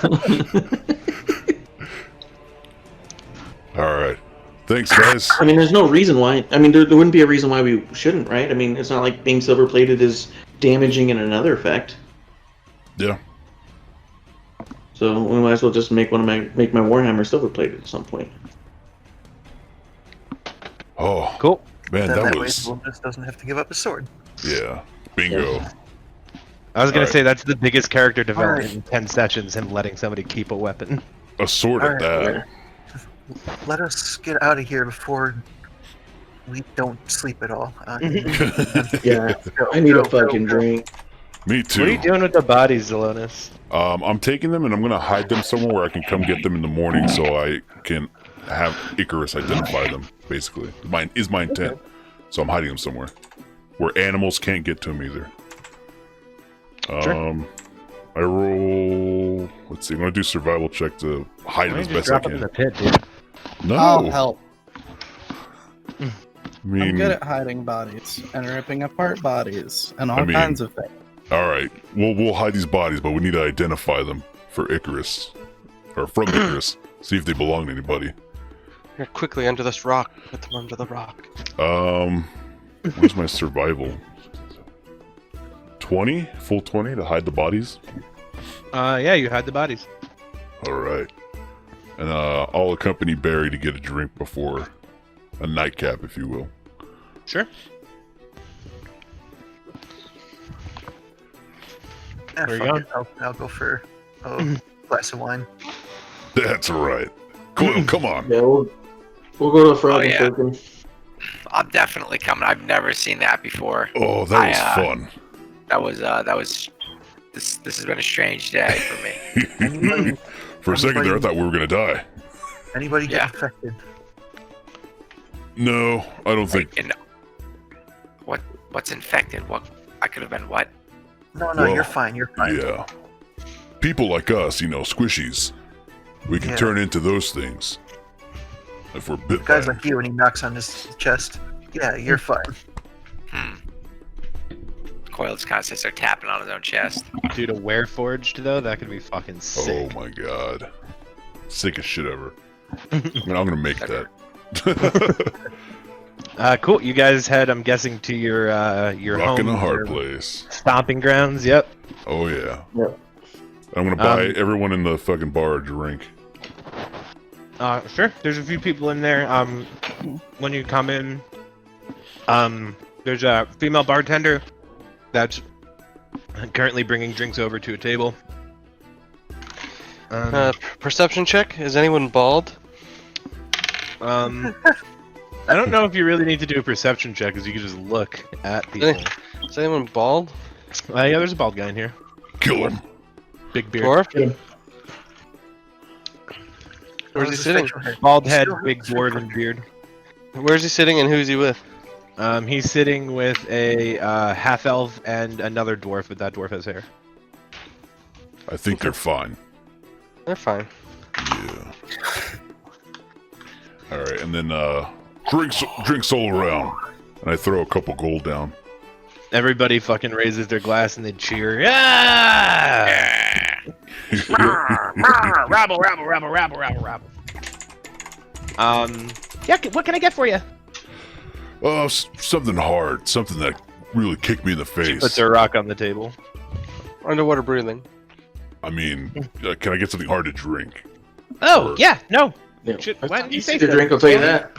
All right, thanks, guys. I mean, there's no reason why. I mean, there wouldn't be a reason why we shouldn't, right? I mean, it's not like being silver plated is damaging in another effect. Yeah, So we might as well just make my Warhammer silver plated at some point. Oh, Cool. man, Then that that way, was Wilbus doesn't have to give up his sword. yeah, bingo. I was gonna Alright. say that's the biggest character development Alright. in 10 sessions, him letting somebody keep a weapon. A sword at Alright. that. Let us get out of here before we don't sleep at all. Yeah, I need a fucking drink. Me What are you too. doing with the bodies, Zelonis? I'm taking them and I'm gonna hide them somewhere where I can come get them in the morning, so I can have Icarus identify them. Basically, mine is my intent. So I'm hiding them somewhere where animals can't get to them either. Sure. I roll. Let's see. I'm gonna do survival check to hide Why it as don't you best I drop it in can. the pit, dude? No, I'll help. I I'm mean, good at hiding bodies and ripping apart bodies and all I mean- kinds of things. all right. We'll hide these bodies, but we need to identify them for Icarus or from Icarus. See if they belong to anybody. Here, quickly under this rock. Put them under the rock. Where's my survival? 20? Full 20 to hide the bodies? Yeah, you hide the bodies. Alright. And I'll accompany Barry to get a drink before a nightcap, if you will. Sure. Ah, Where you fuck going? it. I'll go for a glass of wine. That's right. Coil, come on. Yeah, we'll go to the frog Oh, and yeah. cook him. I'm definitely coming. I've never seen that before. Oh, that was I, fun. That was. This has been a strange day for me. Anybody, For a second there, I thought we were going to die. Anybody get Yeah. infected? No, I don't think. And what's infected? What? I could have been what? No, Well, you're fine. You're fine. Yeah. People like us, squishies, we can Yeah. turn into those things. If we're bit by Guys them. like you, and he knocks on his chest. Yeah, you're fine. Coil just kind of sits there tapping on his own chest. Dude, a Wereforged though, that could be fucking sick. Oh my god. Sickest shit ever. I mean, I'm gonna make that. Cool. You guys head, I'm guessing, to your Rock in home, a hard your place. stomping grounds. Yep. Oh yeah. Yep. I'm gonna buy everyone in the fucking bar a drink. Sure. There's a few people in there. When you come in, there's a female bartender that's currently bringing drinks over to a table. Perception check. Is anyone bald? I don't know if you really need to do a perception check, because you can just look at people. Is anyone bald? Yeah, there's a bald guy in here. Kill him. Big beard. Dwarf? Where's he His sitting? facial hair. Bald head, Still big has dwarven beard. Where's he sitting and who's he with? He's sitting with a half elf and another dwarf, but that dwarf has hair. I think they're fine. They're fine. Yeah. Alright, and then drinks all around. And I throw a couple gold down. Everybody fucking raises their glass and they cheer. Yeah! Rabble, rabble, rabble, rabble, rabble, rabble. Yeah, what can I get for you? Oh, something hard. Something that really kicked me in the She face. puts her rock on the table. Underwater breathing. I mean, can I get something hard to drink? Oh, yeah, no. Yeah. Shit, why didn't you say Easy to so? drink, I'll tell you that.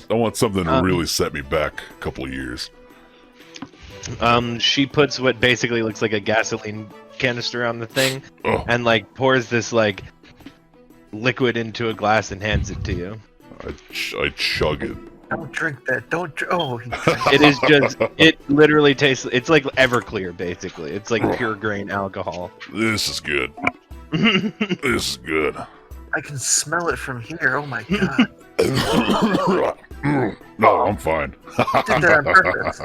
I want something to really set me back a couple of years. She puts what basically looks like a gasoline canister on the thing, Oh, and like pours this like liquid into a glass and hands it to you. I chug it. Don't drink that. Don't. Oh, It is just, it literally tastes, it's like Everclear basically. It's like pure grain alcohol. This is good. This is good. I can smell it from here. Oh my god. No, I'm fine. You did that on purpose.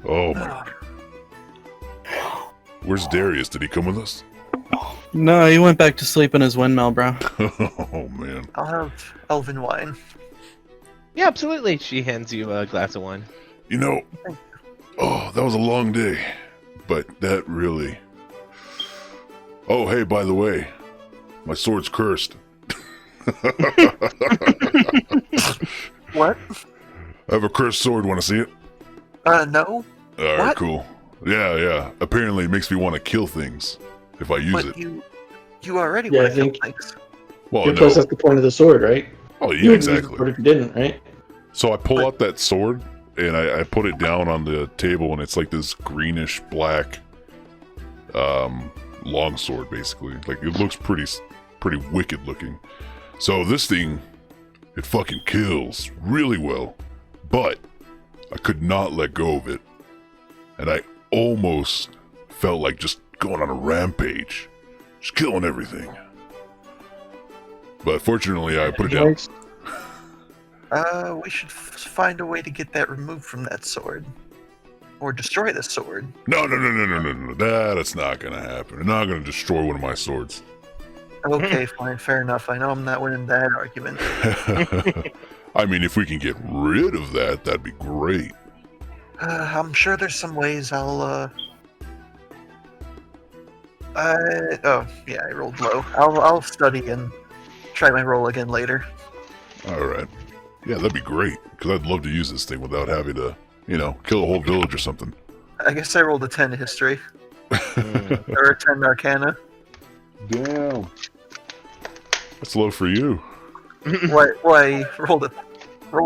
Oh my. Where's Darius? Did he come with us? No, he went back to sleep in his windmill, bro. Oh man. I'll have elven wine. Yeah, absolutely. She hands you a glass of wine. You know, oh, that was a long day. But that really... Oh, hey, by the way, my sword's cursed. What? I have a cursed sword. Want to see it? No. Alright, What? cool. Yeah. Apparently it makes me want to kill things if I use But it. you already Yeah, want I to kill think- things. Well, Plus, no. that's the point of the sword, right? Oh, You yeah, wouldn't use the exactly. sword if you didn't, right? So I pull out that sword and I put it down on the table, and it's like this greenish black long sword, basically. Like, it looks pretty wicked looking. So this thing, it fucking kills really well, but I could not let go of it, and I almost felt like just going on a rampage, just killing everything. But fortunately, I put it down. Thanks. We should find a way to get that removed from that sword. Or destroy the sword. No. That's not gonna happen. I'm not gonna destroy one of my swords. Okay, fine, fair enough. I know I'm not winning that argument. I mean, if we can get rid of that, that'd be great. I'm sure there's some ways oh, yeah, I rolled low. I'll study and try my roll again later. Alright. Yeah, that'd be great, because I'd love to use this thing without having to, kill a whole village or something. I guess I rolled a 10 history. Or a 10 arcana. Damn. That's low for you. Why rolled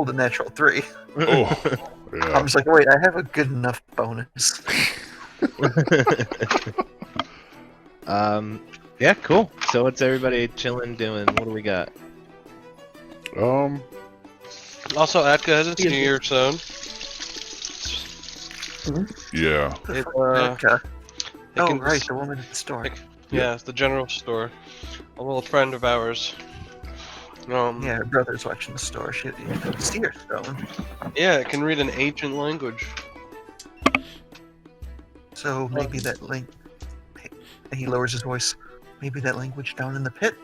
a natural 3. Oh, I'm yeah. just like, wait, I have a good enough bonus. Yeah, cool. So what's everybody chilling doing? What do we got? Also, Atka has its New Year's zone. Yeah. It, Okay. it Oh, can- right, the woman at the store. Yeah, it's the general store. A little friend of ours. Yeah, her brother's watching the store. She see her stone. Yeah, it can read an ancient language. So maybe that he lowers his voice. Maybe that language down in the pit.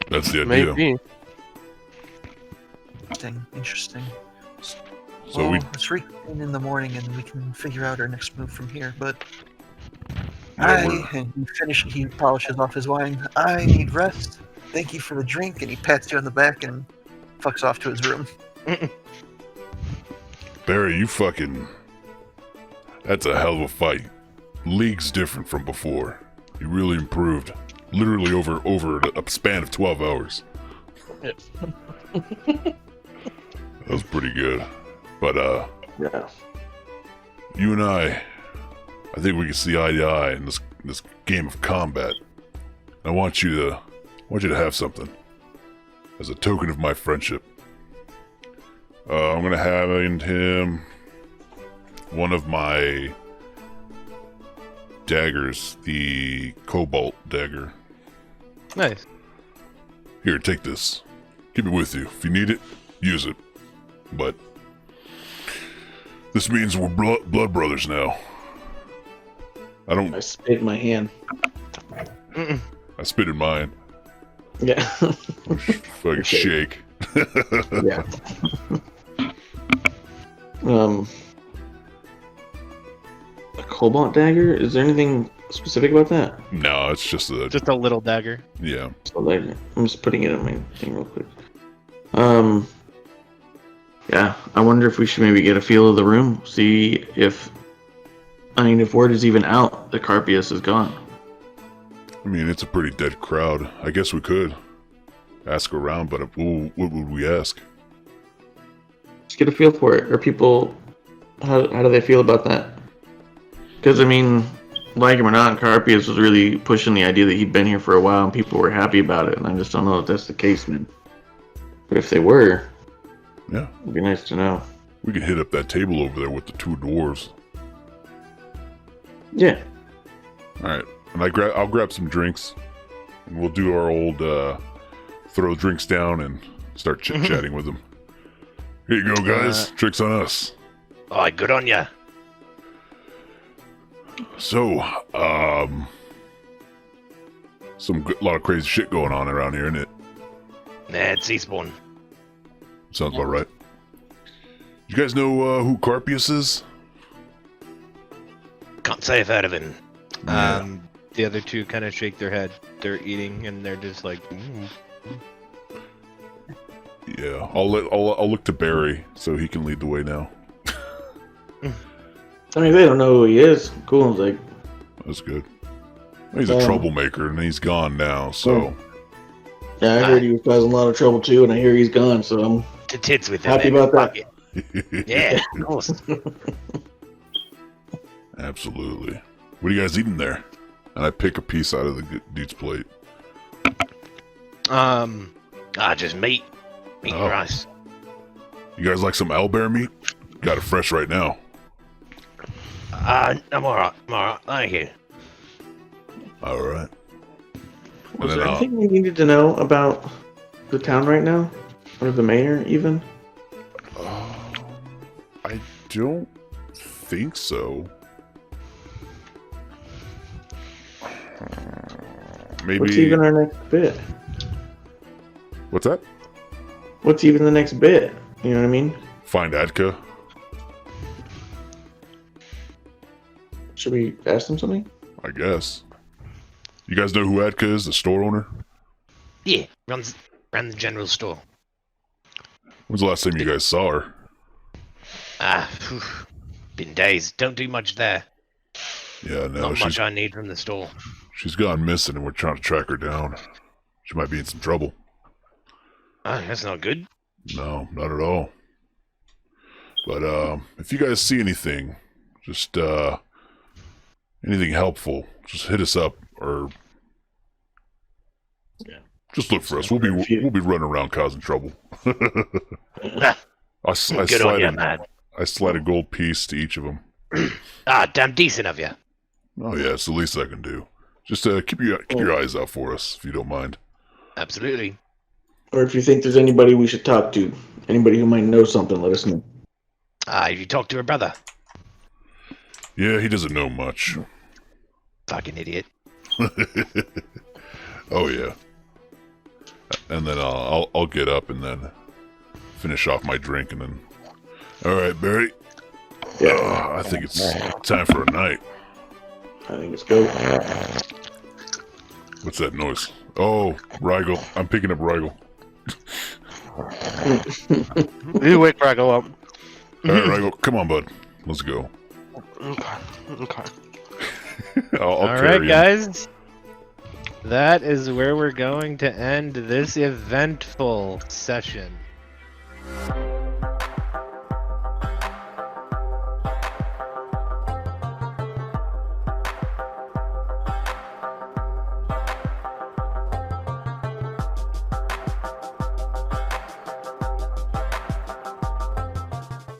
That's the idea. Maybe. Interesting. So we let's reconvene in the morning and we can figure out our next move from here. But he polishes off his wine. I need rest. Thank you for the drink, and he pats you on the back and fucks off to his room. Barry, you fucking... That's a hell of a fight. Leagues different from before. You really improved. Literally over a span of 12 hours. That was pretty good. But, Yeah. you and I think we can see eye to eye in this game of combat. I want you to have something. As a token of my friendship. I'm gonna hand him one of my daggers, the Cobalt dagger. Nice. Here, take this. Keep it with you. If you need it, use it. But this means we're blood brothers now. I spit in my hand. I spit in mine. Yeah. Fucking shake. Yeah. A cobalt dagger? Is there anything specific about that? No, it's just a little dagger. Yeah. So dagger. I'm just putting it in my thing real quick. Yeah, I wonder if we should maybe get a feel of the room, see if word is even out that Carpius is gone. I mean, it's a pretty dead crowd. I guess we could ask around, but what would we ask? Just get a feel for it. Are people, how do they feel about that? Because, I mean, like him or not, Carpius was really pushing the idea that he'd been here for a while and people were happy about it, and I just don't know if that's the case, man. But if they were, yeah, it'd be nice to know. We could hit up that table over there with the two dwarves. Yeah. Alright, and I'll grab some drinks, and we'll do our old, throw drinks down and start chit-chatting with them. Here you go, guys. Drinks on us. Oh, good on ya. So, lot of crazy shit going on around here, isn't it? Nah, it's Eastbourne. Sounds about right. You guys know who Carpius is? Can't say I've heard of him. Yeah. The other two kind of shake their head. They're eating, and they're just like, Yeah, I'll look to Barry so he can lead the way now. I mean, they don't know who he is. Cool. Like, that's good. He's a troublemaker, and he's gone now. So, yeah, I heard he was causing a lot of trouble too, and I hear he's gone. So I'm to tits with him. happy about that. Yeah, of course. Absolutely. What are you guys eating there? And I pick a piece out of the dude's plate. Just meat and rice. You guys like some owlbear meat? Got it fresh right now. I'm alright. Thank you. All right. Was there anything we needed to know about the town right now, or the mayor even? I don't think so. Maybe. What's even our next bit? What's that? What's even the next bit? You know what I mean? Find Adka. Should we ask them something? I guess. You guys know who Adka is, the store owner? Yeah, ran the general store. When's the last time you guys saw her? Been days. Don't do much there. Yeah, no, Not much I need from the store. She's gone missing and we're trying to track her down. She might be in some trouble. That's not good. No, not at all. But if you guys see anything, just anything helpful, just hit us up or just look for us. We'll be running around causing trouble. I slide a gold piece to each of them. Damn decent of you. Oh yeah, it's the least I can do. Just keep your eyes out for us if you don't mind. Absolutely. Or if you think there's anybody we should talk to, anybody who might know something, let us know. You talk to her brother. Yeah, he doesn't know much. Fucking idiot. Oh yeah. And then I'll get up and then finish off my drink and then. All right, Barry. Yeah. I think it's time for a night. I think it's go. What's that noise? Oh, Rigel. I'm picking up Rigel. You wake Raggle up. All right, Rigel. Come on, bud. Let's go. Okay. I'll All carry right, him. guys. That is where we're going to end this eventful session.